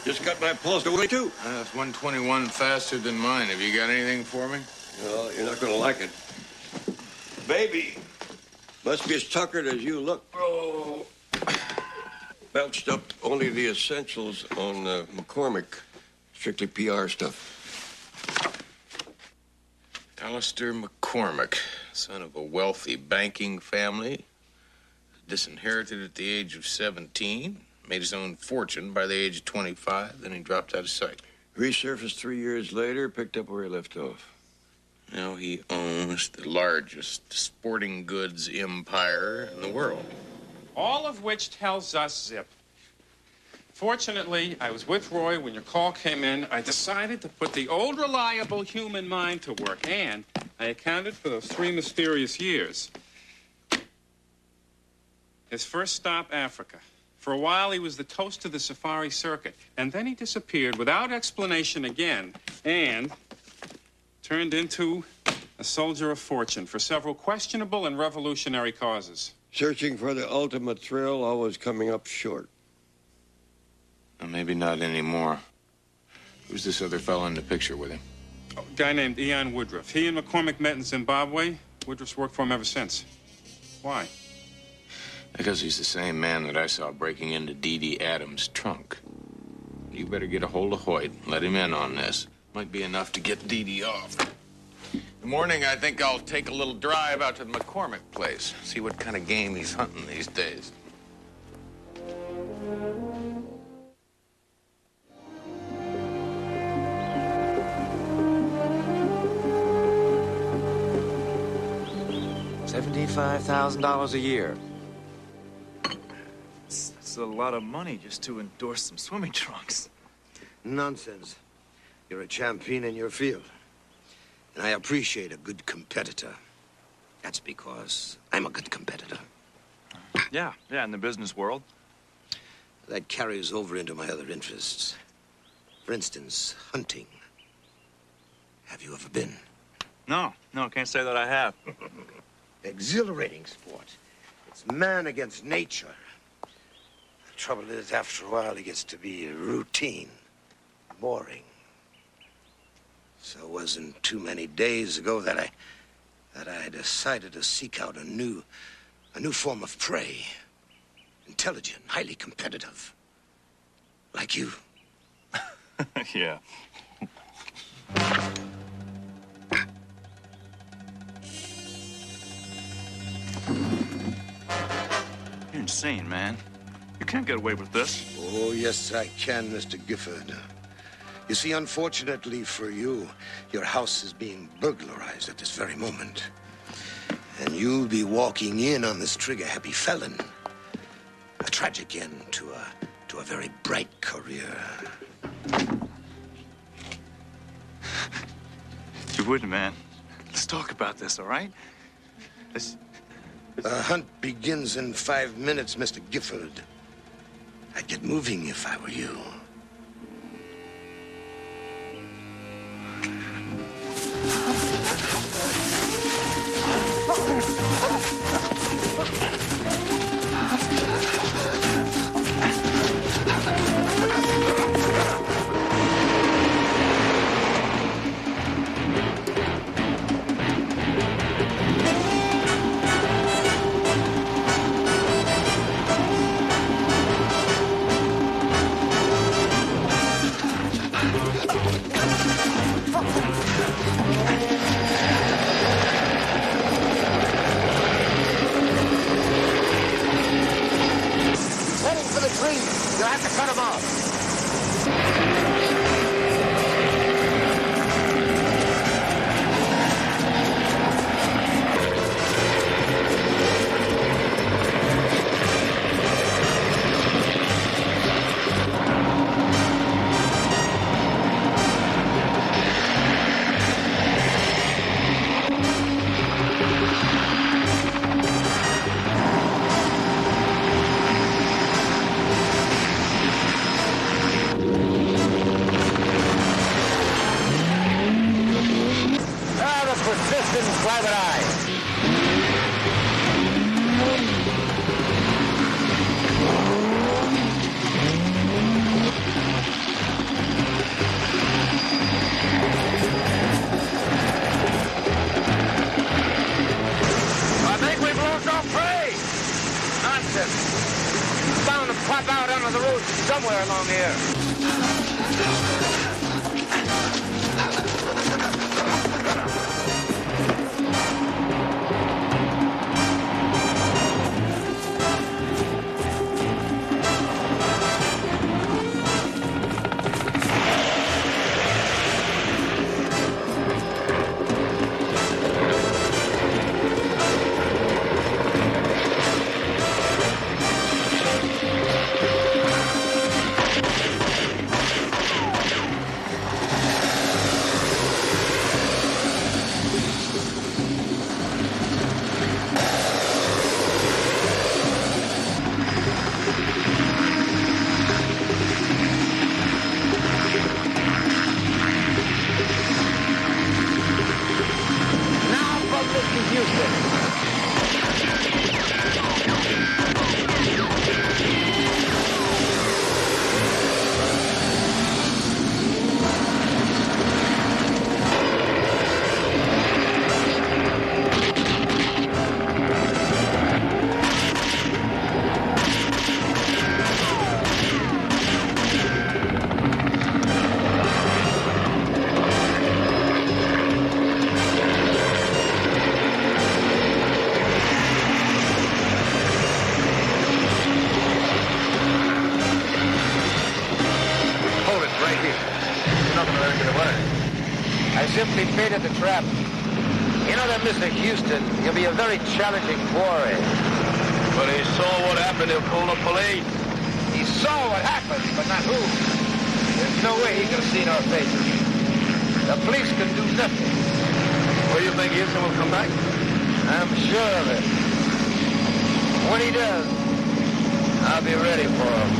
Just got my pulse away, too. That's 121 faster than mine. Have you got anything for me? Well, you're not going to like it. Baby must be as tuckered as you look. Oh. Belched up only the essentials on McCormick. Strictly PR stuff. Alistair McCormick, son of a wealthy banking family, disinherited at the age of 17, made his own fortune by the age of 25, then he dropped out of sight. Resurfaced 3 years later, picked up where he left off. Now he owns the largest sporting goods empire in the world. All of which tells us Zip. Fortunately, I was with Roy when your call came in. I decided to put the old reliable human mind to work, and I accounted for those 3 mysterious years. His first stop, Africa. For a while, he was the toast of the safari circuit, and then he disappeared without explanation again, and turned into a soldier of fortune for several questionable and revolutionary causes. Searching for the ultimate thrill, always coming up short. Well, maybe not anymore. Who's this other fellow in the picture with him? A guy named Ian Woodruff. He and McCormick met in Zimbabwe. Woodruff's worked for him ever since. Why? Because he's the same man that I saw breaking into Dee Dee Adams' trunk. You better get a hold of Hoyt and let him in on this. Might be enough to get Dee Dee off. In the morning, I think I'll take a little drive out to the McCormick place. See what kind of game he's hunting these days. $75,000 a year. That's a lot of money just to endorse some swimming trunks. Nonsense. You're a champion in your field. And I appreciate a good competitor. That's because I'm a good competitor. Yeah, in the business world. That carries over into my other interests. For instance, hunting. Have you ever been? No, can't say that I have. Exhilarating sport. It's man against nature. The trouble is, after a while, it gets to be routine, boring. So it wasn't too many days ago that I decided to seek out a new form of prey. Intelligent, highly competitive. Like you. Yeah. You're insane, man. You can't get away with this. Oh, yes, I can, Mr. Gifford. You see, unfortunately for you, your house is being burglarized at this very moment. And you'll be walking in on this trigger-happy felon. A tragic end to a very bright career. You wouldn't, man. Let's talk about this, all right? The hunt begins in 5 minutes, Mr. Gifford. I'd get moving if I were you. Somewhere along here. Simply baited the trap. You know that Mr. Houston, he'll be a very challenging quarry. But he saw what happened. He'll call the police. He saw what happened, but not who. There's no way he could have seen our faces. The police can do nothing. Well, you think Houston will come back? I'm sure of it. When he does, I'll be ready for him.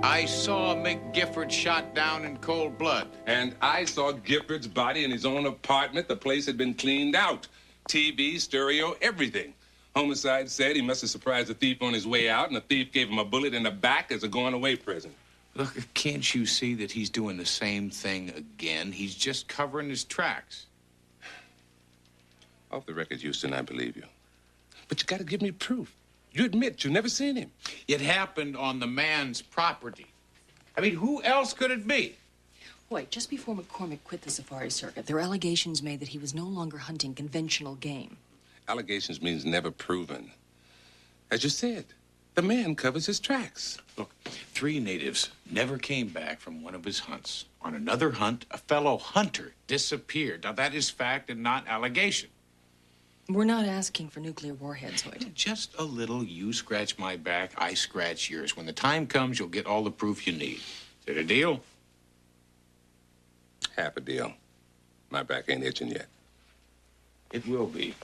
I saw Mick Gifford shot down in cold blood. And I saw Gifford's body in his own apartment. The place had been cleaned out. TV, stereo, everything. Homicide said he must have surprised the thief on his way out, and the thief gave him a bullet in the back as a going-away present. Look, can't you see that he's doing the same thing again? He's just covering his tracks. Off the record, Houston, I believe you. But you got to give me proof. You admit you never seen him. It happened on the man's property. I mean, who else could it be? Wait, just before McCormick quit the safari circuit, there were allegations made that he was no longer hunting conventional game. Allegations means never proven. As you said, the man covers his tracks. Look, 3 natives never came back from one of his hunts. On another hunt, a fellow hunter disappeared. Now, that is fact and not allegation. We're not asking for nuclear warheads, Hoyt. Just a little you scratch my back, I scratch yours. When the time comes, you'll get all the proof you need. Is it a deal? Half a deal. My back ain't itching yet. It will be.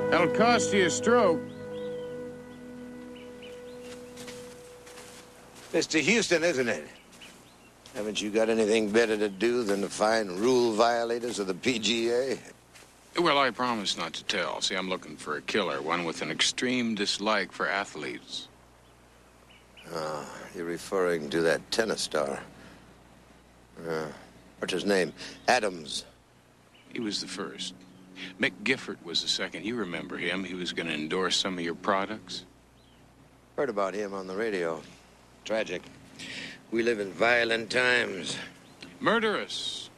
That'll cost you a stroke. Mr. Houston, isn't it? Haven't you got anything better to do than to find rule violators of the PGA? Well, I promise not to tell. See, I'm looking for a killer, one with an extreme dislike for athletes. Ah, you're referring to that tennis star. What's his name? Adams. He was the first. Mick Gifford was the second. You remember him. He was going to endorse some of your products. Heard about him on the radio. Tragic. We live in violent times. Murderous.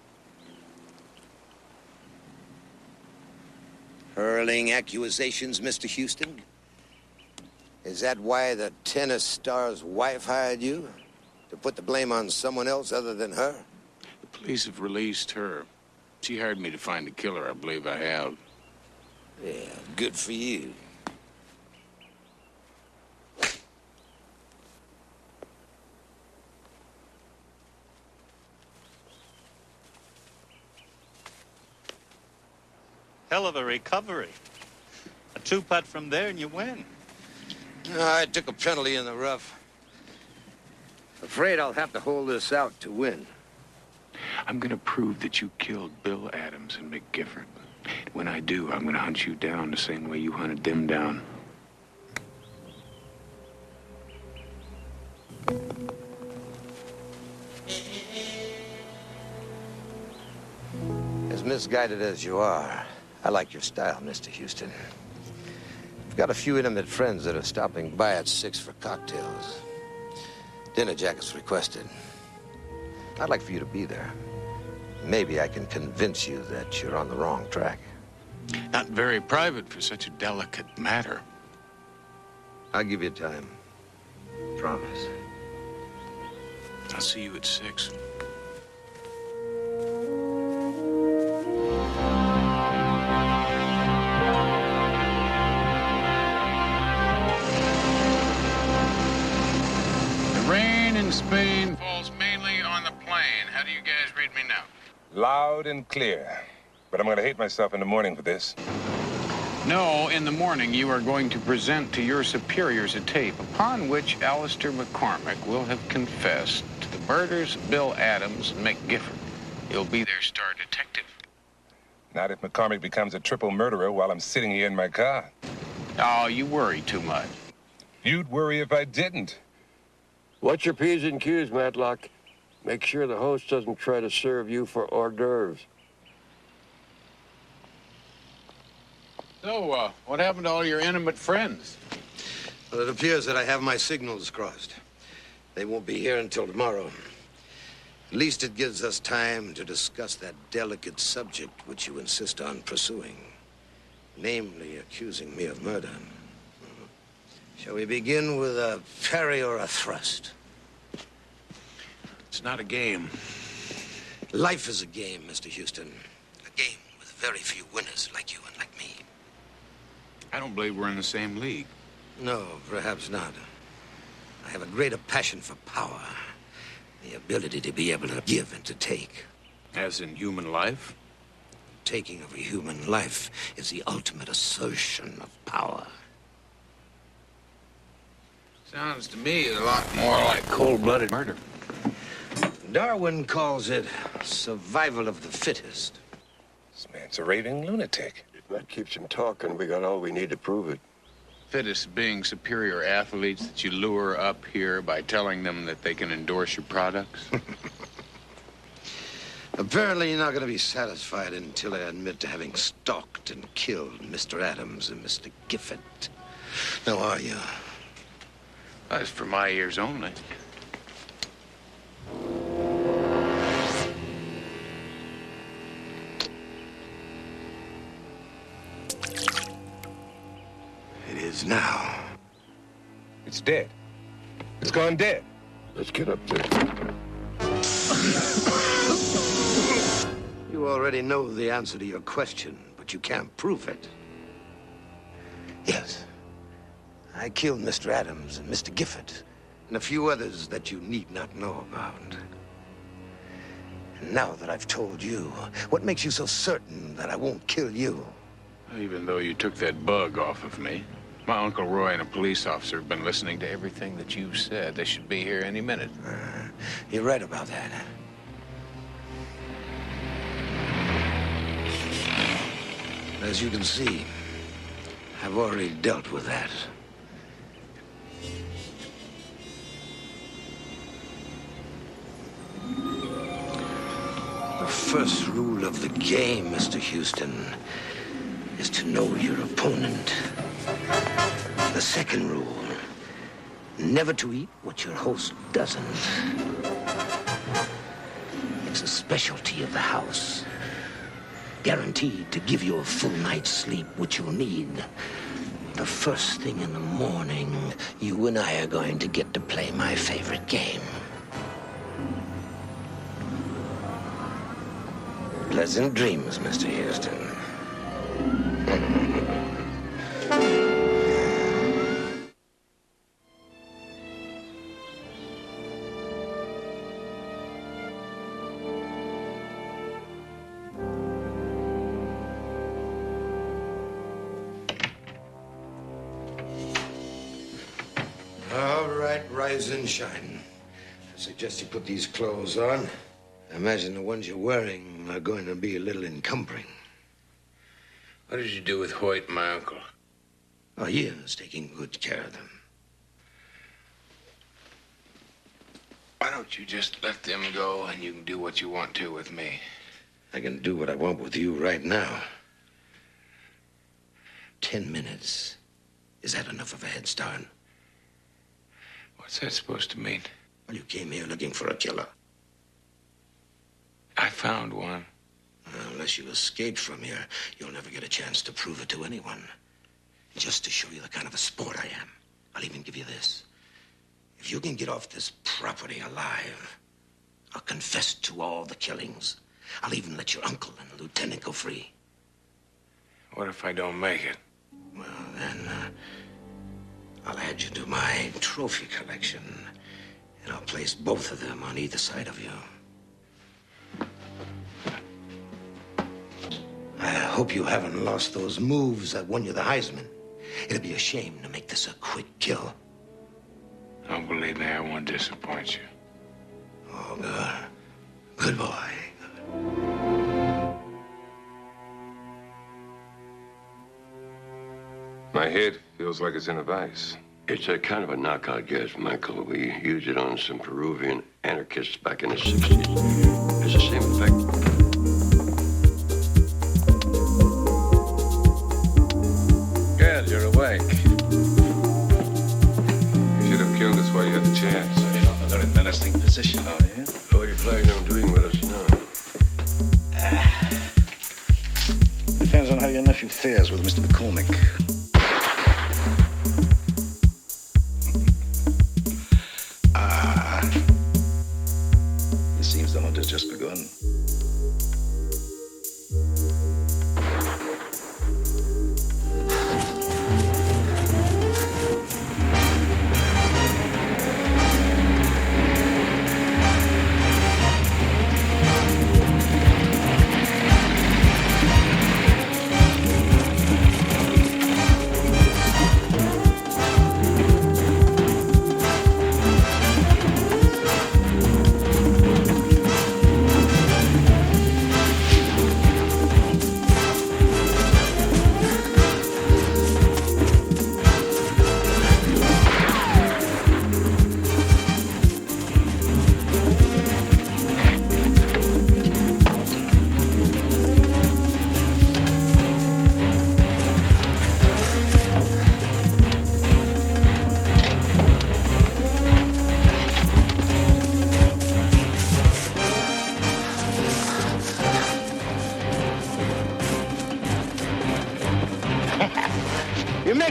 Hurling accusations, Mr. Houston? Is that why the tennis star's wife hired you? To put the blame on someone else other than her? The police have released her. She hired me to find the killer. I believe I have. Yeah, good for you. Hell of a recovery. A 2-putt from there and you win. I took a penalty in the rough. Afraid I'll have to hold this out to win. I'm going to prove that you killed Bill Adams and Mick Gifford. When I do, I'm going to hunt you down the same way you hunted them down. As misguided as you are, I like your style, Mr. Houston. I've got a few intimate friends that are stopping by at 6 for cocktails. Dinner jackets requested. I'd like for you to be there. Maybe I can convince you that you're on the wrong track. Not very private for such a delicate matter. I'll give you time. Promise. I'll see you at 6. The rain in Spain falls mainly on the plain. How do you guys read me now? Loud and clear. But I'm going to hate myself in the morning for this. No, in the morning you are going to present to your superiors a tape upon which Alistair McCormick will have confessed to the murders of Bill Adams and Mick Gifford. He'll be their star detective. Not if McCormick becomes a triple murderer while I'm sitting here in my car. Oh, you worry too much. You'd worry if I didn't. Watch your P's and Q's, Matlock. Make sure the host doesn't try to serve you for hors d'oeuvres. So, what happened to all your intimate friends? Well, it appears that I have my signals crossed. They won't be here until tomorrow. At least it gives us time to discuss that delicate subject which you insist on pursuing. Namely, accusing me of murder. Shall we begin with a parry or a thrust? It's not a game. Life is a game, Mr. Houston. A game with very few winners like you and like me. I don't believe we're in the same league. No, perhaps not. I have a greater passion for power. The ability to be able to give and to take. As in human life? Taking of a human life is the ultimate assertion of power. Sounds to me a lot more like cold-blooded murder. Darwin calls it survival of the fittest. This man's a raving lunatic. If that keeps him talking, we got all we need to prove it. Fittest being superior athletes that you lure up here by telling them that they can endorse your products? Apparently, you're not going to be satisfied until I admit to having stalked and killed Mr. Adams and Mr. Gifford. Now, are you? That's for my ears only. It is now. It's dead. It's gone dead. Let's get up there. You already know the answer to your question, but you can't prove it. Yes. I killed Mr. Adams and Mr. Gifford, and a few others that you need not know about. And now that I've told you, what makes you so certain that I won't kill you? Even though you took that bug off of me, my Uncle Roy and a police officer have been listening to everything that you've said. They should be here any minute. You're right about that. As you can see, I've already dealt with that. The first rule of the game, Mr. Houston, is to know your opponent. The second rule, never to eat what your host doesn't. It's a specialty of the house. Guaranteed to give you a full night's sleep, which you'll need. The first thing in the morning, you and I are going to get to play my favorite game. Pleasant dreams, Mr. Houston. All right, rise and shine. I suggest you put these clothes on. I imagine the ones you're wearing are going to be a little encumbering. What did you do with Hoyt, my uncle? Oh, he is taking good care of them. Why don't you just let them go and you can do what you want to with me? I can do what I want with you right now. 10 minutes. Is that enough of a head start? What's that supposed to mean? Well, you came here looking for a killer. I found one. Unless you escape from here, you'll never get a chance to prove it to anyone. Just to show you the kind of a sport I am, I'll even give you this. If you can get off this property alive, I'll confess to all the killings. I'll even let your uncle and the lieutenant go free. What if I don't make it? Well, then, I'll add you to my trophy collection, and I'll place both of them on either side of you. I hope you haven't lost those moves that won you the Heisman. It'd be a shame to make this a quick kill. Don't believe me, I won't disappoint you. Oh, good. Good boy. My head feels like it's in a vice. It's a kind of a knockout gas, Michael. We used it on some Peruvian anarchists back in the 60s. Has the same effect. Good, you're awake. You should have killed us while you had the chance. You're not in a very menacing position, are you? What are you planning on doing with us now? Depends on how your nephew fares with Mr. McCormick. It seems the hunt has just begun.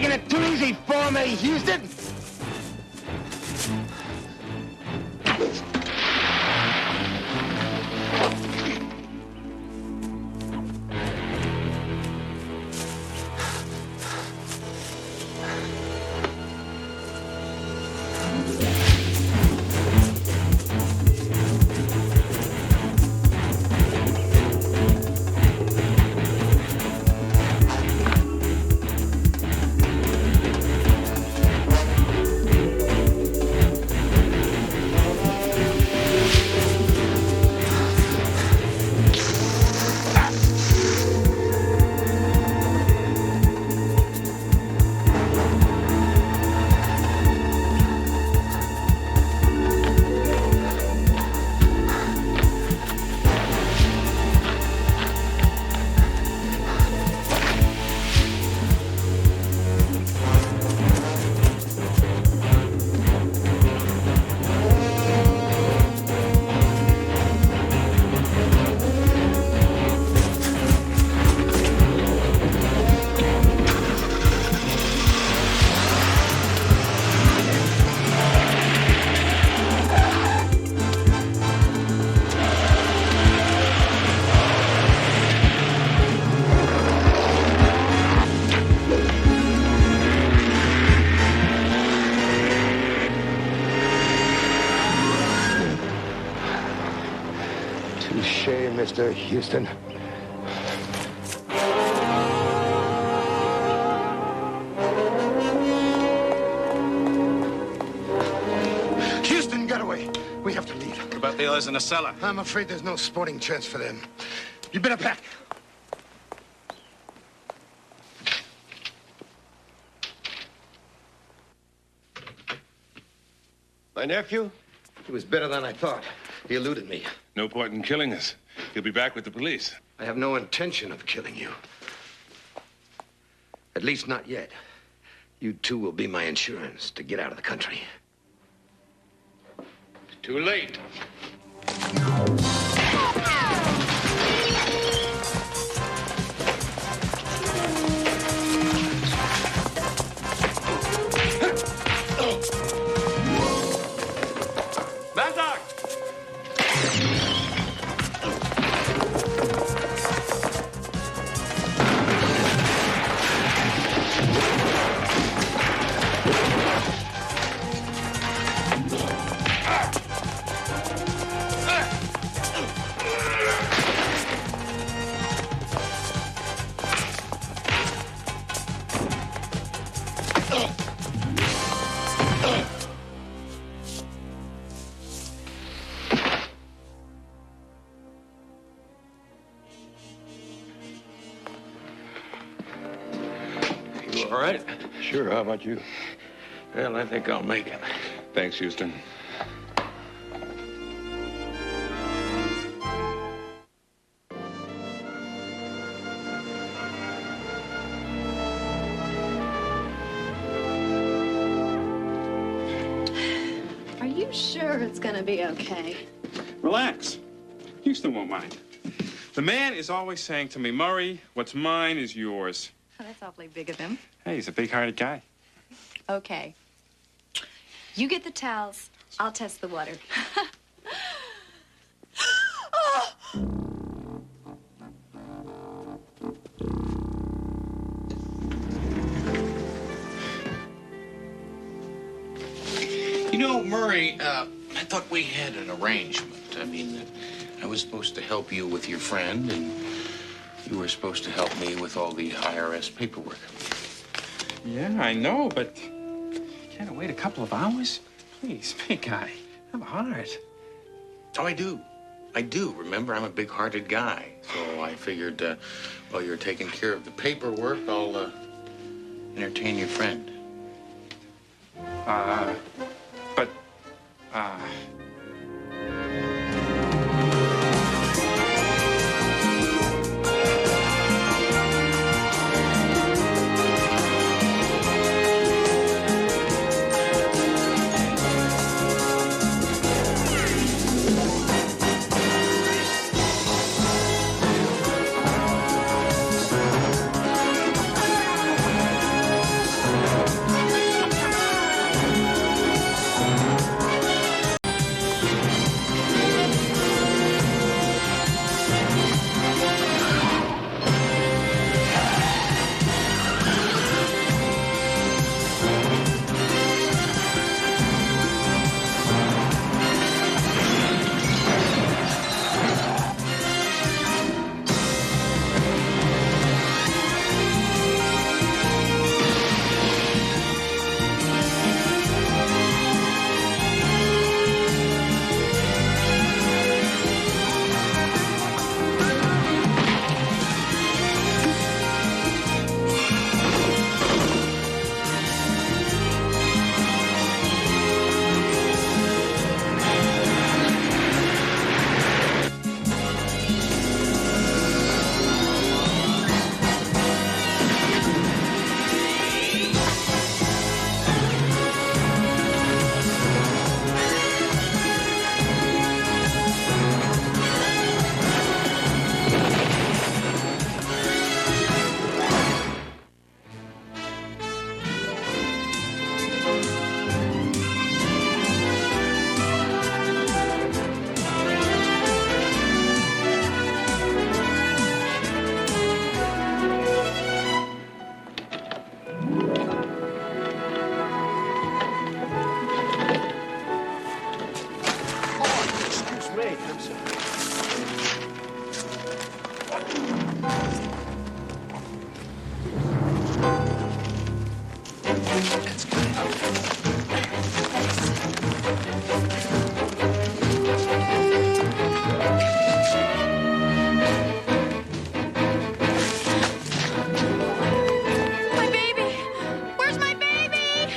making it too easy for me, Houston? Mr. Houston. Houston, get away. We have to leave. What about the others in the cellar? I'm afraid there's no sporting chance for them. You better pack. My nephew? He was better than I thought. He eluded me. No point in killing us. He'll be back with the police. I have no intention of killing you. At least not yet. You two will be my insurance to get out of the country. Too late. All right? Sure. How about you? Well, I think I'll make it. Thanks, Houston. Are you sure it's gonna be okay? Relax. Houston won't mind. The man is always saying to me, Murray, what's mine is yours. Oh, that's awfully big of him. Hey, he's a big-hearted guy. Okay. You get the towels. I'll test the water. You know, Murray, I thought we had an arrangement. I mean, I was supposed to help you with your friend, and you were supposed to help me with all the IRS paperwork. Yeah, I know, but can't I wait a couple of hours? Please, big guy, have a heart. Oh, I do. I do. Remember, I'm a big-hearted guy. So I figured while you're taking care of the paperwork, I'll entertain your friend. That's good. My baby! Where's my baby?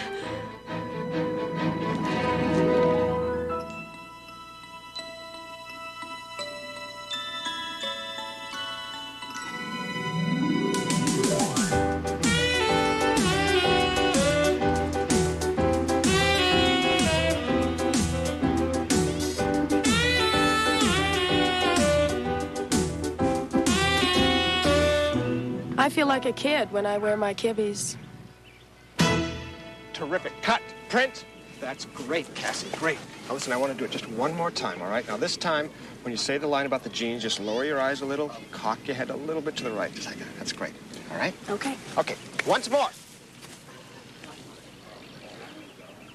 I feel like a kid when I wear my kibbies. Terrific. Cut. Print. That's great, Cassie. Great. Now, listen, I want to do it just one more time, all right? Now, this time, when you say the line about the jeans, just lower your eyes a little, cock your head a little bit to the right, just like that. That's great. All right? Okay. Okay. Once more.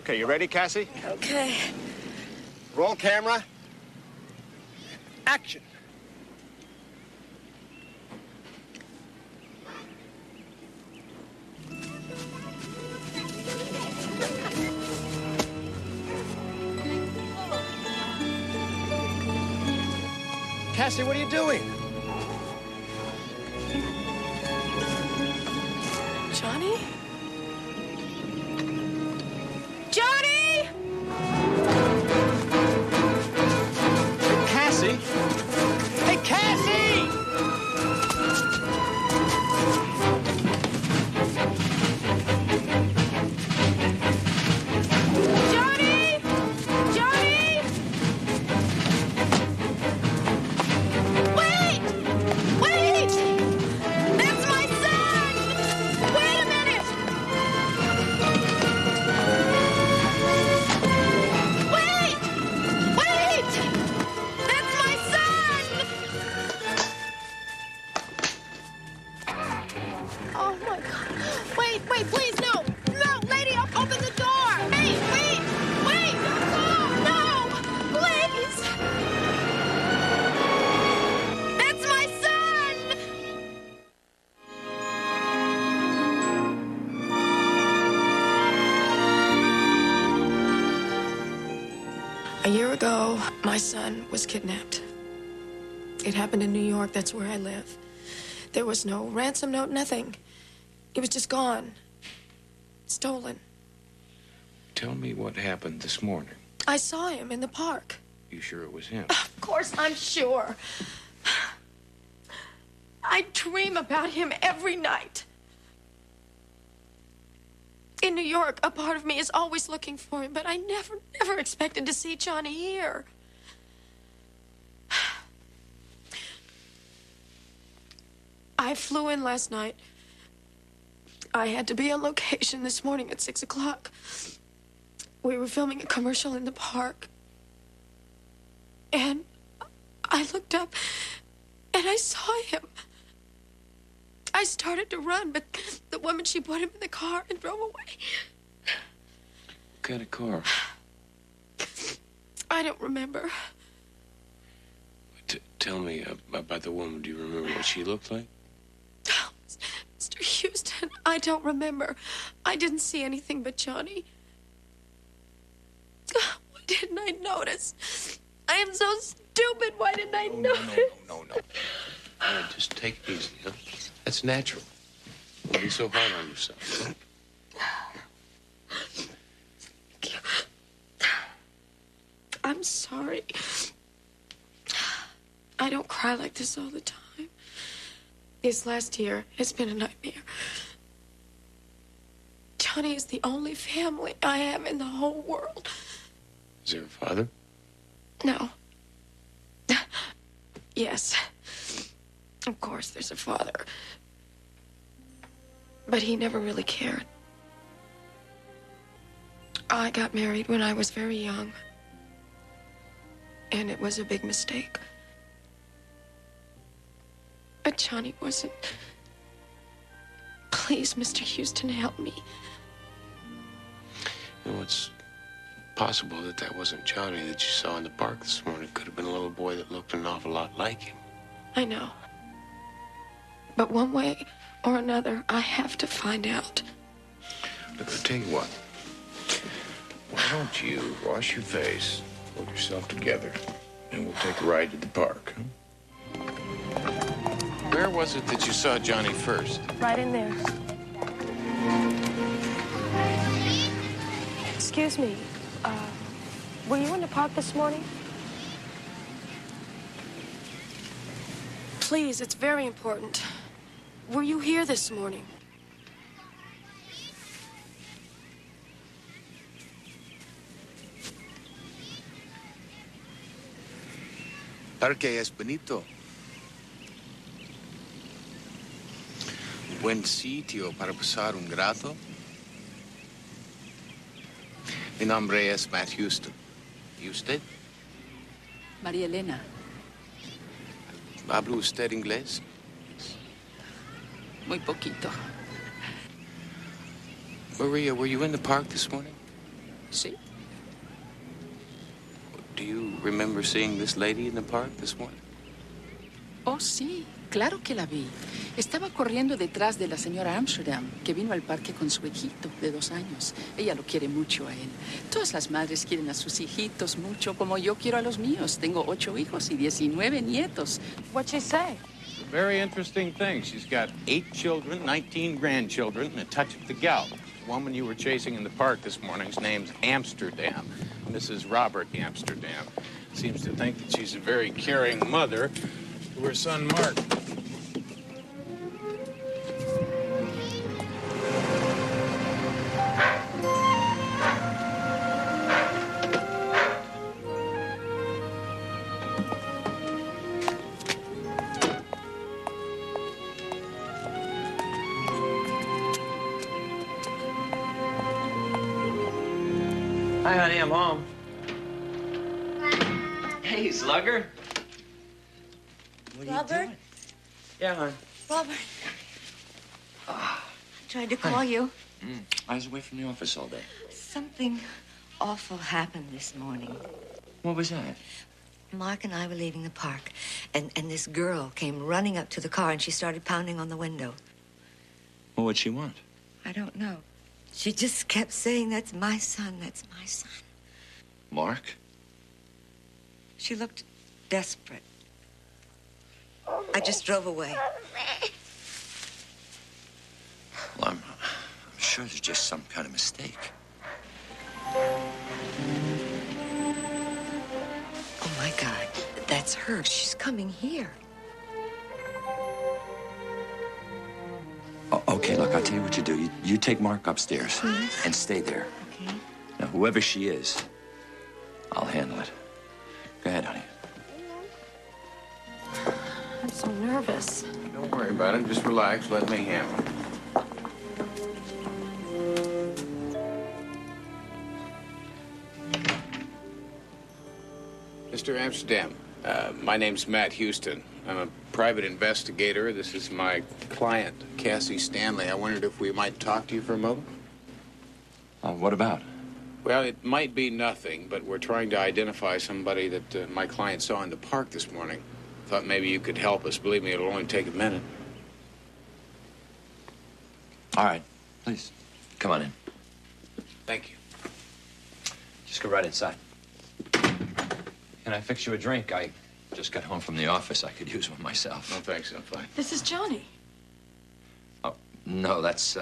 Okay, you ready, Cassie? Okay. Roll camera. Action. Cassie, what are you doing? Johnny? Johnny! Cassie? Hey, Cassie! Johnny! Johnny! Wait! Wait! That's my son! Wait a minute! Wait! Wait! That's my son! Oh my God! Wait! Wait! Please no! No, lady! Open the door! Wait! Wait! Wait! No! Please! That's my son! A year ago, my son was kidnapped. It happened in New York. That's where I live. There was no ransom note, nothing. He was just gone. Stolen. Tell me what happened this morning. I saw him in the park. You sure it was him? Of course, I'm sure. I dream about him every night. In New York, a part of me is always looking for him, but I never expected to see Johnny here. I flew in last night. I had to be on location this morning at 6 o'clock. We were filming a commercial in the park. And I looked up and I saw him. I started to run, but the woman, she put him in the car and drove away. What kind of car? I don't remember. Tell me about the woman. Do you remember what she looked like? Mr. Houston, I don't remember. I didn't see anything but Johnny. Why didn't I notice? I am so stupid. Why didn't I notice? No. Just take it easy, huh? That's natural. Don't be so hard on yourself. I'm sorry. I don't cry like this all the time. This last year has been a nightmare. Johnny is the only family I have in the whole world. Is there a father? No. Yes. Of course, there's a father. But he never really cared. I got married when I was very young. And it was a big mistake. But Johnny wasn't. Please, Mr. Houston, help me. You know, it's possible that wasn't Johnny that you saw in the park this morning. It could have been a little boy that looked an awful lot like him. I know. But one way or another, I have to find out. Look, I'll tell you what. Why don't you wash your face, pull yourself together, and we'll take a ride to the park, huh? Where was it that you saw Johnny first? Right in there. Excuse me. Were you in the park this morning? Please, it's very important. Were you here this morning? Parque es bonito. Buen sitio para pasar un rato. Mi nombre es Matt Houston. ¿Y usted? María Elena. ¿Habla usted inglés? Muy poquito. Maria, were you in the park this morning? Sí. Do you remember seeing this lady in the park this morning? Oh, sí. Claro que la vi. Estaba corriendo detrás de la señora Amsterdam, que vino al parque con su hijito de 2 años. Ella lo quiere mucho a él. Todas las madres quieren a sus hijitos mucho, como yo quiero a los míos. Tengo 8 hijos y 19 nietos. What'd she say? A very interesting thing. She's got 8 children, 19 grandchildren, and a touch of the gout. The woman you were chasing in the park this morning's name's Amsterdam. Mrs. Robert Amsterdam. Seems to think that she's a very caring mother to her son, Mark. Hi, honey, I'm home. Hey, Slugger. What are Robert? you doing? Yeah, hon. Robert. I tried to call you. I was away from the office all day. Something awful happened this morning. What was that? Mark and I were leaving the park, and this girl came running up to the car, and she started pounding on the window. Well, what'd she want? I don't know. She just kept saying, "That's my son, that's my son." Mark? She looked desperate. I just drove away. Well, I'm sure there's just some kind of mistake. Oh, my God. That's her. She's coming here. Okay, look, I'll tell you what you do. You take Mark upstairs Yes. and stay there. Okay. Now, whoever she is, I'll handle it. Go ahead, honey. I'm so nervous. Don't worry about it. Just relax. Let me handle it. Mr. Amsterdam, my name's Matt Houston. I'm a private investigator. This is my client, Cassie Stanley. I wondered if we might talk to you for a moment. What about? Well, it might be nothing, but we're trying to identify somebody that my client saw in the park this morning. Thought maybe you could help us. Believe me, it'll only take a minute. All right, please, come on in. Thank you. Just go right inside. Can I fix you a drink? I just got home from the office. I could use one myself. No, thanks. I'm fine. This is Johnny. Oh, no, that's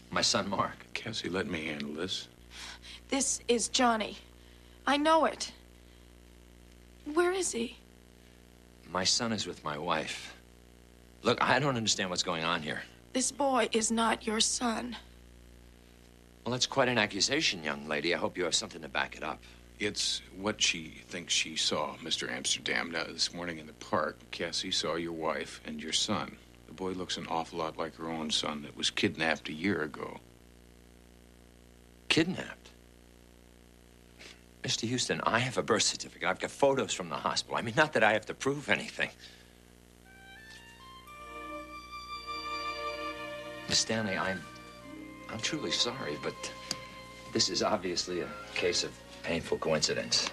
my son, Mark. Cassie, let me handle this. This is Johnny. I know it. Where is he? My son is with my wife. Look, I don't understand what's going on here. This boy is not your son. Well, that's quite an accusation, young lady. I hope you have something to back it up. It's what she thinks she saw, Mr. Amsterdam. Now, this morning in the park, Cassie saw your wife and your son. The boy looks an awful lot like her own son that was kidnapped a year ago. Kidnapped? Mr. Houston, I have a birth certificate. I've got photos from the hospital. I mean, not that I have to prove anything. Miss Stanley, I'm truly sorry, but this is obviously a case of painful coincidence.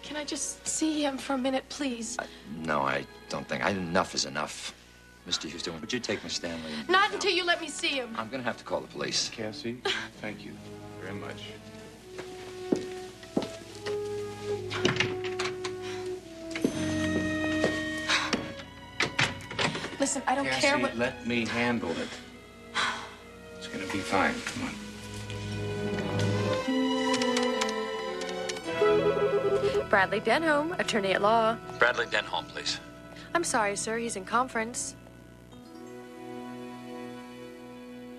Can I just see him for a minute, please? No, I don't think. Enough is enough. Mr. Houston, would you take Miss Stanley? Not until you let me see him. I'm gonna have to call the police. Cassie, thank you very much. Listen, I don't Cassie, care what... let me handle it. It's gonna be fine. Come on. Bradley Denholm, attorney at law. Bradley Denholm, please. I'm sorry, sir. He's in conference.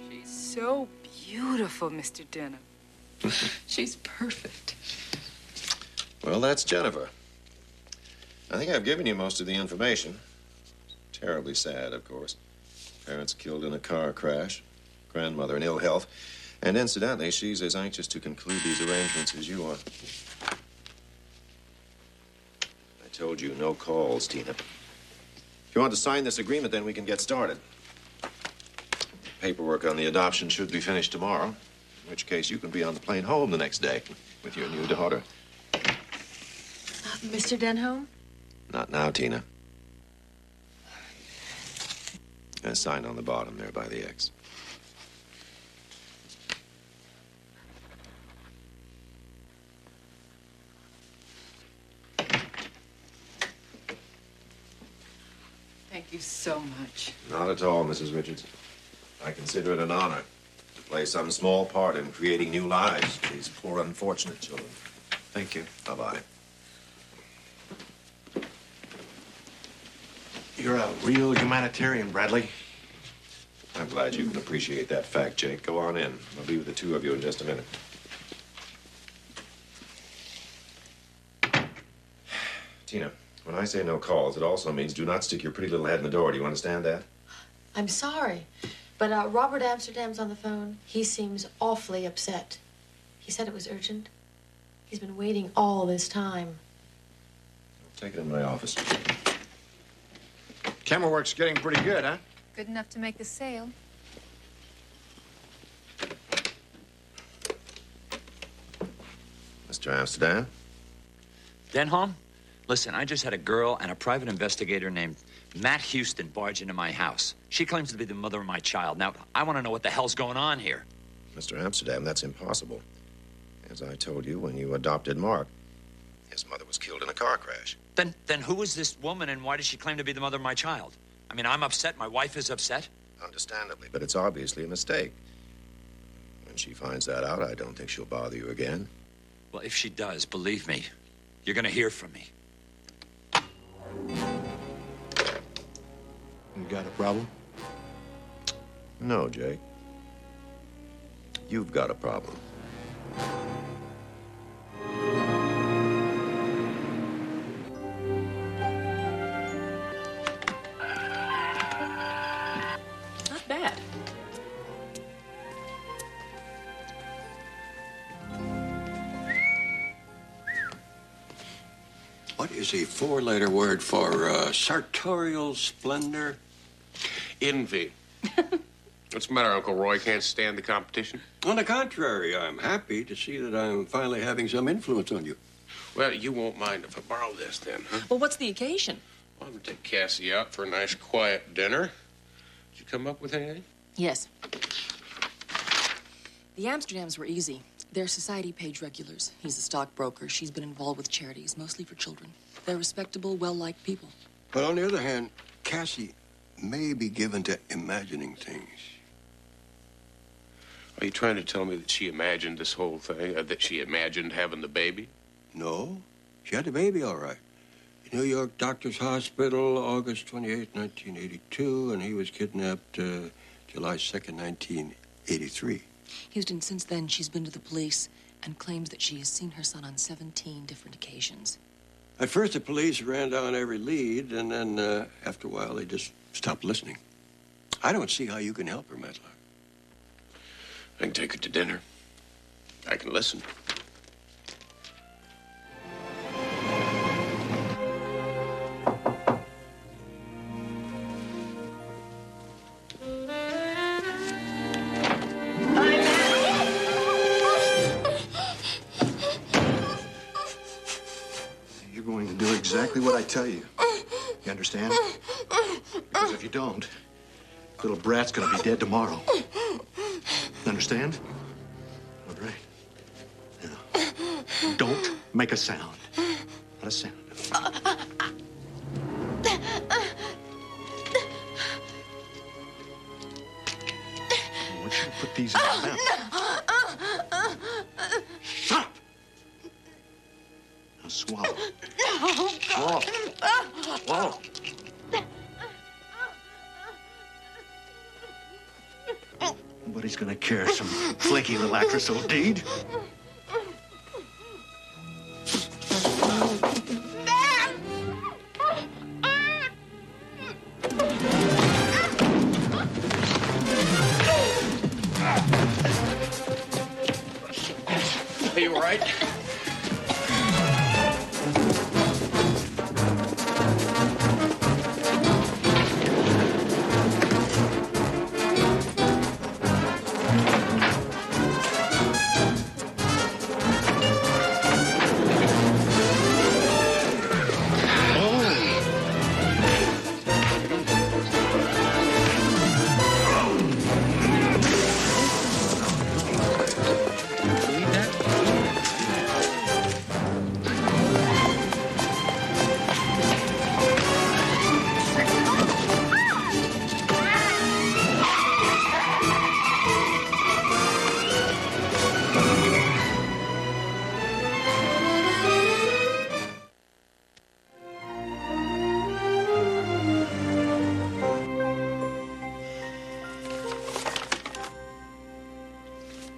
She's so beautiful, Mr. Denham. She's perfect. Well, that's Jennifer. I think I've given you most of the information. Terribly sad, of course. Parents killed in a car crash. Grandmother in ill health. And incidentally, she's as anxious to conclude these arrangements as you are. I told you, no calls, Tina. If you want to sign this agreement, then we can get started. Paperwork on the adoption should be finished tomorrow, in which case you can be on the plane home the next day with your new daughter. Mr. Denholm? Not now, Tina. A sign on the bottom there by the X. Thank you so much. Not at all, Mrs. Richards. I consider it an honor to play some small part in creating new lives for these poor, unfortunate children. Thank you. Bye-bye. You're a real humanitarian, Bradley. I'm glad you can appreciate that fact, Jake. Go on in. I'll be with the two of you in just a minute. Tina, when I say no calls, it also means do not stick your pretty little head in the door. Do you understand that? I'm sorry, but Robert Amsterdam's on the phone. He seems awfully upset. He said it was urgent. He's been waiting all this time. Take it in my office. Camera work's getting pretty good, huh? Good enough to make the sale. Mr. Amsterdam? Denholm? Listen, I just had a girl and a private investigator named Matt Houston barge into my house. She claims to be the mother of my child. Now, I want to know what the hell's going on here. Mr. Amsterdam, that's impossible. As I told you when you adopted Mark, his mother was killed in a car crash. Then who is this woman and why does she claim to be the mother of my child? I mean, I'm upset. My wife is upset. Understandably, but it's obviously a mistake. When she finds that out, I don't think she'll bother you again. Well, if she does, believe me, you're going to hear from me. You got a problem? No, Jake. You've got a problem. Not bad. What is a four-letter word for sartorial splendor? Envy. What's the matter, Uncle Roy? Can't stand the competition? On the contrary, I'm happy to see that I'm finally having some influence on you. Well, you won't mind if I borrow this then, huh? Well, what's the occasion? Well, I'm gonna take Cassie out for a nice, quiet dinner. Did you come up with anything? Yes. The Amsterdams were easy. They're society page regulars. He's a stockbroker. She's been involved with charities, mostly for children. They're respectable, well-liked people. But on the other hand, Cassie may be given to imagining things. Are you trying to tell me that she imagined this whole thing? That she imagined having the baby? No, she had the baby all right. New York Doctors Hospital, August 28, 1982, and he was kidnapped July 2nd, 1983. Houston, since then, she's been to the police and claims that she has seen her son on 17 different occasions. At first, the police ran down every lead, and then after a while, they just stopped listening. I don't see how you can help her, Matlock. I can take her to dinner. I can listen. You're going to do exactly what I tell you. You understand? Because if you don't, little brat's gonna be dead tomorrow. Understand? All right. Now, don't make a sound. Not a sound. I want you to put these in your mouth. Shut up! Now swallow. Swallow. Swallow. Nobody's gonna care some flaky little actress old deed. Are you all right?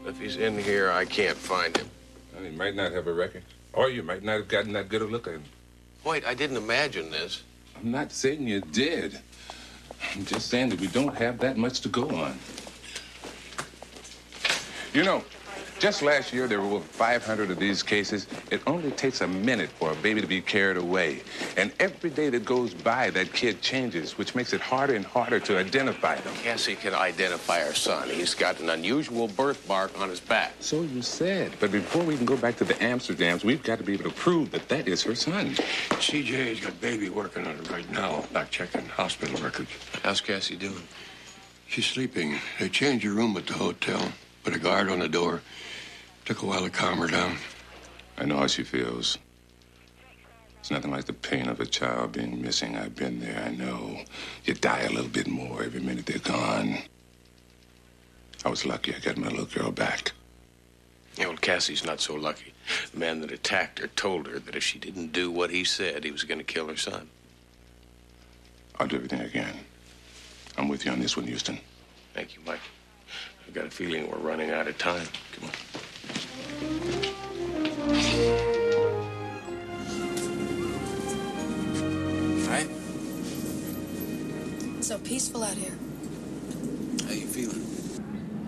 If he's in here, I can't find him. Well, he might not have a record. Or you might not have gotten that good a look at him. Wait, I didn't imagine this. I'm not saying you did. I'm just saying that we don't have that much to go on. You know, just last year there were over 500 of these cases. It only takes a minute for a baby to be carried away. And every day that goes by, that kid changes, which makes it harder and harder to identify them. Cassie can identify our son. He's got an unusual birthmark on his back. So you said. But before we can go back to the Amsterdams, we've got to be able to prove that that is her son. CJ's got baby working on it right now. Back checking hospital records. How's Cassie doing? She's sleeping. They changed her room at the hotel. Put a guard on the door. Took a while to calm her down. I know how she feels. It's nothing like the pain of a child being missing. I've been there, I know. You die a little bit more every minute they're gone. I was lucky I got my little girl back. Yeah, well, Cassie's not so lucky. The man that attacked her told her that if she didn't do what he said, he was going to kill her son. I'll do everything I can. I'm with you on this one, Houston. Thank you, Mike. I've got a feeling we're running out of time. Come on. Right? It's so peaceful out here. How you feeling?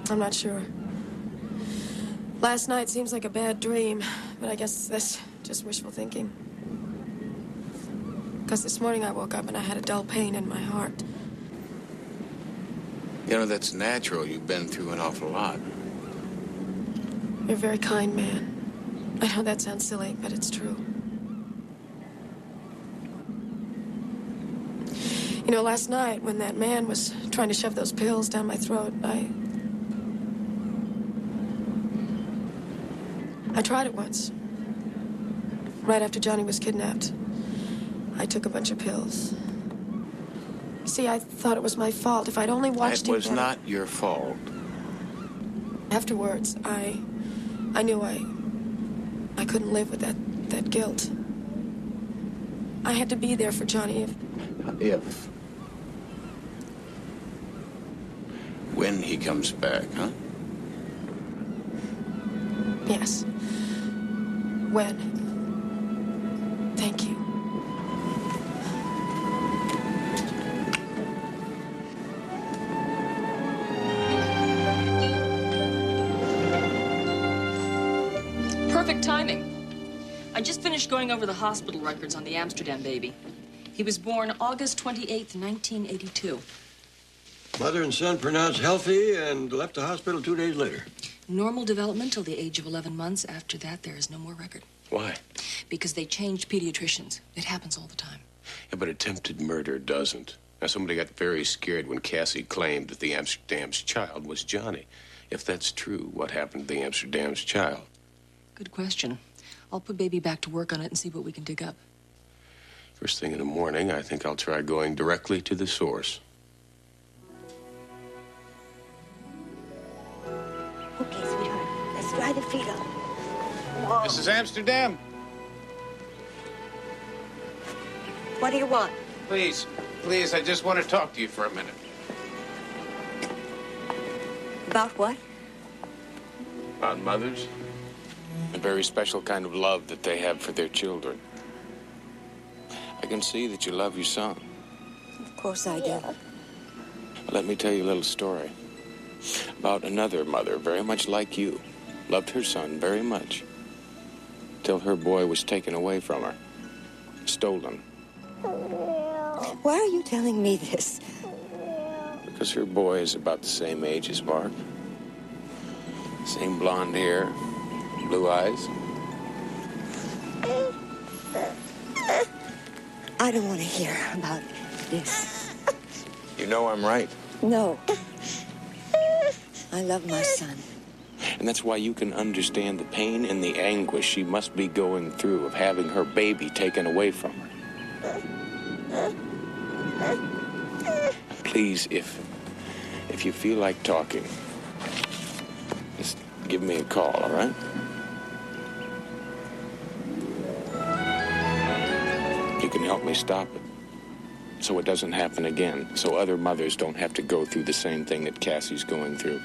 I'm not sure. Last night seems like a bad dream, but I guess that's just wishful thinking. Because this morning I woke up and I had a dull pain in my heart. You know, that's natural. You've been through an awful lot. You're a very kind man. I know that sounds silly, but it's true. You know, last night when that man was trying to shove those pills down my throat, I tried it once. Right after Johnny was kidnapped. I took a bunch of pills. See, I thought it was my fault. If I'd only watched him. It was not your fault. Afterwards, I knew I couldn't live with that guilt. I had to be there for Johnny If. When he comes back, huh? Yes. When. Thank you. Perfect timing. I just finished going over the hospital records on the Amsterdam baby. He was born August 28th, 1982. Mother and son pronounced healthy and left the hospital 2 days later. Normal development till the age of 11 months. After that, there is no more record. Why? Because they changed pediatricians. It happens all the time. Yeah, but attempted murder doesn't. Now, somebody got very scared when Cassie claimed that the Amsterdam's child was Johnny. If that's true, what happened to the Amsterdam's child? Good question. I'll put Baby back to work on it and see what we can dig up. First thing in the morning, I think I'll try going directly to the source. Okay, sweetheart. Let's dry the feet up. Mrs. Amsterdam. What do you want? Please, I just want to talk to you for a minute. About what? About mothers. A very special kind of love that they have for their children. I can see that you love your son. Of course I do. Let me tell you a little story about another mother very much like you. Loved her son very much till her boy was taken away from her. Stolen. Why are you telling me this? Because her boy is about the same age as Mark. Same blonde hair, blue eyes. I don't want to hear about this. You know I'm right. No. I love my son. And that's why you can understand the pain and the anguish she must be going through of having her baby taken away from her. Please, if you feel like talking, just give me a call, all right? You can help me stop it so it doesn't happen again, so other mothers don't have to go through the same thing that Cassie's going through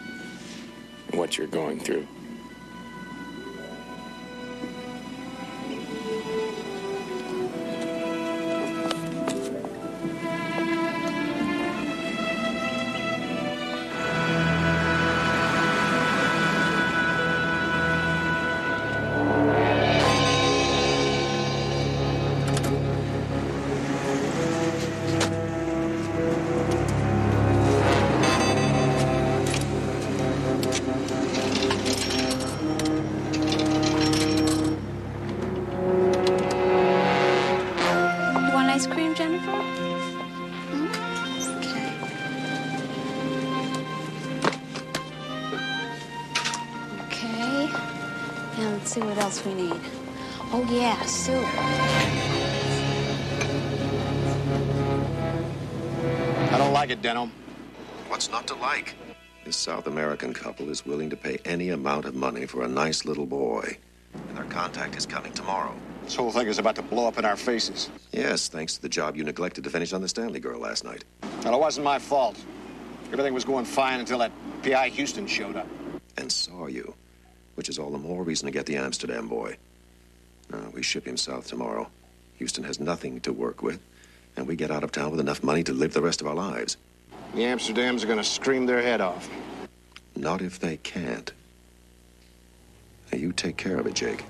and what you're going through. Let's see what else we need. Oh, yeah, soup. I don't like it, Denham. What's not to like? This South American couple is willing to pay any amount of money for a nice little boy. And their contact is coming tomorrow. This whole thing is about to blow up in our faces. Yes, thanks to the job you neglected to finish on the Stanley girl last night. Well, it wasn't my fault. Everything was going fine until that P.I. Houston showed up. And saw you. Which is all the more reason to get the Amsterdam boy. Now, we ship him south tomorrow. Houston has nothing to work with, and we get out of town with enough money to live the rest of our lives. The Amsterdams are going to scream their head off. Not if they can't. Now, you take care of it, Jake.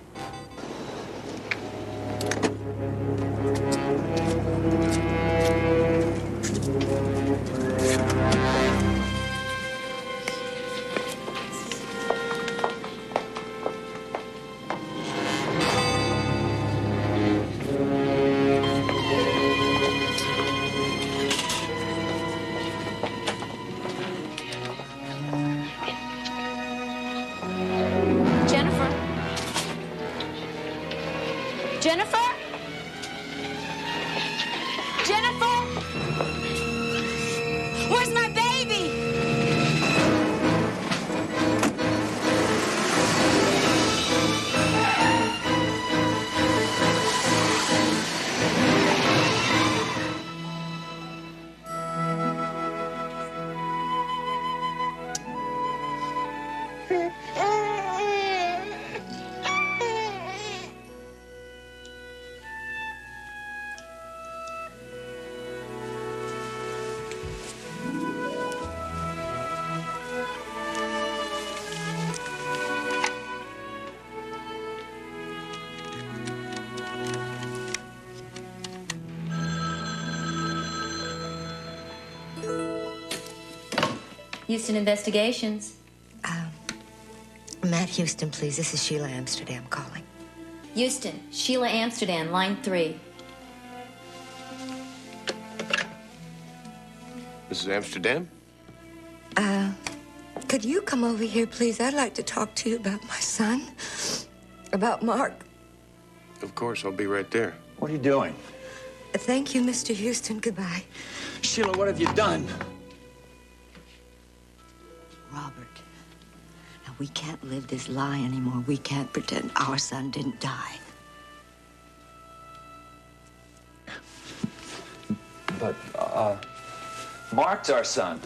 Houston Investigations. Matt Houston, please. This is Sheila Amsterdam calling. Houston, Sheila Amsterdam, line 3. Mrs. Amsterdam? Could you come over here, please? I'd like to talk to you about my son, about Mark. Of course, I'll be right there. What are you doing? Thank you, Mr. Houston. Goodbye. Sheila, what have you done? Robert, now we can't live this lie anymore. We can't pretend our son didn't die. But, Mark's our son.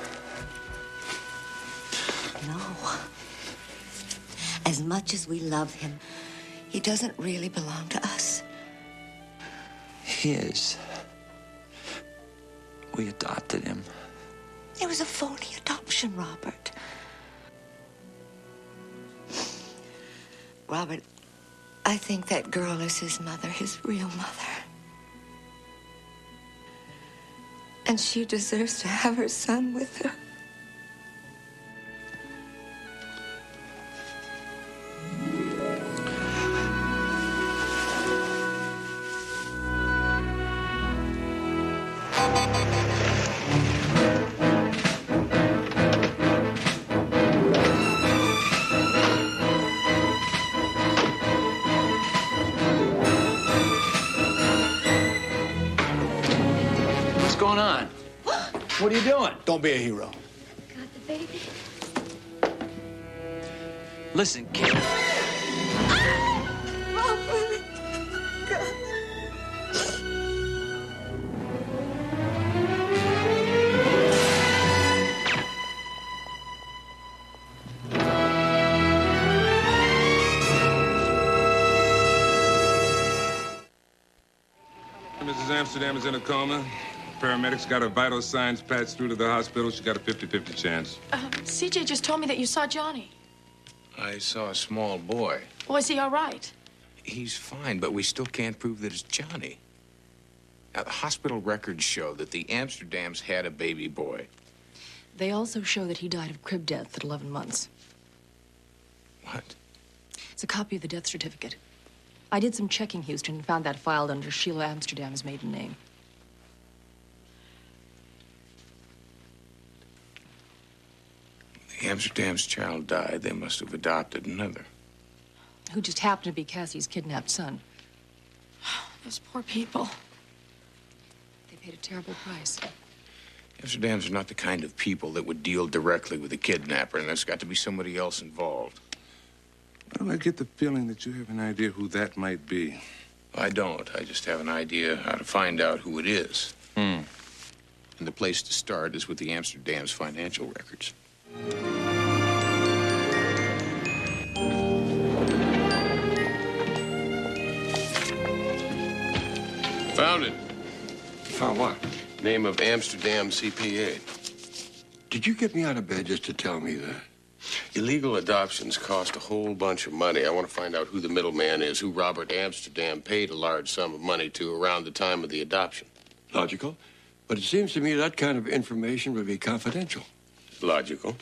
No. As much as we love him, he doesn't really belong to us. His. We adopted him. It was a phony adoption, Robert. Robert, I think that girl is his mother, his real mother. And she deserves to have her son with her. What's going on? What are you doing? Don't be a hero. Got the baby? Listen, kid. Robert! God. Mrs. Amsterdam is in a coma. Paramedics got her vital signs patched through to the hospital. She got a 50-50 chance. CJ just told me that you saw Johnny. I saw a small boy. Was he all right? He's fine, but we still can't prove that it's Johnny. Now, the hospital records show that the Amsterdams had a baby boy. They also show that he died of crib death at 11 months. What? It's a copy of the death certificate. I did some checking, Houston, and found that filed under Sheila Amsterdam's maiden name. The Amsterdam's child died. They must have adopted another. Who just happened to be Cassie's kidnapped son. Those poor people. They paid a terrible price. Amsterdams are not the kind of people that would deal directly with a kidnapper, and there's got to be somebody else involved. Well, I get the feeling that you have an idea who that might be. I don't. I just have an idea how to find out who it is. And the place to start is with the Amsterdam's financial records. Found it. Found what? Name of Amsterdam CPA. Did you get me out of bed just to tell me that? Illegal adoptions cost a whole bunch of money. I want to find out who the middleman is, who Robert Amsterdam paid a large sum of money to around the time of the adoption. Logical. But it seems to me that kind of information would be confidential. Logical.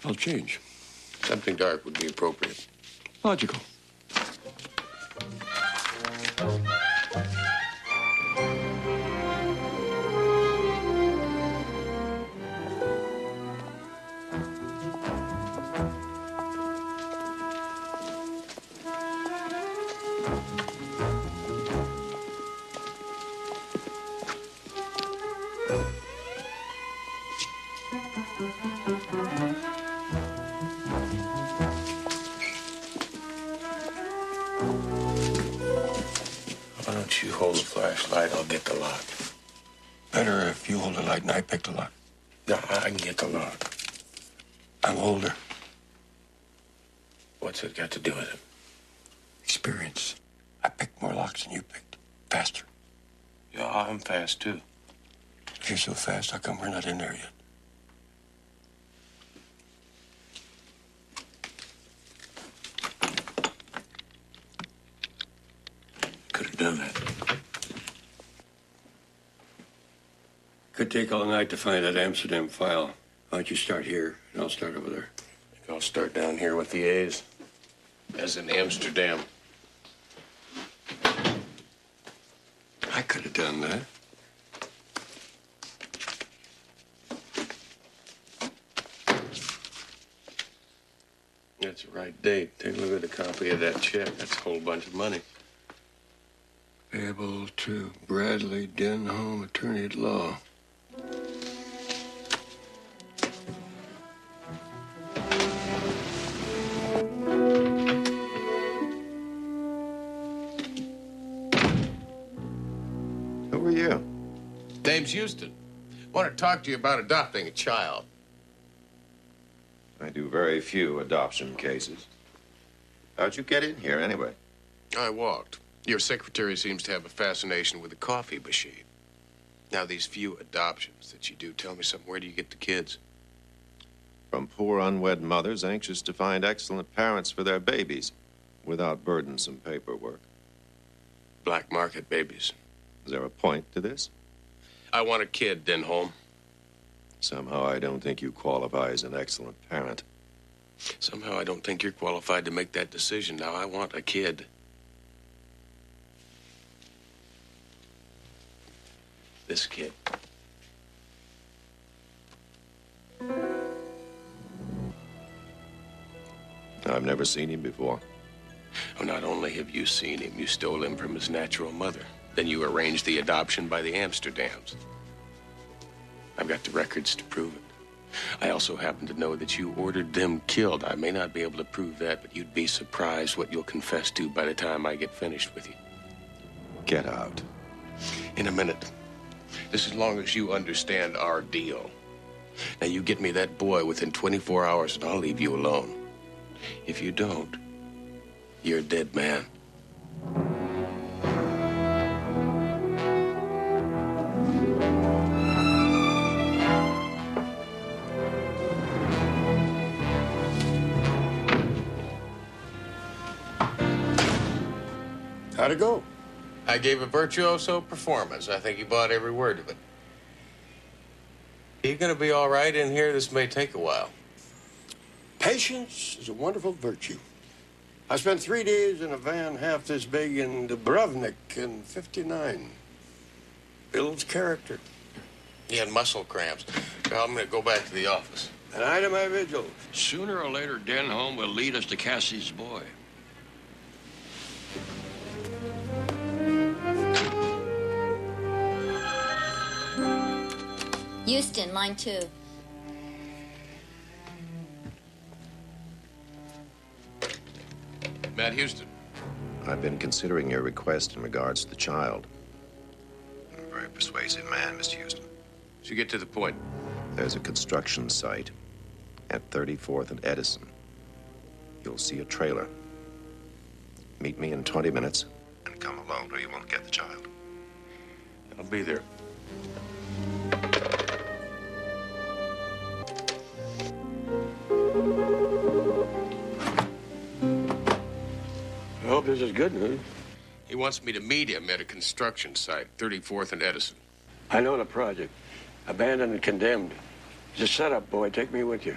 I'll change. Something dark would be appropriate. Logical. Why don't you hold the flashlight? I'll get the lock. Better if you hold the light and I pick the lock. No, I can get the lock. I'm older. What's it got to do with it? Experience. I picked more locks than you picked. Faster. Yeah, I'm fast, too. If you're so fast, how come we're not in there yet? Could have done that. Could take all night to find that Amsterdam file. Why don't you start here, and I'll start over there. I think I'll start down here with the A's. As in Amsterdam. I could have done that. That's the right date. Take a look at a copy of that check. That's a whole bunch of money. Payable to Bradley Denholm, attorney at law. Who are you? Name's Houston. Want to talk to you about adopting a child. I do very few adoption cases. How'd you get in here, anyway? I walked. Your secretary seems to have a fascination with the coffee machine. Now, these few adoptions that you do, tell me something. Where do you get the kids? From poor unwed mothers anxious to find excellent parents for their babies without burdensome paperwork. Black market babies. Is there a point to this? I want a kid, Denholm. Somehow I don't think you qualify as an excellent parent. Somehow I don't think you're qualified to make that decision. Now, I want a kid. This kid. I've never seen him before. Oh, not only have you seen him, you stole him from his natural mother. Then you arranged the adoption by the Amsterdams. I've got the records to prove it. I also happen to know that you ordered them killed. I may not be able to prove that, but you'd be surprised what you'll confess to by the time I get finished with you. Get out. In a minute. Just as long as you understand our deal. Now, you get me that boy within 24 hours, and I'll leave you alone. If you don't, you're a dead man. How'd it go? I gave a virtuoso performance. I think you bought every word of it. Are you going to be all right in here? This may take a while. Patience is a wonderful virtue. I spent 3 days in a van half this big in Dubrovnik in '59. Builds character. He had muscle cramps. Well, I'm going to go back to the office. An eye to my vigil. Sooner or later, Denholm will lead us to Cassie's boy. Houston, line 2. Matt Houston. I've been considering your request in regards to the child. You're a very persuasive man, Mr. Houston. Did you get to the point? There's a construction site at 34th and Edison. You'll see a trailer. Meet me in 20 minutes and come alone or you won't get the child. I'll be there. I hope this is good news. He wants me to meet him at a construction site, 34th and Edison. I know the project. Abandoned and condemned. It's a setup, boy. Take me with you.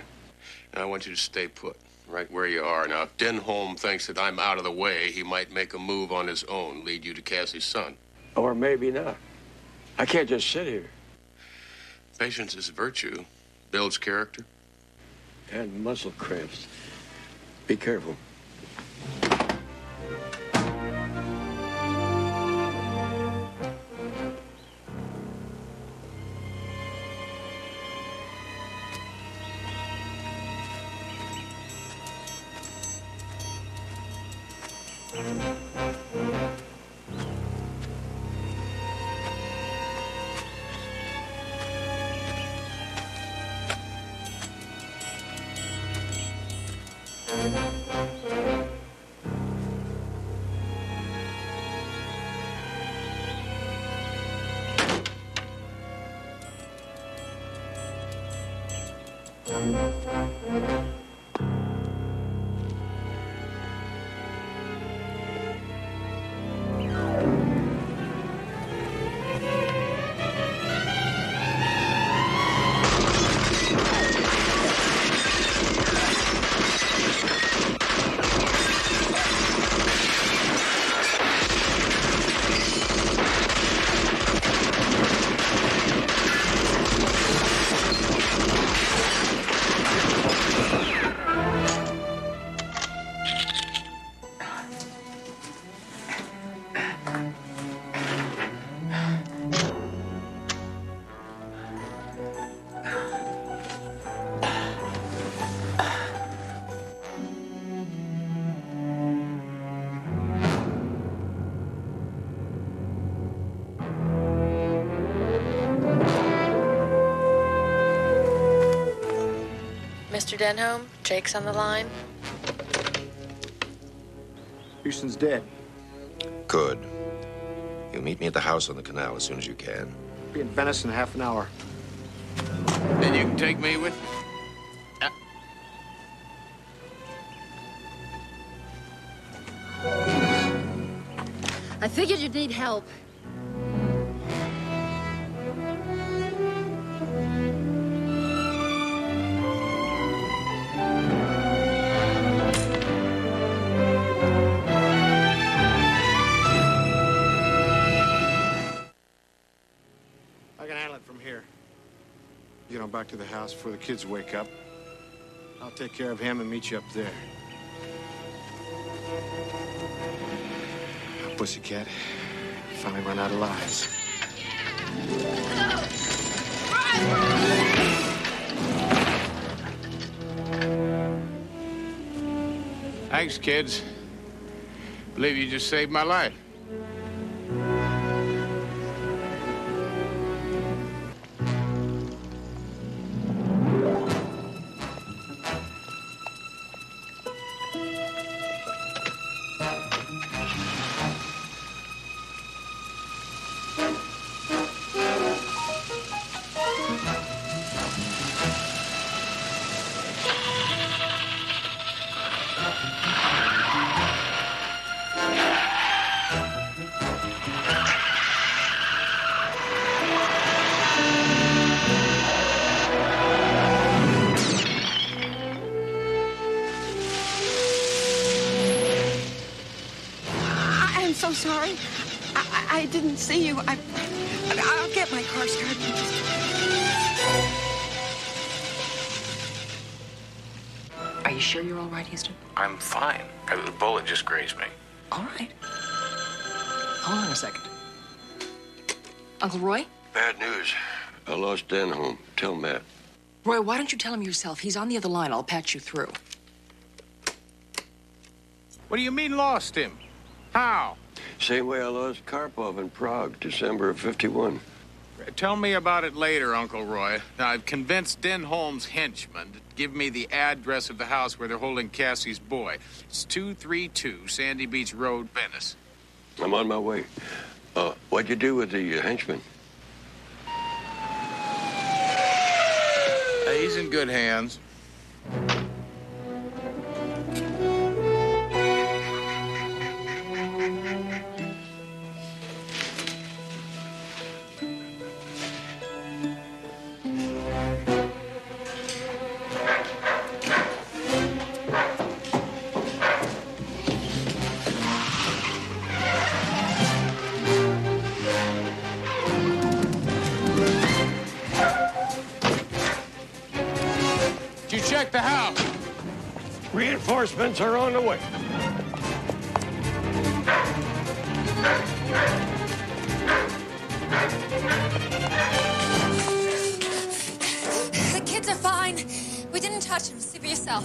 And I want you to stay put, right where you are. Now, if Denholm thinks that I'm out of the way, he might make a move on his own, lead you to Cassie's son. Or maybe not. I can't just sit here. Patience is a virtue. Builds character. And muscle cramps. Be careful. Mr. Denholm, Jake's on the line. Houston's dead. Good. You'll meet me at the house on the canal as soon as you can. Be in Venice in half an hour. Then you can take me with you. I figured you'd need help. I can handle it from here. Get on back to the house before the kids wake up. I'll take care of him and meet you up there. Pussycat. Finally run out of lives. Thanks, kids. Believe you just saved my life. I'm so sorry. I didn't see you. I'll get my car started. Are you sure you're all right, Houston? I'm fine. The bullet just grazed me. All right. Hold on a second. Uncle Roy? Bad news. I lost Denholm. Tell Matt. Roy, why don't you tell him yourself? He's on the other line. I'll patch you through. What do you mean lost him? How? Same way I lost Karpov in Prague, December of '51. Tell me about it later, Uncle Roy. Now, I've convinced Denholm's henchmen to give me the address of the house where they're holding Cassie's boy. It's 232 Sandy Beach Road, Venice. I'm on my way. What'd you do with the henchman? He's in good hands. Did you check the house? Reinforcements are on the way. The kids are fine. We didn't touch them. See for yourself.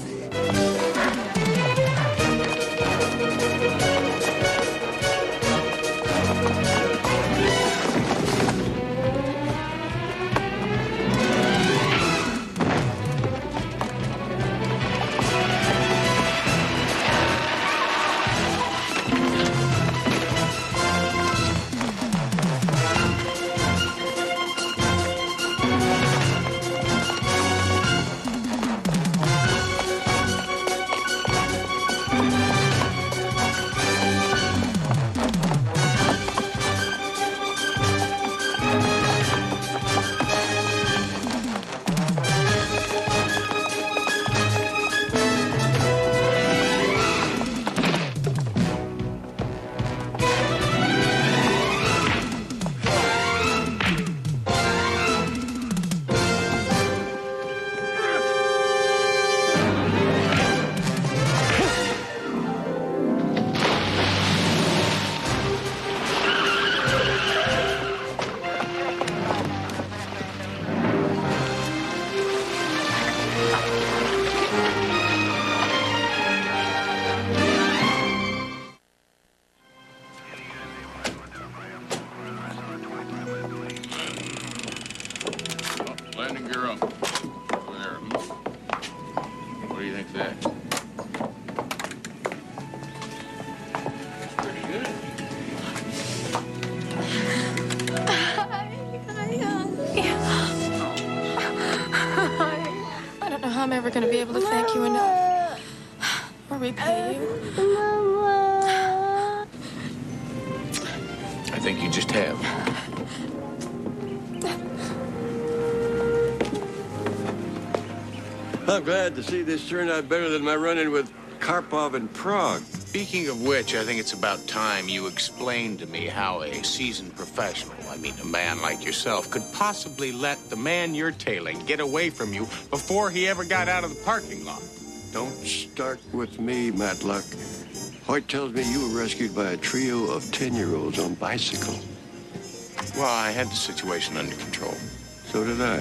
never going to be able to thank you enough or repay you. I think you just have. I'm glad to see this turned out better than my run-in with Karpov in Prague. Speaking of which, I think it's about time you explained to me how a seasoned professional, I mean a man like yourself, could possibly let the man you're tailing get away from you before he ever got out of the parking lot. Don't start with me, Matlock. Hoyt tells me you were rescued by a trio of 10-year-olds on bicycles. Well, I had the situation under control. So did I.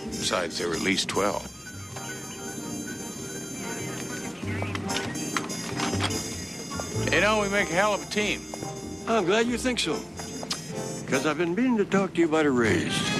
Besides, there were at least 12. You know, we make a hell of a team. I'm glad you think so. Because I've been meaning to talk to you about a raise.